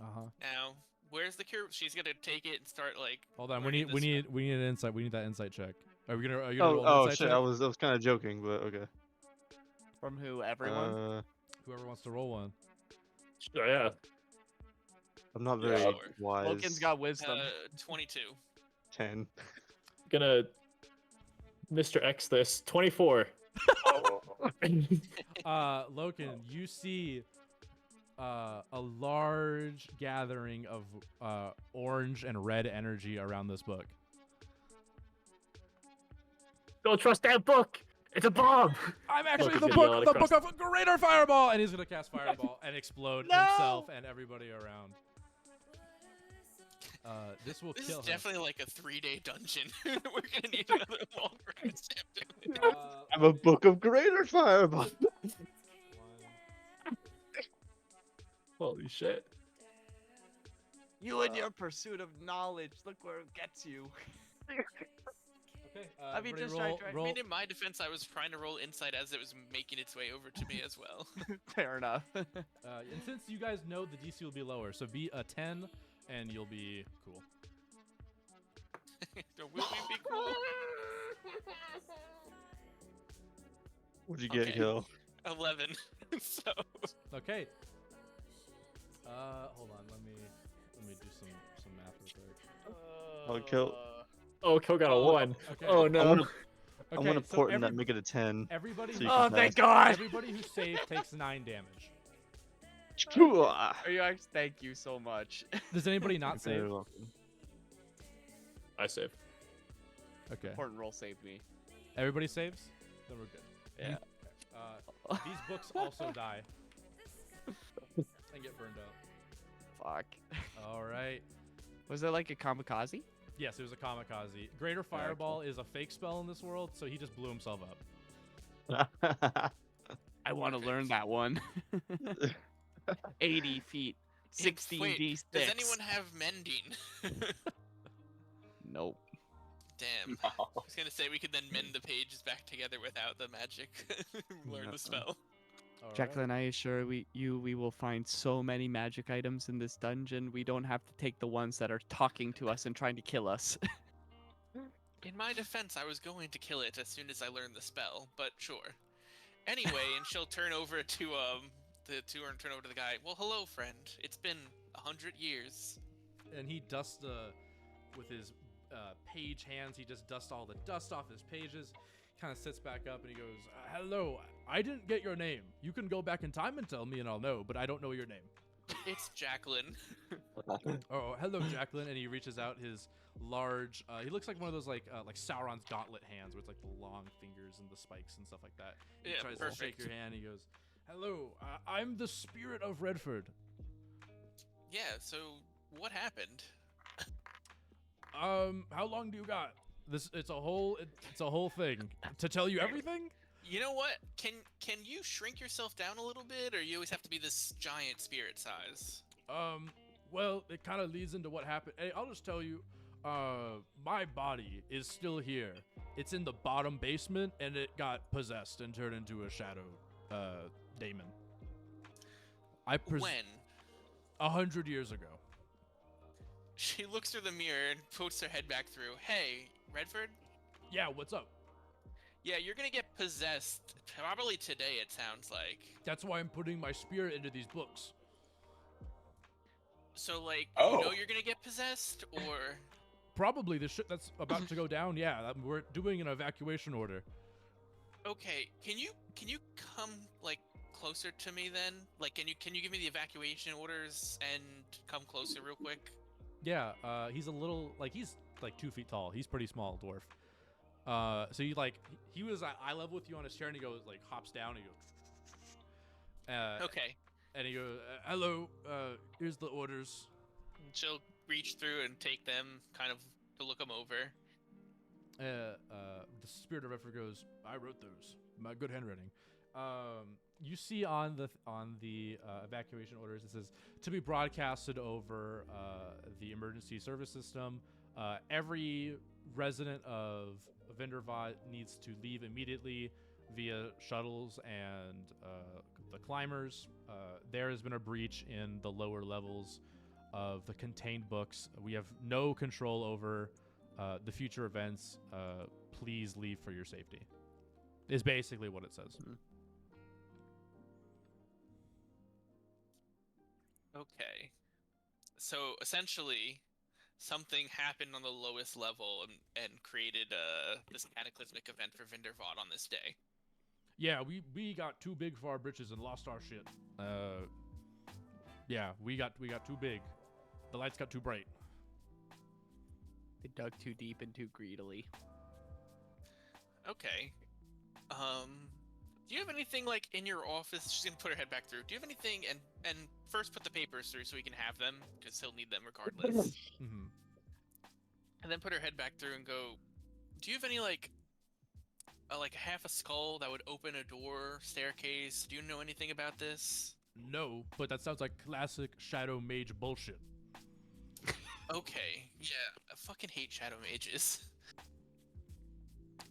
Uh-huh. Now, where's the cure? She's gonna take it and start Hold on, we learning need this an insight. We need that insight check. Are you gonna roll an Oh insight shit! check? I was kind of joking, but okay. From who? Everyone. Whoever wants to roll one. Sure, yeah. I'm not very Sure. wise. Logan's got wisdom. 22. 10. Gonna Mr. X this 24. Logan, you see a large gathering of orange and red energy around this book. Don't trust that book. It's a bomb. I'm actually Logan's the gonna yell book, it the across book of Greater Fireball, and he's gonna cast Fireball and explode No! himself and everybody around. This will This kill is him. definitely like a 3-day dungeon. We're gonna need another long rest after. I'm a book of greater fireball. Holy shit. You and your pursuit of knowledge. Look where it gets you. Okay, I mean, everybody just roll, try- I roll. mean, in my defense, I was trying to roll insight as it was making its way over to me as well. Fair enough. And since you guys know the DC will be lower, so be a 10, and you'll be cool. So will we be cool? What'd you get, Okay. Kill? 11. So Okay. Hold on. Let me do some math real quick. Oh, Kill. Oh, Kill got a 1. Okay. Oh no. I'm Okay, gonna so port in that, make it a 10. everybody. so who- you can Oh, thank pass. God. Everybody who saved takes 9 damage. Chua! Are you actually? Thank you so much. Does anybody not You're very save? welcome. I save. Okay. Important roll saved me. Everybody saves? Then we're good. Yeah. These books also die and get burned up. Fuck. All right. Was it like a kamikaze? Yes, it was a kamikaze. Greater Fireball is a fake spell in this world, so he just blew himself up. I want to Okay. learn that one. 80 feet. Hey, 16 wait, d6. does anyone have mending? Nope. Damn. I was gonna say we could then mend the pages back together without the magic. Learn No. the spell. All right. Jacqueline, I assure we will find so many magic items in this dungeon. We don't have to take the ones that are talking to us and trying to kill us. In my defense, I was going to kill it as soon as I learned the spell, but sure. Anyway, and she'll turn over to turn over to the guy. Well, hello, friend. It's been 100 years. And he dusts with his page hands. He just dusts all the dust off his pages. Kind of sits back up and he goes, "Hello, I didn't get your name. You can go back in time and tell me, and I'll know. But I don't know your name." It's Jacqueline. Oh, hello, Jacqueline. And he reaches out his large. He looks like one of those like Sauron's gauntlet hands, with like the long fingers and the spikes and stuff like that. He Yeah, tries perfect. to shake your hand. He goes, Hello, I'm the spirit of Redford. Yeah, so what happened? How long do you got? It's a whole thing. To tell you everything? You know what? Can you shrink yourself down a little bit, or you always have to be this giant spirit size? Well, it kind of leads into what happened. Hey, I'll just tell you, my body is still here. It's in the bottom basement, and it got possessed and turned into a shadow, daemon. When? 100 years ago. She looks through the mirror and puts her head back through. Hey, Redford? Yeah, what's up? Yeah, you're gonna get possessed probably today, it sounds like. That's why I'm putting my spirit into these books. So, like, Oh. you know you're gonna get possessed, or... Probably the shit that's about to go down. Yeah, we're doing an evacuation order. Okay, can you come, like, closer to me then? Like, can you give me the evacuation orders and come closer real quick? Yeah, he's a little he's like 2 feet tall. He's pretty small dwarf. So he was at eye level with you on his chair, and he goes hops down and he goes. Okay. And he goes, hello. Here's the orders. She'll reach through and take them, kind of to look them over. The spirit of Redford goes, I wrote those. My good handwriting. You see on the evacuation orders, it says to be broadcasted over the emergency service system. Every resident of Vindervat needs to leave immediately via shuttles and the climbers. There has been a breach in the lower levels of the contained books. We have no control over the future events. Please leave for your safety. Is basically what it says. Okay. So essentially, something happened on the lowest level and created this cataclysmic event for Vindervad on this day. Yeah, we got too big for our britches and lost our shit. Yeah, we got too big. The lights got too bright. They dug too deep and too greedily. Okay. Do you have anything like in your office? She's gonna put her head back through. Do you have anything and first put the papers through so we can have them because he'll need them regardless. Mm-hmm. And then put her head back through and go. Do you have any like half a skull that would open a door, staircase? Do you know anything about this? No, but that sounds like classic Shadow Mage bullshit. Okay, yeah, I fucking hate shadow mages.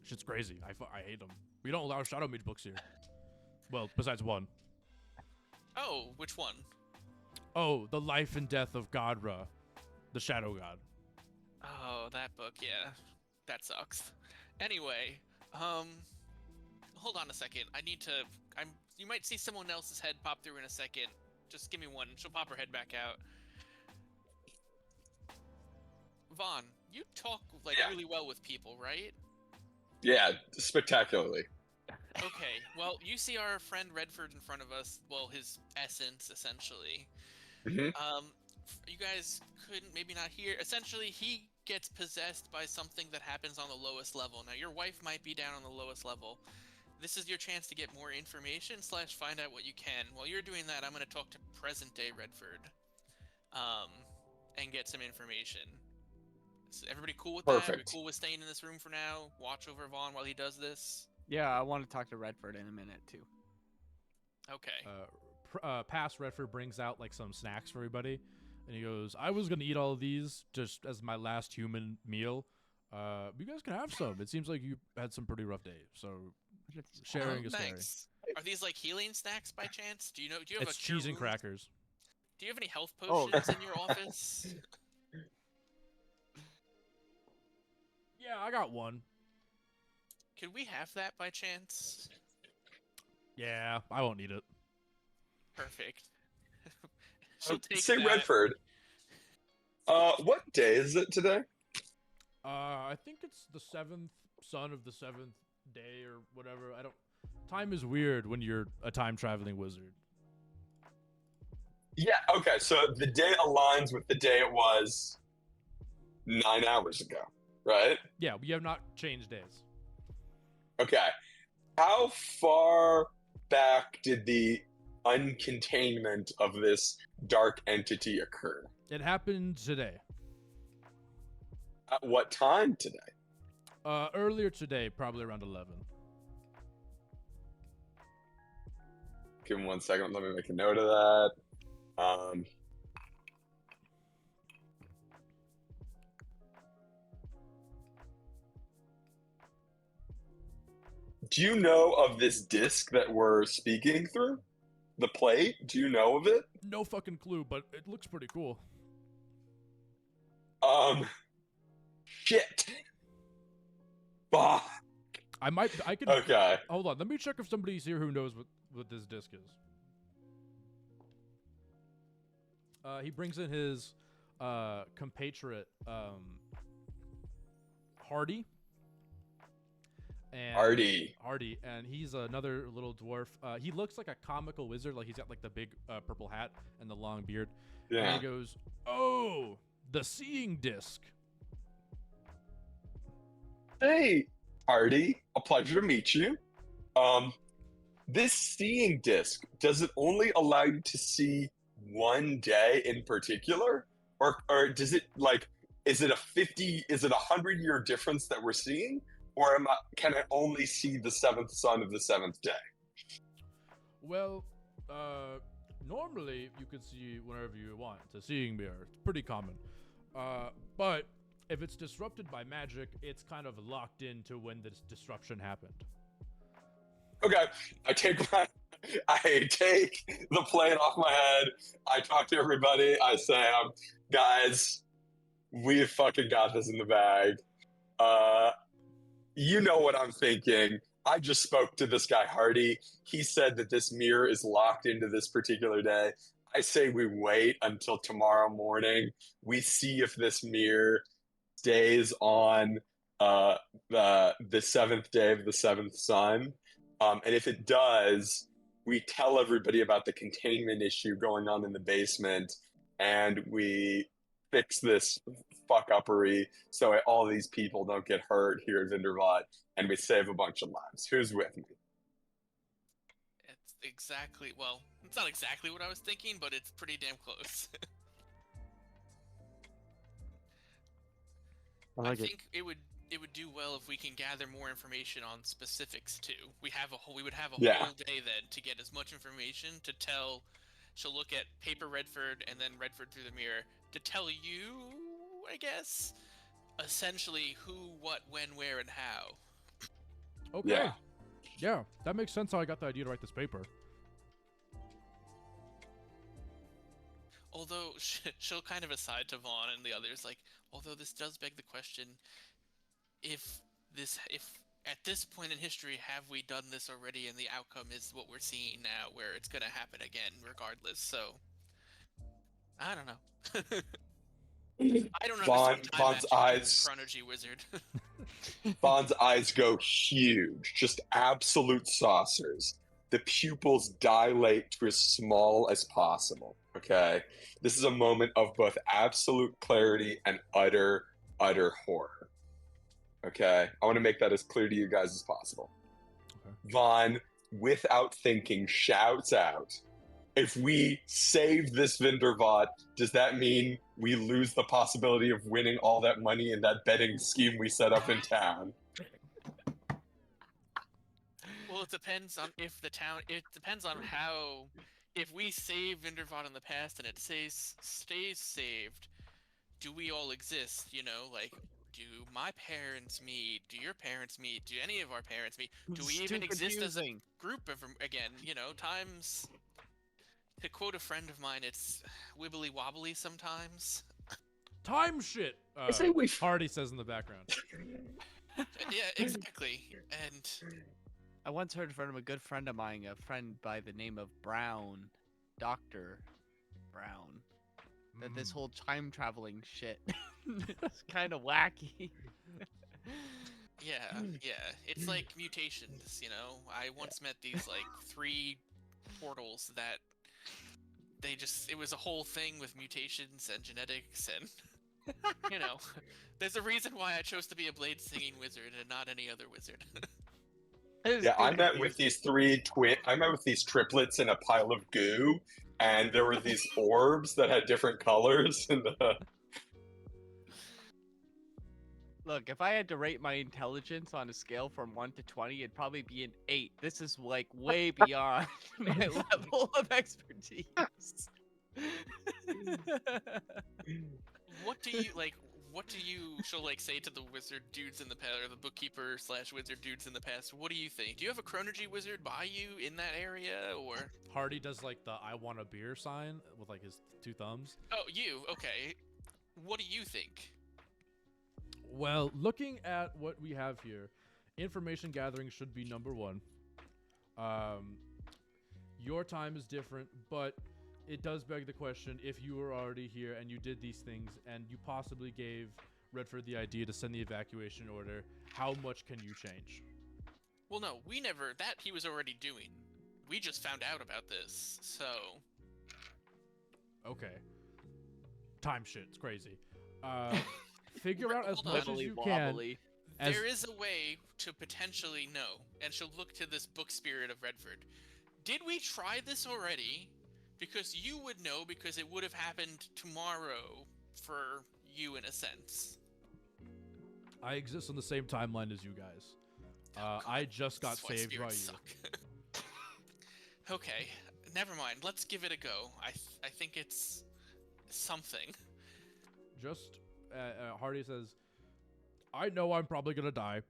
Shit's crazy. I hate them. We don't allow Shadow Mage books here. Well, besides one. Oh, which one? Oh, The Life and Death of Godra, the Shadow God. Oh, that book, yeah. That sucks. Anyway, hold on a second. You might see someone else's head pop through in a second. Just give me one. She'll pop her head back out. Vaughn, you talk really well with people, right? Yeah, spectacularly. Okay, well, you see our friend Redford in front of us. Well, his essence, essentially. Mhm. You guys couldn't maybe not hear. Essentially, he gets possessed by something that happens on the lowest level. Now, your wife might be down on the lowest level. This is your chance to get more information / find out what you can. While you're doing that, I'm going to talk to present-day Redford, and get some information. Is everybody cool with that? Are we Perfect. cool with staying in this room for now? Watch over Vaughn while he does this? Yeah, I want to talk to Redford in a minute too. Okay. Past Redford brings out some snacks for everybody, and he goes, I was gonna eat all of these just as my last human meal. You guys can have some. It seems like you had some pretty rough days, so sharing is caring. Thanks. Are these healing snacks by chance? Do you have It's a cure cheese and wound? crackers. Do you have any health Oh. potions in your office? Yeah, I got one. Could we have that by chance? Yeah, I won't need it. Perfect. She'll take Say that. Redford. What day is it today? I think it's the 7th son of the 7th day or whatever. Time is weird when you're a time traveling wizard. Yeah, okay, so the day aligns with the day it was 9 hours ago, right? Yeah, we have not changed days. Okay. How far back did the uncontainment of this dark entity occur? It happened today. At what time today? Earlier today, probably around 11. Give me 1 second. Let me make a note of that. Do you know of this disc that we're speaking through? The plate? Do you know of it? No fucking clue, but it looks pretty cool. Shit. Bah. I could. Okay. Hold on, let me check if somebody's here who knows what this disc is. He brings in his compatriot Hardy. And Hardy, and he's another little dwarf. He looks like a comical wizard, like he's got like the big purple hat and the long beard. Yeah. And he goes, "Oh, the seeing disc." Hey, Artie, a pleasure to meet you. This seeing disc, does it only allow you to see one day in particular? Or does it is it a 100-year difference that we're seeing? Or can I only see the seventh sun of the seventh day? Well, normally you could see whenever you want. It's a seeing mirror. It's pretty common. But if it's disrupted by magic, it's kind of locked into when this disruption happened. Okay, I take the plate off my head. I talk to everybody. I say, guys, we've fucking got this in the bag. You know what I'm thinking. I just spoke to this guy, Hardy. He said that this mirror is locked into this particular day. I say we wait until tomorrow morning. We see if this mirror stays on the seventh day of the seventh sun. And if it does, we tell everybody about the containment issue going on in the basement, and we fix this fuck-uppery so all these people don't get hurt here at Vindervat, and we save a bunch of lives. Who's with me? It's exactly, well, it's not exactly what I was thinking, but it's pretty damn close. I think it would do well if we can gather more information on specifics too. We would have a whole day then to get as much information to tell. She'll look at Paper Redford and then Redford through the mirror to tell you, I guess, essentially who, what, when, where, and how. Okay. Yeah, that makes sense how I got the idea to write this paper. Although she'll kind of aside to Vaughn and the others, like, although this does beg the question, if at this point in history have we done this already and the outcome is what we're seeing now, where it's gonna happen again regardless. So I don't know. I don't understand Vaughn's eyes. Chronology wizard. Vaughn's eyes go huge, just absolute saucers. The pupils dilate to as small as possible. Okay, this is a moment of both absolute clarity and utter horror. Okay, I want to make that as clear to you guys as possible. Okay. Vaughn, without thinking, shouts out, if we save this Vindervat, does that mean we lose the possibility of winning all that money in that betting scheme we set up in town? Well, it depends on it depends on how, if we save Vindervat in the past and it stays saved, do we all exist, you know, like, do my parents meet? Do your parents meet? Do any of our parents meet? Do we even exist as a group again? You know, times, to quote a friend of mine, it's wibbly wobbly sometimes. Time shit. I say we. Hardy says in the background. Yeah, exactly. And I once heard from a good friend of mine, a friend by the name of Brown, Dr. Brown, that this whole time traveling shit is kind of wacky. Yeah, it's like mutations, you know? I once met these, like, 3 portals that it was a whole thing with mutations and genetics and, you know, there's a reason why I chose to be a blade singing wizard and not any other wizard. Yeah, I met with these I met with these triplets in a pile of goo, and there were these orbs that had different colors. And Look, if I had to rate my intelligence on a scale from 1 to 20, it'd probably be an 8. This is like way beyond my level of expertise. What do you like? What do you shall like say to the wizard dudes in the past, or the bookkeeper / wizard dudes in the past? What do you think? Do you have a Chronergy wizard by you in that area, or? Hardy does like the "I want a beer" sign with like his 2 thumbs. Oh, you okay? What do you think? Well, looking at what we have here, information gathering should be number 1. Your time is different, but it does beg the question, if you were already here and you did these things and you possibly gave Redford the idea to send the evacuation order, how much can you change? Well, no, we never. That he was already doing. We just found out about this, so. Okay. Time shit. It's crazy. Figure out as Hold on. much as you can. As- There is a way to potentially know, and she'll look to this book spirit of Redford. Did we try this already? Because you would know, because it would have happened tomorrow for you in a sense. I exist on the same timeline as you guys. I just got That's why saved by you. spirits suck. Okay, never mind. Let's give it a go. I think it's something. Just, Hardy says, I know I'm probably gonna die.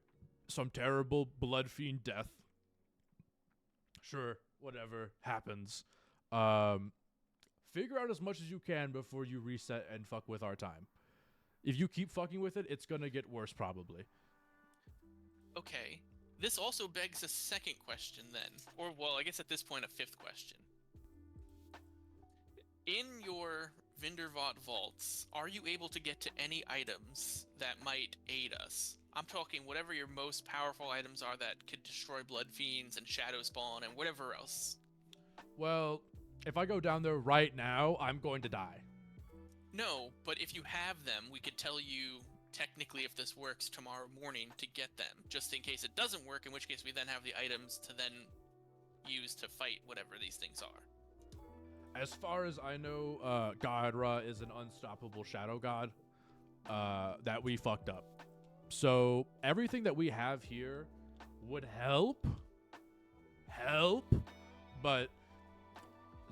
Some terrible blood fiend death. Sure, whatever happens. Figure out as much as you can before you reset and fuck with our time. If you keep fucking with it, it's gonna get worse probably. Okay. This also begs a second question then. Or, well, I guess at this point a 5th question. In your Vindervat vaults, are you able to get to any items that might aid us? I'm talking whatever your most powerful items are that could destroy blood fiends and shadow spawn and whatever else. Well, if I go down there right now, I'm going to die. No, but if you have them, we could tell you technically if this works tomorrow morning to get them, just in case it doesn't work, in which case we then have the items to then use to fight whatever these things are. As far as I know, Gaedra is an unstoppable shadow god that we fucked up. So everything that we have here would help, but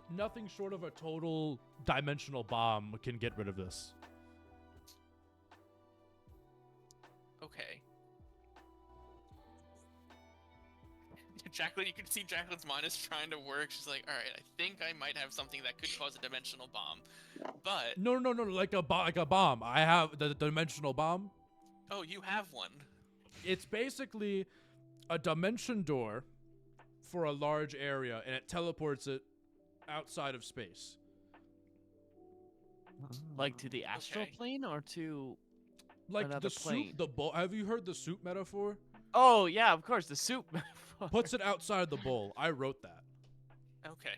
nothing short of a total dimensional bomb can get rid of this. Okay. Jacqueline, you can see Jacqueline's mind is trying to work. She's like, all right, I think I might have something that could cause a dimensional bomb. But... No, like a bomb. I have the dimensional bomb. Oh, you have one. It's basically a dimension door for a large area, and it teleports it outside of space. Like to the astral Okay. plane or to Like another the plane? soup, the bowl. Have you heard the soup metaphor? Oh yeah, of course, the soup metaphor. Puts it outside the bowl. I wrote that. Okay.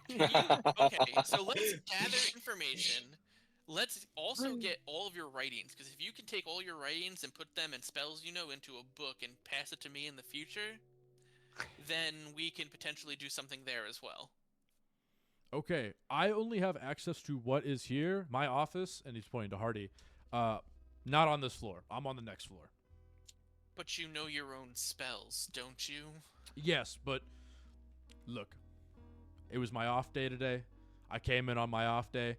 Okay, so let's gather information. Let's also get all of your writings, because if you can take all your writings and put them and spells you know into a book and pass it to me in the future, then we can potentially do something there as well. Okay, I only have access to what is here, my office, and he's pointing to Hardy. Not on this floor. I'm on the next floor. But you know your own spells, don't you? Yes, but look, it was my off day today. I came in on my off day.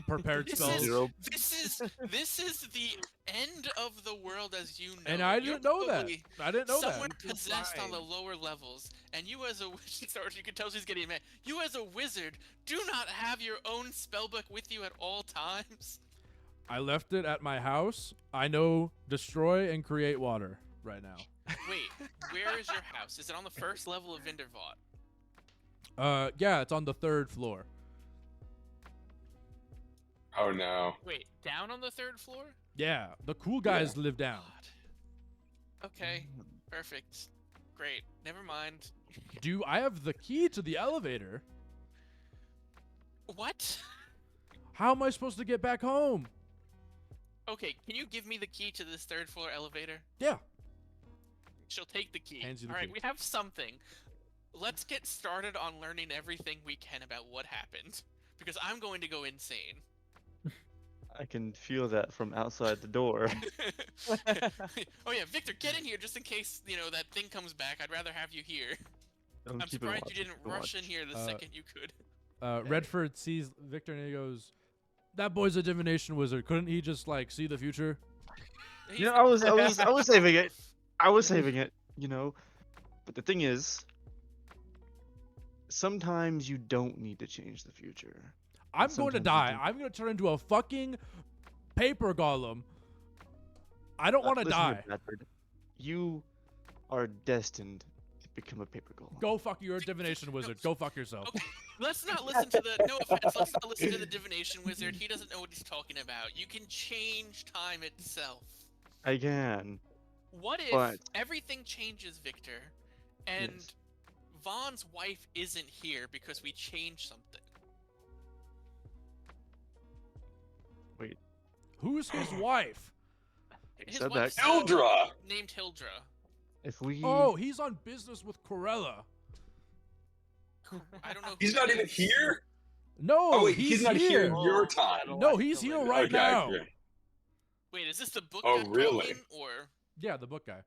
Prepared This spells. is this is the end of the world as you know. And I it. didn't You're know that. probably I didn't know Someone that. possessed on the lower levels, and you as a wizard, you can tell she's getting mad. You as a wizard do not have your own spellbook with you at all times. I left it at my house. I know destroy and create water right now. Wait, where is your house? Is it on the first level of Vindervat? Yeah, it's on the 3rd floor. Oh no. Wait, down on the 3rd floor? Yeah, the cool guys live down. God. Okay, perfect. Great. Never mind. Do I have the key to the elevator? What? How am I supposed to get back home? Okay, can you give me the key to this 3rd floor elevator? Yeah. She'll take the key. Hands you the All right, key. we have something. Let's get started on learning everything we can about what happened, because I'm going to go insane. I can feel that from outside the door. Oh yeah, Victor, get in here just in case that thing comes back. I'd rather have you here. I'm I'm keeping surprised watch, you didn't keeping rush in watch. here the second you could. Redford sees Victor and he goes, "That boy's a divination wizard. Couldn't he just like see the future?" He's You know, not I was saving it. enough. I was saving it, you know. But the thing is, sometimes you don't need to change the future. I'm going to Sometimes you die. do. I'm going to turn into a fucking paper golem. I don't want to Listen here, die. Bradford. You are destined to become a paper golem. Go fuck you. You're a divination wizard. Go fuck yourself. Okay, let's not listen to the. No offense. Let's not listen to the divination wizard. He doesn't know what he's talking about. You can change time itself. I can. What if But- everything changes, Victor, and Yes. Vaughn's wife isn't here because we changed something? Who's his wife? His said wife's that. Hildra! named Hildra. If we Oh, he's on business with Corella. I don't know. Who He's that not even is. here? No, Oh, wait, he's not here in Oh, your time. No, he's here right Okay, now. okay. Wait, is this the book Oh, guy really? talking, or? Yeah, the book guy.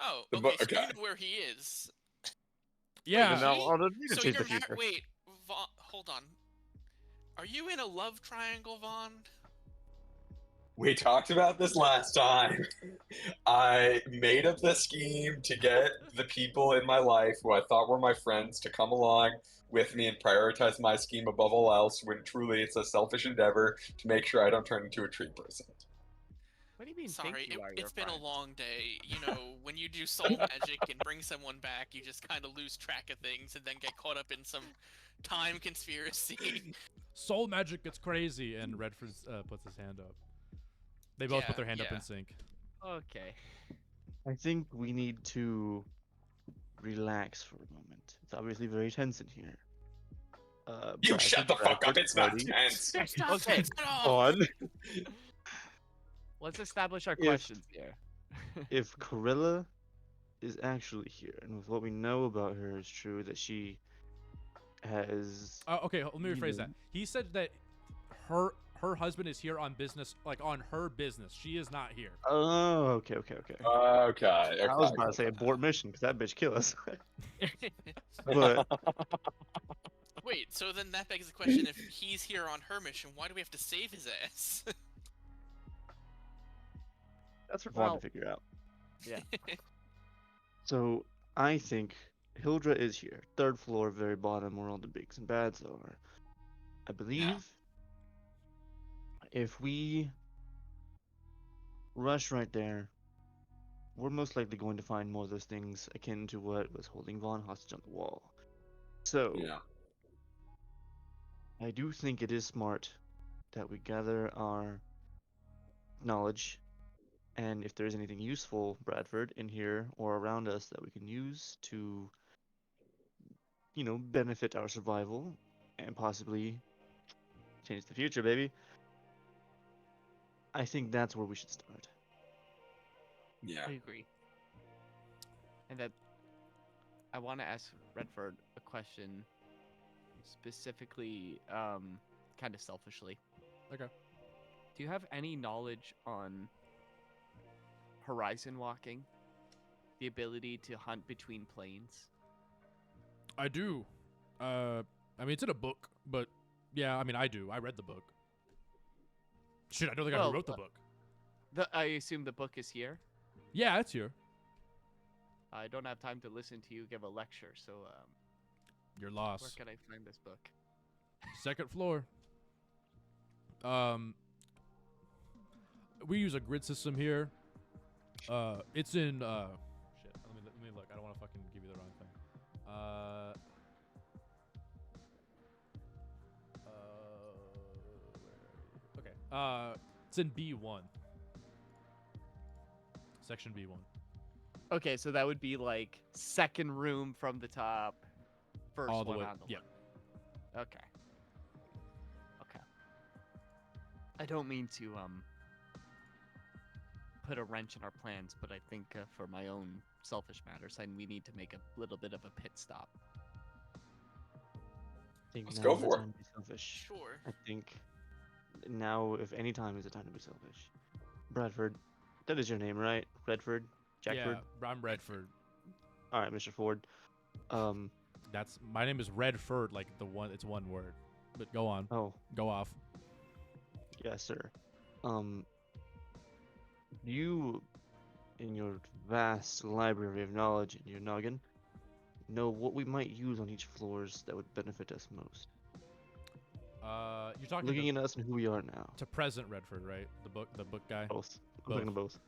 Oh, The okay. book- So okay. you know where he is. Yeah. Wait, now he- on you to So change you're the future. wait, hold on. Are you in a love triangle, Vaughn? We talked about this last time. I made up the scheme to get the people in my life who I thought were my friends to come along with me and prioritize my scheme above all else when truly it's a selfish endeavor to make sure I don't turn into a tree person. What do you mean? Sorry, think you are your it's been a friend? long day. You know, when you do soul magic and bring someone back, you just kind of lose track of things and then get caught up in some time conspiracy. Soul magic gets crazy, and Redford puts his hand up. They both put Yeah, their hand up yeah. in sync. Okay. I think we need to relax for a moment. It's obviously very tense in here. You shut the fuck up, it's not tense. Okay. On. Let's establish our If- questions here. If Corilla is actually here, and with what we know about her is true, that she has Okay, let me rephrase that. Even- He said that her husband is here on business, like on her business. She is not here. Oh, okay. Okay. I was about to say abort mission because that bitch kill us. But Wait, so then that begs the question: if he's here on her mission, why do we have to save his ass? that's for Vaughn Well- to figure out. Yeah. So I think Hildra is here, third floor, very bottom, where all the bigs and bads are. I believe if we rush right there, we're most likely going to find more of those things akin to what was holding Vaughn hostage on the wall. So Yeah. I do think it is smart that we gather our knowledge, and if there's anything useful, Bradford, in here or around us that we can use to, benefit our survival and possibly change the future, baby. I think that's where we should start. Yeah. I agree. And that I want to ask Redford a question specifically, kind of selfishly. Okay. Do you have any knowledge on horizon walking? The ability to hunt between planes? I do. I mean, it's in a book, but yeah, I mean, I do. I read the book. Shit, I don't think I Well, wrote the book. I assume the book is here. Yeah, it's here. I don't have time to listen to you give a lecture, so You're where lost. can I find this book? Second floor. We use a grid system here. It's in shit. Let me look. I don't want to fucking give you the wrong thing. Where are you? Okay. It's in B1. Section B1. Okay, so that would be like second room from the top, first All the one way. on the Yeah. left. Okay. Okay. I don't mean to put a wrench in our plans, but I think for my own selfish matters, we need to make a little bit of a pit stop. I think Let's now go is the for it. time to be selfish. Sure. I think now, if any time, is the time to be selfish. Bradford, that is your name, right? Redford? Jackford? Yeah, I'm Redford. All right, Mr. Ford. That's my name is Redford, like the one. It's one word. But go on, Oh, go off. yes, sir. You, in your vast library of knowledge in your noggin, know what we might use on each floors that would benefit us most. You're talking Looking at us and who we are now. to Present Redford, right? The book guy. Both. I'm talking to both.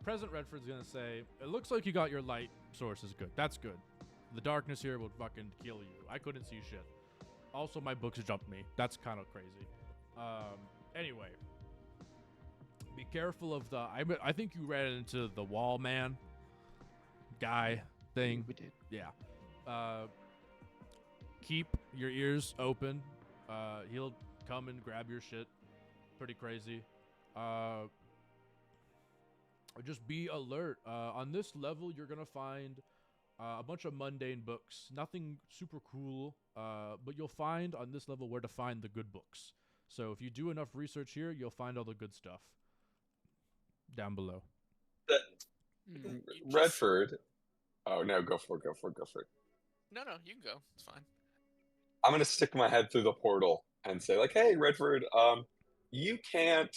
Present Redford's gonna say, it looks like you got your light sources good. That's good. The darkness here would fucking kill you. I couldn't see shit. Also, my books jumped me. That's kind of crazy. Anyway, be careful of the. I think you ran into the wall man guy thing. We did. Yeah. Keep your ears open. He'll come and grab your shit. Pretty crazy. Just be alert. On this level, you're gonna find a bunch of mundane books. Nothing super cool, but you'll find on this level where to find the good books. So if you do enough research here, you'll find all the good stuff down below. You just- Redford. Oh no, go for it. No, you can go. It's fine. I'm gonna stick my head through the portal and say like, "Hey, Redford, you can't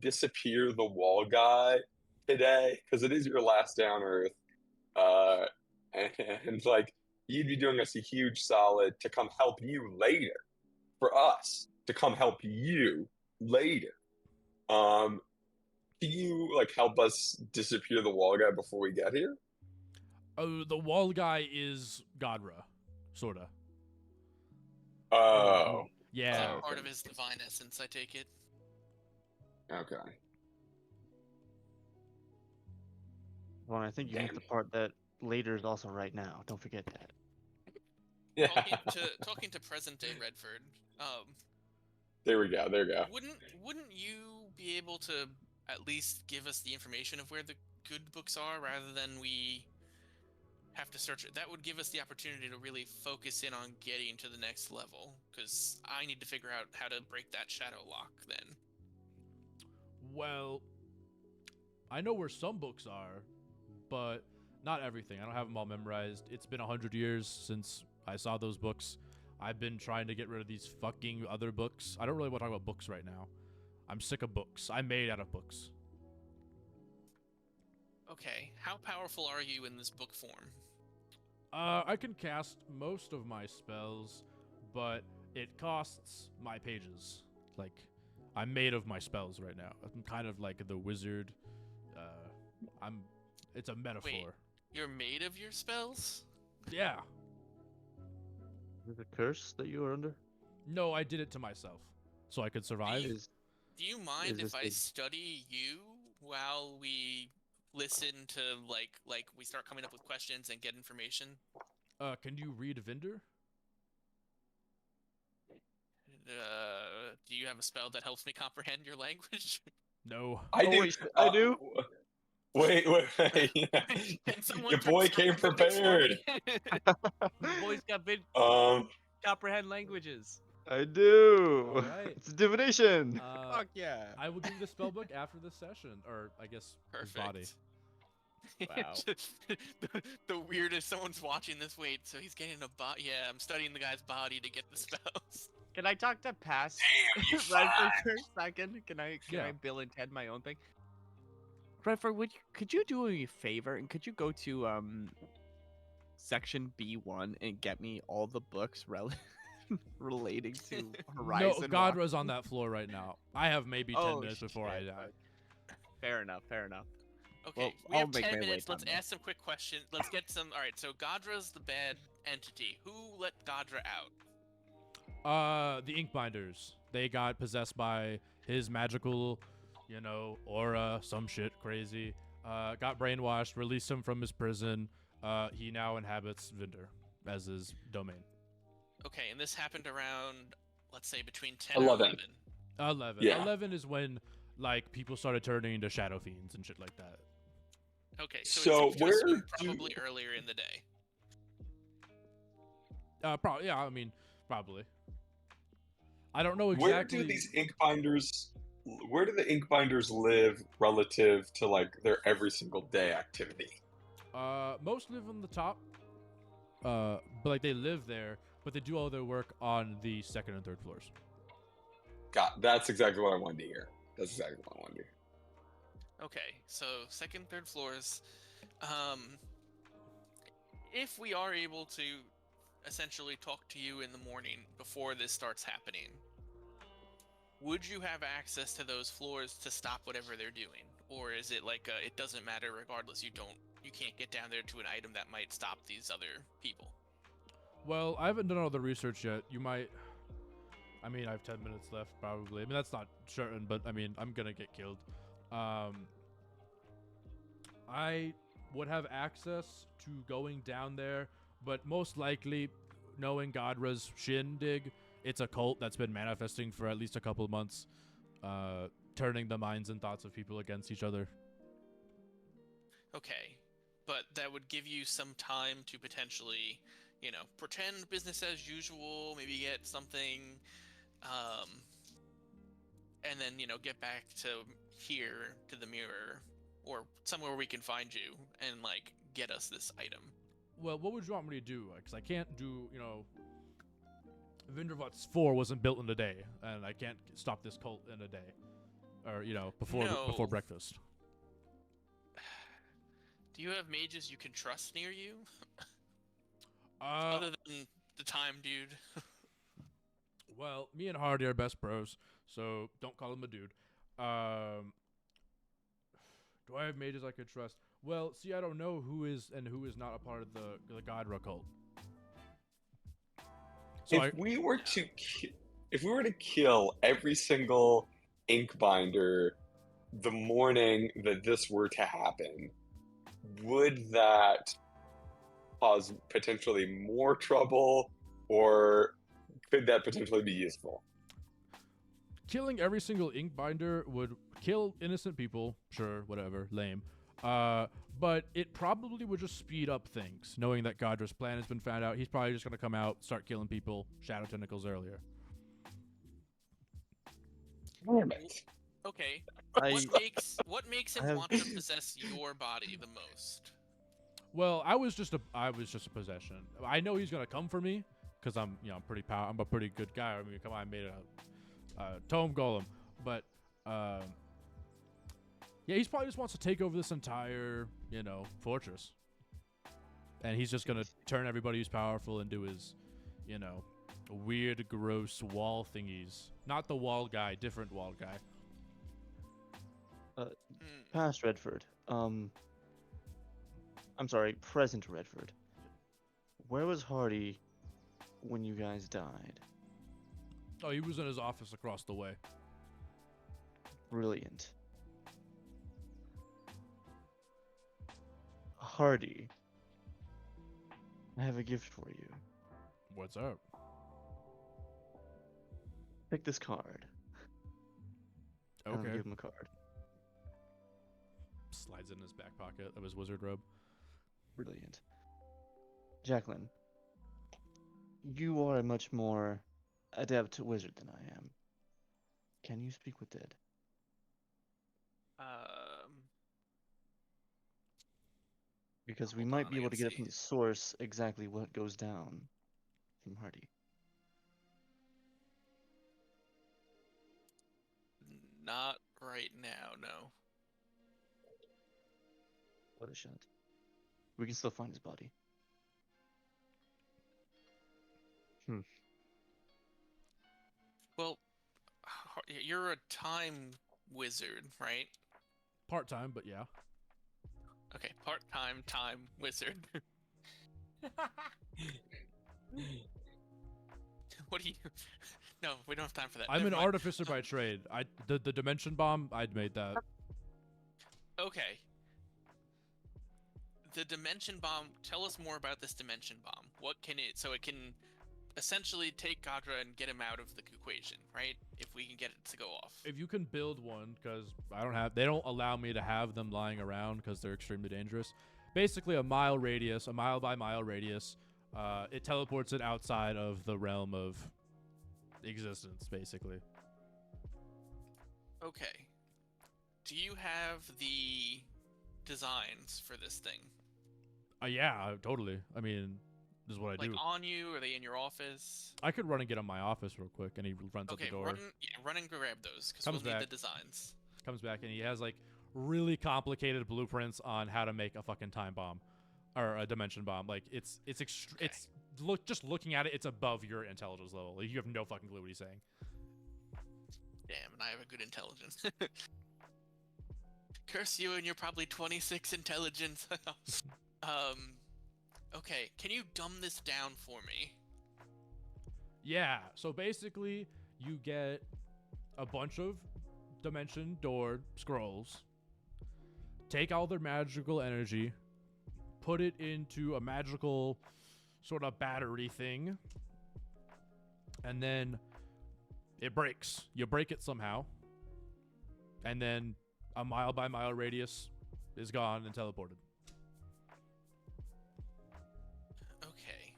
disappear the wall guy today because it is your last day on Earth, and like you'd be doing us a huge solid to come help you later, for us to come help you later. Can you like help us disappear the wall guy before we get here?" Oh, the wall guy is Godra, sorta. Oh, Yeah. Part of his divine essence, I take it. okay. Well, I think you missed the part that later is also right now. Don't forget that. Yeah, Talking to present day Redford. there we go. Wouldn't you be able to at least give us the information of where the good books are rather than we have to search it? That would give us the opportunity to really focus in on getting to the next level, because I need to figure out how to break that shadow lock then. Well, I know where some books are, but not everything. I don't have them all memorized. It's been 100 years since I saw those books. I've been trying to get rid of these fucking other books. I don't really want to talk about books right now. I'm sick of books. I'm made out of books. Okay, how powerful are you in this book form? I can cast most of my spells, but it costs my pages. Like, I'm made of my spells right now. I'm kind of like the wizard. It's a metaphor. Wait. You're made of your spells? Yeah. Is it a curse that you are under? No, I did it to myself, so I could survive. Is Do you mind Is if this I the- study you while we listen to like we start coming up with questions and get information? Can you read Vinder? Do you have a spell that helps me comprehend your language? No. I Oh, do. wait, I do? Wait. Can someone Your boy came transcribe this for me? The boy's got big Um, comprehend languages. I do. All right. It's divination. Fuck yeah. I will give you the spell book after this session, or I guess his body. Wow. The weirdest. Someone's watching this. Wait, so he's getting a bot? Yeah, I'm studying the guy's body to get the spells. Can I talk to past you Redford for a second? Can I Yeah. Bill and Ted my own thing? Redford, could you do me a favor and could you go to section B1 and get me all the books relating to Horizon No, Walk? Godra's on that floor right now. I have maybe 10 minutes before I shit. die. Fair enough. Okay, Well, we I'll have make 10 my way minutes. down Let's there. ask some quick questions. Let's get some. All right, so Godra's the bad entity. Who let Godra out? The Inkbinders. They got possessed by his magical, aura, some shit crazy. Got brainwashed, released him from his prison. He now inhabits Vinder as his domain. Okay, and this happened around, let's say, between 10 11. and 11. 11. Yeah. 11 is when like people started turning into shadow fiends and shit like that. Okay, So so it seems to where assume do- probably earlier in the day. Probably, yeah. I mean, probably. I don't know Where exactly. do these ink binders? Where do the ink binders live relative to like their every single day activity? Most live on the top. But like they live there, but they do all their work on the second and third floors. That's exactly what I wanted to hear. That's exactly what I wanted to hear. Okay, so second, third floors. If we are able to essentially talk to you in the morning before this starts happening, would you have access to those floors to stop whatever they're doing, or is it like it doesn't matter regardless? You can't get down there to an item that might stop these other people. Well, I haven't done all the research yet. You might. I mean, I have 10 minutes left, probably. I mean, that's not certain, but I mean, I'm gonna get killed. I would have access to going down there, but most likely, knowing Godra's shindig, it's a cult that's been manifesting for at least a couple of months, turning the minds and thoughts of people against each other. Okay, but that would give you some time to potentially, pretend business as usual, maybe get something, and then, get back to here, to the mirror, or somewhere where we can find you and, like, get us this item. Well, what would you want me to do? Because I can't do, Vindervat's 4 wasn't built in a day, and I can't stop this cult in a day. Or, before No. breakfast. Do you have mages you can trust near you? Uh, Other than the time dude. Well, me and Hardy are best bros, so don't call him a dude. Do I have mages I could trust? Well, see, I don't know who is and who is not a part of the Godra cult. So If we were to kill every single ink binder the morning that this were to happen, would that cause potentially more trouble, or could that potentially be useful? killing every single ink binder would kill innocent people. Sure, whatever, lame. But it probably would just speed up things, knowing that Godra's plan has been found out. He's probably just gonna come out, start killing people, shadow tentacles earlier. Damn it. Okay. I- What makes him I have- want to possess your body the most? Well, I was just a possession. I know he's gonna come for me because I'm I'm a pretty good guy. I mean, come on, I made a tome golem, but yeah, he's probably just wants to take over this entire fortress, and he's just gonna turn everybody who's powerful into his weird, gross wall thingies. Not the wall guy, different wall guy. Hmm. Past Redford. I'm sorry, present Redford. Where was Hardy when you guys died? Oh, he was in his office across the way. Brilliant. Hardy, I have a gift for you. What's up? Pick this card. I'm gonna Okay. give him a card. Slides it in his back pocket of his wizard robe. Brilliant. Jacqueline, you are a much more adept wizard than I am. Can you speak with dead? Because we Hold might on, be I able to can get it see. from the source exactly what goes down from Hardy. Not right now, no. What a shot. We can still find his body. Well, you're a time wizard, right? Part-time, but yeah. Okay, part-time time wizard. What do you? No, we don't have time for that. I'm Never an mind. artificer by trade. The dimension bomb, I'd made that. Okay. The dimension bomb. Tell us more about this dimension bomb. What can it? So it can essentially take Godra and get him out of the equation, right? If we can get it to go off. if you can build one, because they don't allow me to have them lying around because they're extremely dangerous. Basically, a mile by mile radius. It teleports it outside of the realm of existence, basically. Okay. Do you have the designs for this thing? Yeah, totally. I mean, this is what I Like do. on you? Are they in your office? I could run and get on my office real quick, and he runs up Okay, the door. run and grab those because Comes we'll need back. the designs. Comes back, and he has like really complicated blueprints on how to make a fucking time bomb or a dimension bomb. Like it's just looking at it, it's above your intelligence level. Like, you have no fucking clue what he's saying. Damn, and I have a good intelligence. Curse you and you're probably 26 intelligence. Okay, can you dumb this down for me? Yeah, so basically, you get a bunch of dimension door scrolls, take all their magical energy, put it into a magical sort of battery thing, and then it breaks. You break it somehow, and then a mile by mile radius is gone and teleported. Okay.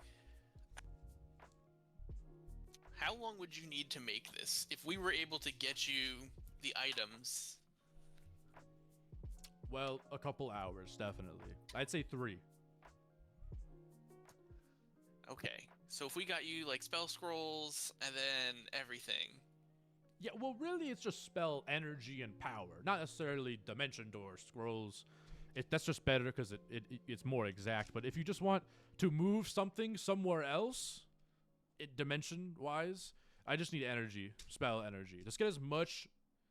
How long would you need to make this? If we were able to get you the items. Well, a couple hours, definitely. I'd say 3. Okay. So if we got you like spell scrolls and then everything. Yeah, well, really, it's just spell energy and power, not necessarily dimension door scrolls. That's just better because it's more exact. But if you just want to move something somewhere else, dimension-wise, I just need energy, spell energy. Just get as much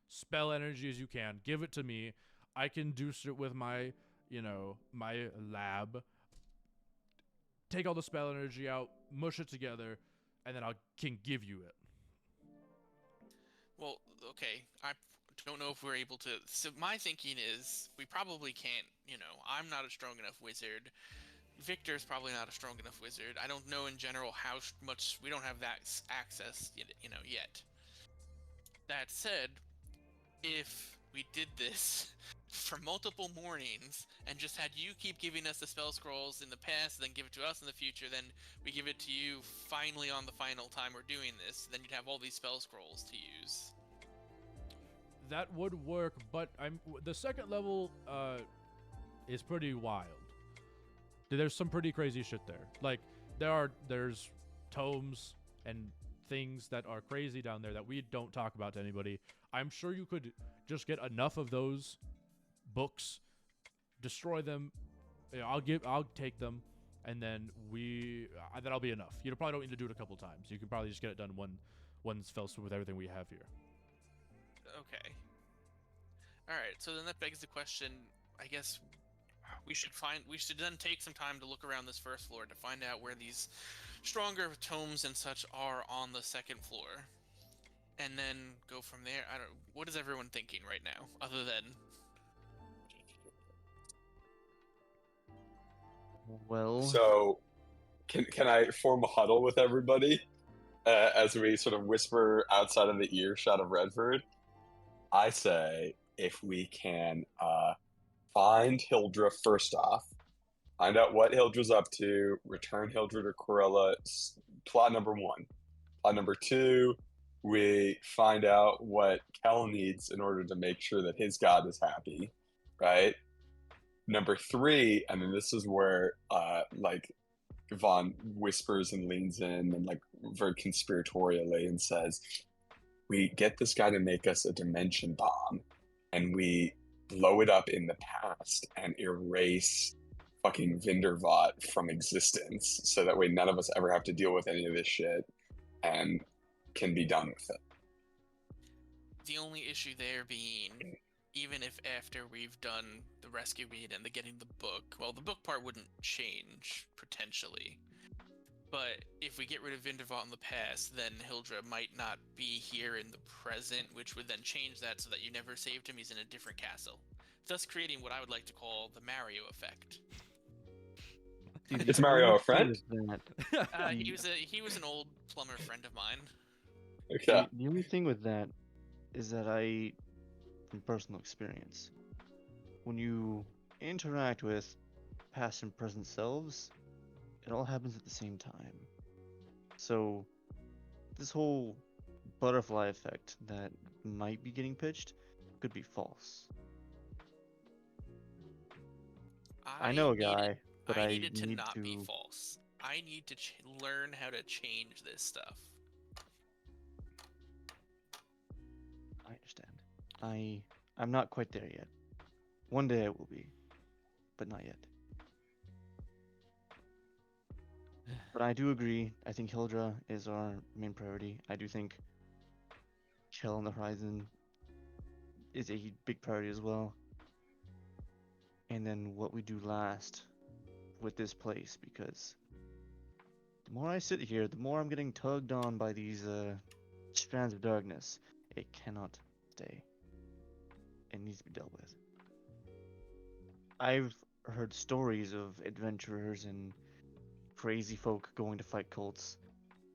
spell energy as you can. Give it to me. I can do it with my, my lab. Take all the spell energy out, mush it together, and then I can give you it. Well, okay. I don't know if we're able to. So my thinking is we probably can't, I'm not a strong enough wizard. Victor's probably not a strong enough wizard. I don't know in general how much we don't have that access, yet. That said, if we did this for multiple mornings and just had you keep giving us the spell scrolls in the past, then give it to us in the future, then we give it to you finally on the final time we're doing this, then you'd have all these spell scrolls to use. That would work, but the second level is pretty wild. There's some pretty crazy shit there. Like there's tomes and things that are crazy down there that we don't talk about to anybody. I'm sure you could just get enough of those books, destroy them. I'll take them, and then that'll be enough. You probably don't need to do it a couple times. You can probably just get it done one fell swoop with everything we have here. Okay. Alright, so then that begs the question, I guess we should then take some time to look around this first floor to find out where these stronger tomes and such are on the second floor. And then go from there. What is everyone thinking right now, other than... Well, So, can I form a huddle with everybody as we sort of whisper outside of the earshot of Redford? I say if we can find Hildra first off, find out what Hildra's up to, return Hildra to Corella. Plot number 1. Plot number 2, we find out what Kel needs in order to make sure that his god is happy, right? Number 3, and then this is where Vaughn whispers and leans in and very conspiratorially and says, we get this guy to make us a dimension bomb and we blow it up in the past and erase fucking Vindervat from existence so that way none of us ever have to deal with any of this shit and can be done with it. The only issue there being, even if after we've done the rescue beat and the getting the book, well, the book part wouldn't change, potentially. But if we get rid of Vindervat in the past, then Hildra might not be here in the present, which would then change that so that you never saved him, he's in a different castle. Thus creating what I would like to call the Mario effect. Is Mario a friend? He was an old plumber friend of mine. Okay. The only thing with that is that from personal experience, when you interact with past and present selves, it all happens at the same time. So, this whole butterfly effect that might be getting pitched could be false. I know a guy, but I need it to need not be to. false. I need to learn how to change this stuff. I understand. I'm not quite there yet. One day I will be, but not yet. But I do agree. I think Hildra is our main priority. I do think Shell on the Horizon is a big priority as well. And then what we do last with this place, because the more I sit here, the more I'm getting tugged on by these strands of darkness. It cannot stay. It needs to be dealt with. I've heard stories of adventurers and crazy folk going to fight cults,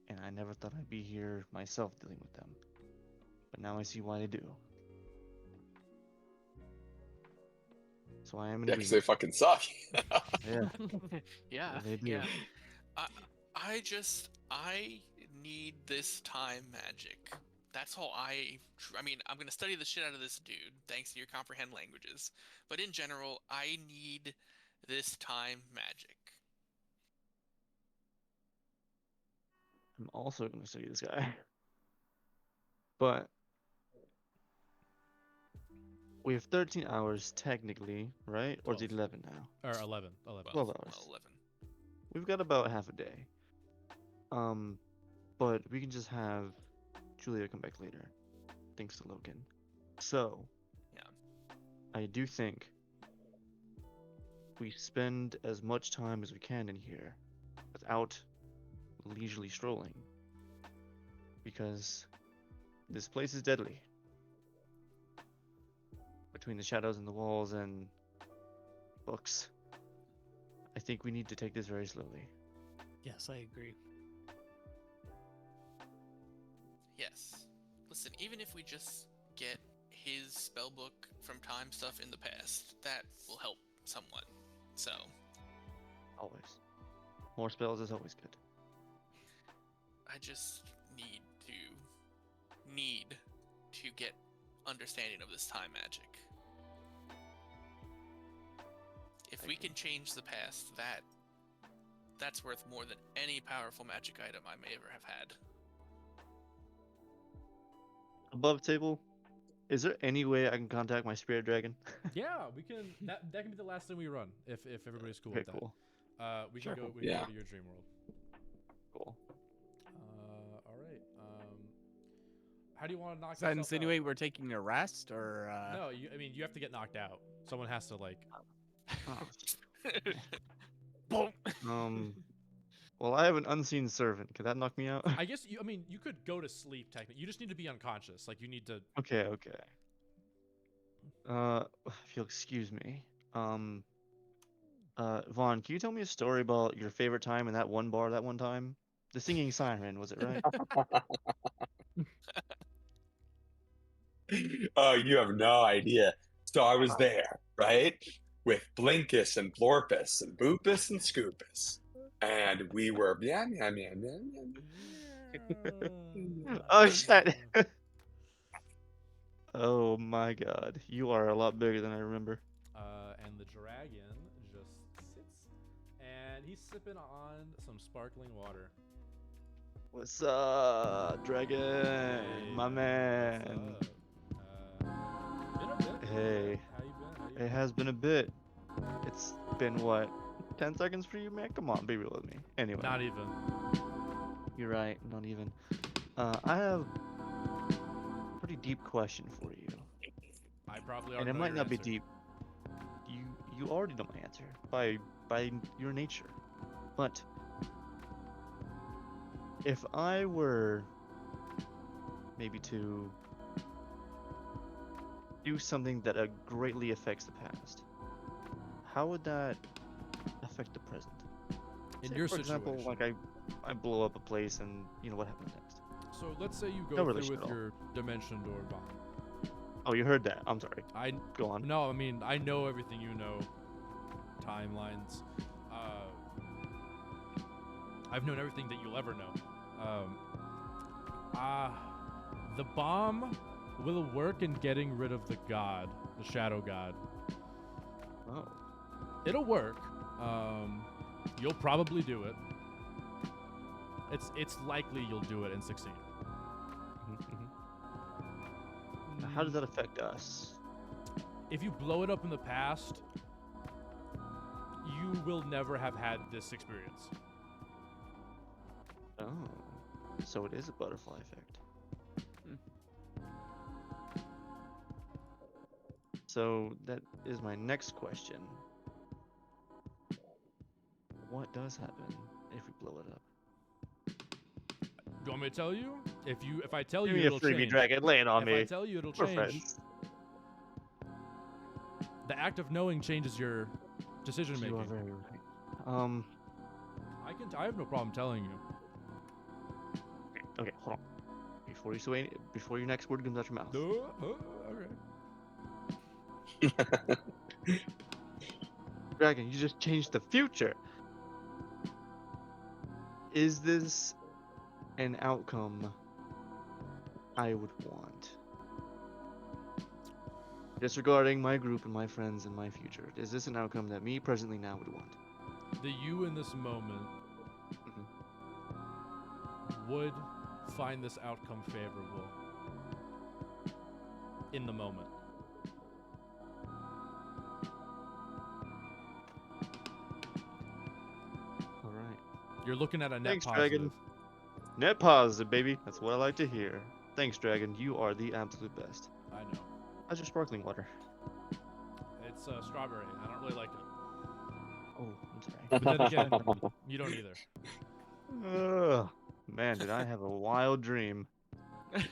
and I never thought I'd be here myself dealing with them. But now I see why they do. So I am in Yeah, because they agreement. fucking suck. Yeah, Yeah, they do. yeah. I need this time magic. That's all I mean, I'm gonna study the shit out of this dude, thanks to your comprehend languages. But in general, I need this time magic. I'm also going to study this guy. But we have 13 hours technically, right? Or is it 12. 11 now? Or 11. 11. 12 hours. Well, 11. We've got about half a day. But we can just have Julia come back later, thanks to Logan. So, Yeah. I do think we spend as much time as we can in here without leisurely strolling, because this place is deadly. Between the shadows and the walls and books, I think we need to take this very slowly. Yes, I agree. Yes. Listen, even if we just get his spellbook from time stuff in the past, that will help somewhat. So, Always. More spells is always good. I just need to get understanding of this time magic. If we can change the past, that's worth more than any powerful magic item I may ever have had. Above table, is there any way I can contact my spirit dragon? Yeah, we can. That can be the last thing we run if everybody's cool Okay, with that. cool. We Sure. can go. We can Yeah. go to your dream world. Cool. All right. How do you want to knock Does that yourself insinuate we're taking a rest, or out? No, I mean you have to get knocked out. Someone has to like. Oh. Well, I have an unseen servant. Could that knock me out? I guess I mean you could go to sleep technically. You just need to be unconscious. Like you need to. Okay. If you'll excuse me. Vaughn, can you tell me a story about your favorite time in that one bar that one time? The singing siren, was it right? Oh, you have no idea. So I was there, right? With Blinkus and Blorpus and Boopus and Scoopus. And we were Oh shit! Oh my god, you are a lot bigger than I remember. And the dragon just sits, and he's sipping on some sparkling water. What's up, dragon? My man. Been a bit. Hey. How you been? It has been a bit. It's been what? 10 seconds for you, man? Come on, be real with me. Anyway. Not even. You're right, not even. I have a pretty deep question for you. I probably And already it know might your not be answer. deep. You already know my answer by your nature. But if I were maybe to do something that greatly affects the past, how would that affect the present? In Say, your for example, situation. like I blow up a place and you know what happens next. So let's say you go No through relation with at all. your dimension door bomb. Oh, you heard that. I'm sorry. I Go on. no, I mean I know everything you know. Timelines. I've known everything that you'll ever know. The bomb will work in getting rid of the god, the shadow god. Oh. It'll work. You'll probably do it. It's likely you'll do it and succeed. Now, how does that affect us? If you blow it up in the past, you will never have had this experience. Oh. So it is a butterfly effect. So that is my next question. What does happen if we blow it up? Do you want me to tell you? If I tell Give you, me a it'll freebie, change. dragon. Lay it on If me. I tell you, it'll We're change. friends. The act of knowing changes your decision You are making. very right. I have no problem telling you. Okay, hold on. Before your next word comes out your mouth. Okay. Dragon, you just changed the future. Is this an outcome I would want? Disregarding my group and my friends and my future, is this an outcome that me presently now would want? The you in this moment would find this outcome favorable in the moment. All right. You're looking at a net Thanks, positive. Dragon. Net positive, baby. That's what I like to hear. Thanks, Dragon. You are the absolute best. I know. How's your sparkling water? It's strawberry. I don't really like it. Oh, I'm sorry. But then again, you don't either. Ugh, man, did I have a wild dream.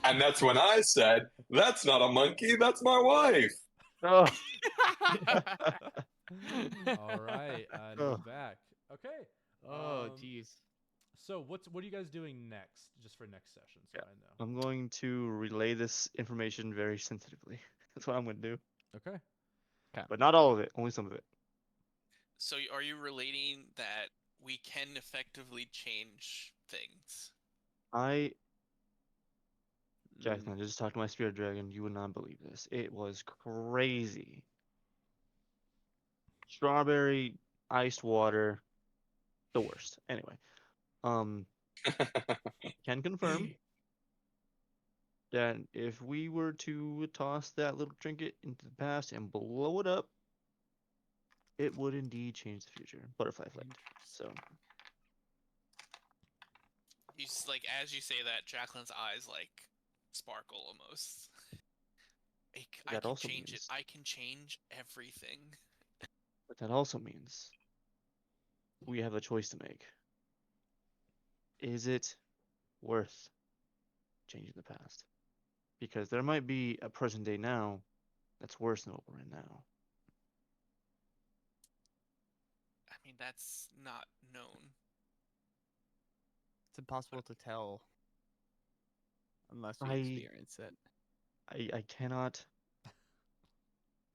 And that's when I said, "That's not a monkey. That's my wife." Oh. All right, and we're Ugh. back. Okay. Oh, jeez. So what are you guys doing next? Just for next session, so Yeah. I know. I'm going to relay this information very sensitively. That's what I'm going to do. Okay. But not all of it, only some of it. So are you relating that we can effectively change things? Jackson, I just talked to my spirit dragon. You would not believe this. It was crazy. Strawberry, iced water, the worst. Anyway, can confirm that if we were to toss that little trinket into the past and blow it up, it would indeed change the future. Butterfly effect. So Like as you say that, Jacqueline's eyes like sparkle almost. I That can also change it. means- I can change everything. but that also means we have a choice to make. Is it worth changing the past? Because there might be a present day now that's worse than what we're in now. I mean, that's not known. It's impossible to tell unless we I- experience it. I cannot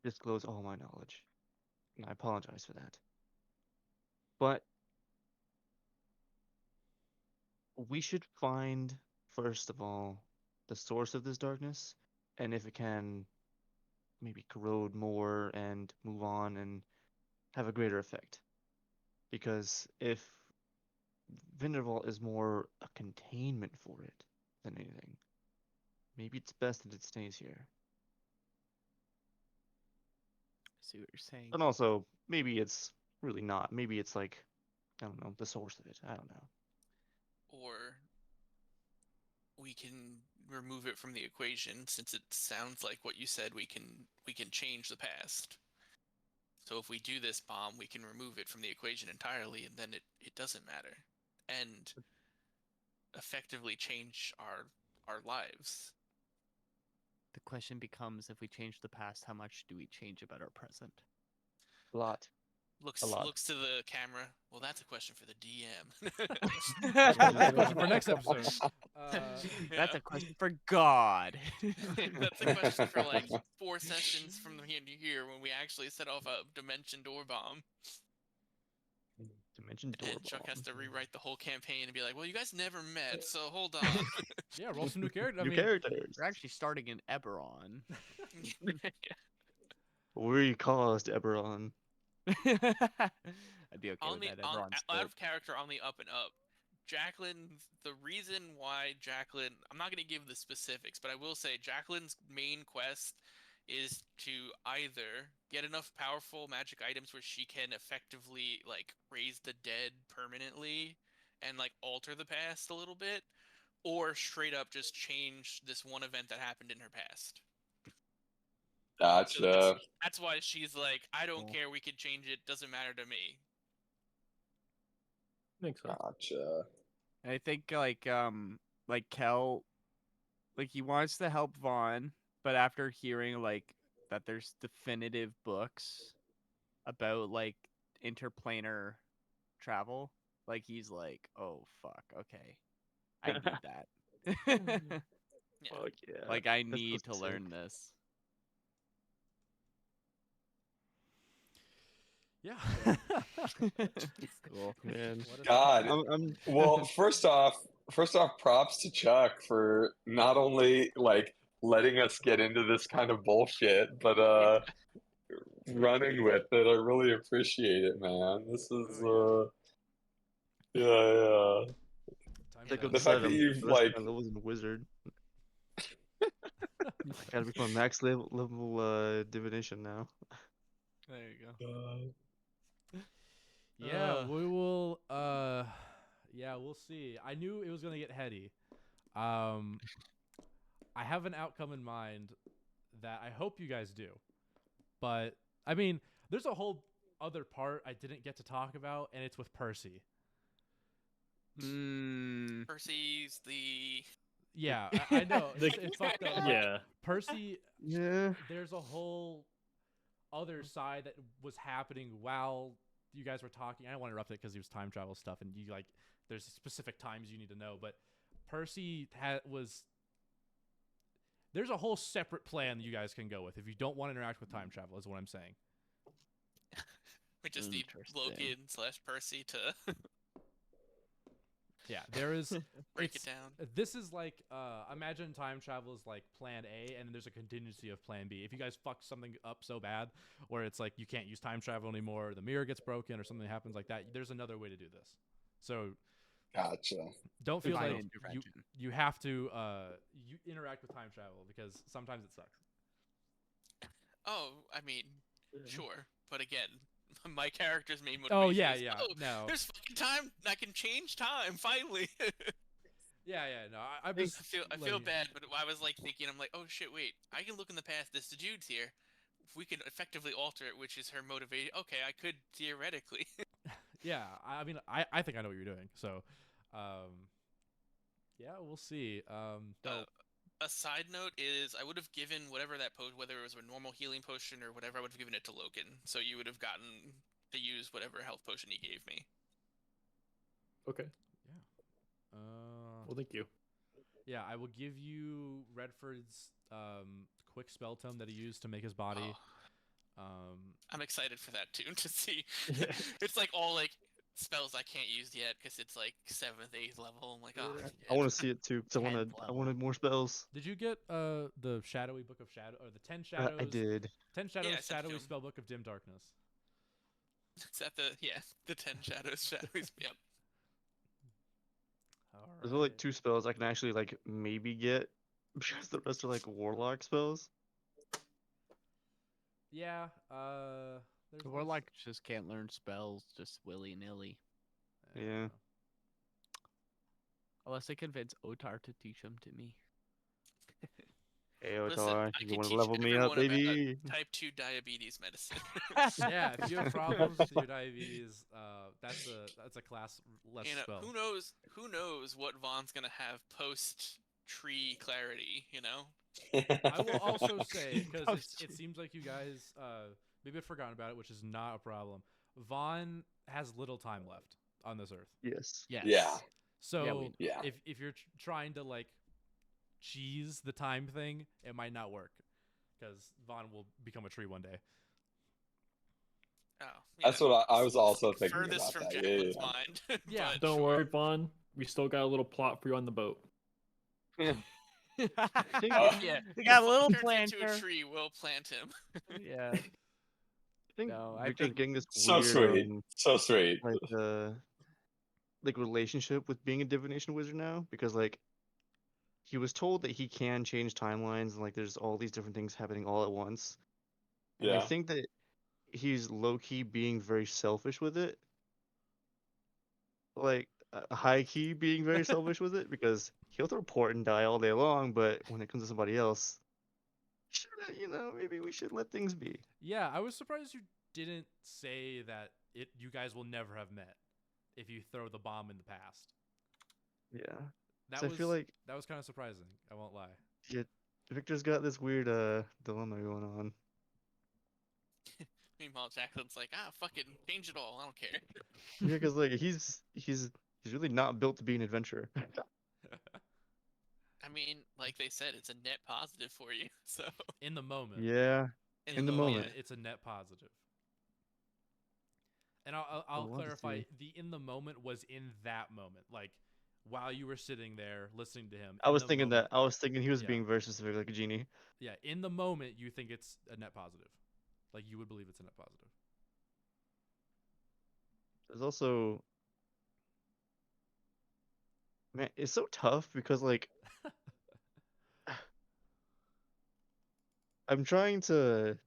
disclose all my knowledge, and I apologize for that. But we should find, first of all, the source of this darkness, and if it can maybe corrode more and move on and have a greater effect. Because if Vinderval is more a containment for it than anything, maybe it's best that it stays here. I see what you're saying. And also, maybe it's really not. Maybe it's like, I don't know, the source of it. I don't know. Or we can remove it from the equation, since it sounds like what you said we can change the past. So if we do this bomb, we can remove it from the equation entirely, and then it doesn't matter, and effectively change our lives. The question becomes, if we change the past, how much do we change about our present? A lot. Looks A lot. looks to the camera. Well, that's a question for the DM. That's a question for next episode. That's a question for God. That's a question for like 4 sessions from here to here when we actually set off a dimension door bomb. Dimension door And Chuck has bomb. to rewrite the whole campaign and be like, "Well, you guys never met, so hold on." Yeah, roll some new characters. I New mean, characters. We're actually starting in Eberron. We caused Eberron. I'd be okay with that. Eberron's out dope. of character on the up and up. Jacqueline, the reason why Jacqueline, I'm not going to give the specifics, but I will say Jacqueline's main quest is to either get enough powerful magic items where she can effectively like raise the dead permanently and like alter the past a little bit, or straight up just change this one event that happened in her past. So Gotcha. that's why she's like, I don't Cool. care, we can change it, doesn't matter to me. Makes sense. Gotcha. And I think like Kel, like he wants to help Vaughn, but after hearing like that there's definitive books about like interplanar travel, like he's like, oh fuck, okay, I need that. Yeah. Fuck yeah. Like I That's need to sick. learn this. yeah. Cool. Man. What a- God. I'm Well, first off, props to Chuck for not only like letting us get into this kind of bullshit, but running with it. I really appreciate it, man. This is yeah. Time like to- of The fact that you've like I was a wizard. Gotta become max level divination now. There you go. Yeah, we will. Yeah, we'll see. I knew it was gonna get heady. I have an outcome in mind that I hope you guys do, but I mean, there's a whole other part I didn't get to talk about, and it's with Percy. Percy's the Yeah, I know it's fucked up. Like, Yeah. Percy. Yeah. There's a whole other side that was happening while you guys were talking. I don't want to interrupt it because it was time travel stuff, and you like there's specific times you need to know. But Percy was. There's a whole separate plan that you guys can go with if you don't want to interact with time travel. Is what I'm saying. we just need Interesting. Logan/Percy to Yeah, there is. break it it's- down. This is like imagine time travel is like plan A, and there's a contingency of plan B. If you guys fuck something up so bad, where it's like you can't use time travel anymore, the mirror gets broken, or something happens like that, there's another way to do this. So gotcha. don't feel Divine like intervention. you have to you interact with time travel because sometimes it sucks. Oh, I mean, sure, but again, my character's main Oh motivation yeah, is, yeah, oh, no, there's fucking time. I can change time finally. yeah, no. I'm I just feel letting you- bad, but I was like thinking, I'm like, oh shit, wait, I can look in the past. This dude's here. If we can effectively alter it, which is her motivation. Okay, I could theoretically. Yeah, I mean, I think I know what you're doing. So, yeah, we'll see. A side note is I would have given whatever that potion, whether it was a normal healing potion or whatever, I would have given it to Logan. So you would have gotten to use whatever health potion he gave me. Okay. Uh, Well, thank you. yeah, I will give you Redford's quick spell tome that he used to make his body. Oh, I'm excited for that too, to see. It's like all like spells I can't use yet because it's like 7th, 8th level. I'm like, oh, I want to see it too because I 10th wanted more spells. Did you get the Shadowy Book of Shadow or the 10 Shadows? I did. 10 Shadows I sent it to Shadowy him. Spell Book of Dim Darkness. Is that the 10 shadows? Yep. There's only like 2 spells I can actually like maybe get because the rest are like warlock spells. Yeah. There's The warlock just can't learn spells just willy nilly, Yeah. unless I convince Otar to teach them to me. Hey Listen, Otar, I you can want to teach level me up, everyone about baby? Type 2 diabetes medicine. Yeah, if you have problems with your diabetes, that's a class less You know, spell. who knows what Vaughn's gonna have post tree clarity, you know? I will also say, because Post- it seems like you guys maybe have forgotten about it, which is not a problem. Vaughn has little time left on this earth. Yes. Yes. Yeah. So Yeah. if you're trying to like cheese the time thing, it might not work because Vaughn will become a tree one day. Oh, That's what I was also thinking furthest about from that. Jacqueline's Yeah. mind. Yeah, but Don't sure. worry, Vaughn. We still got a little plot for you on the boat. think- yeah, If we got a Vaughn little turns into a planter. tree, we'll plant him. Yeah. I think No, I Victor's think getting this So weird, sweet. So sweet. like relationship with being a divination wizard now, because like he was told that he can change timelines and like there's all these different things happening all at once. And I Yeah. think that he's low key being very selfish with it. Like high key being very selfish with it because he'll throw port and die all day long, but when it comes to somebody else, maybe we should let things be. yeah. I was surprised you didn't say that you guys will never have met if you throw the bomb in the past. Yeah. That So was I feel like that was kind of surprising. I won't lie. yeah, Victor's got this weird dilemma going on. Meanwhile, Jacqueline's like, fucking change it all. I don't care. Yeah, because like he's really not built to be an adventurer. I mean, like they said, it's a net positive for you. So In the moment. Yeah. In the moment. it's a net positive. And I'll I'll love to clarify. see. The in the moment was in that moment, like while you were sitting there listening to him. I in was the thinking moment, that. I was thinking he was Yeah. being very specific, like a genie. Yeah, in the moment, you think it's a net positive. Like you would believe it's a net positive. There's also, man, it's so tough because like I'm trying to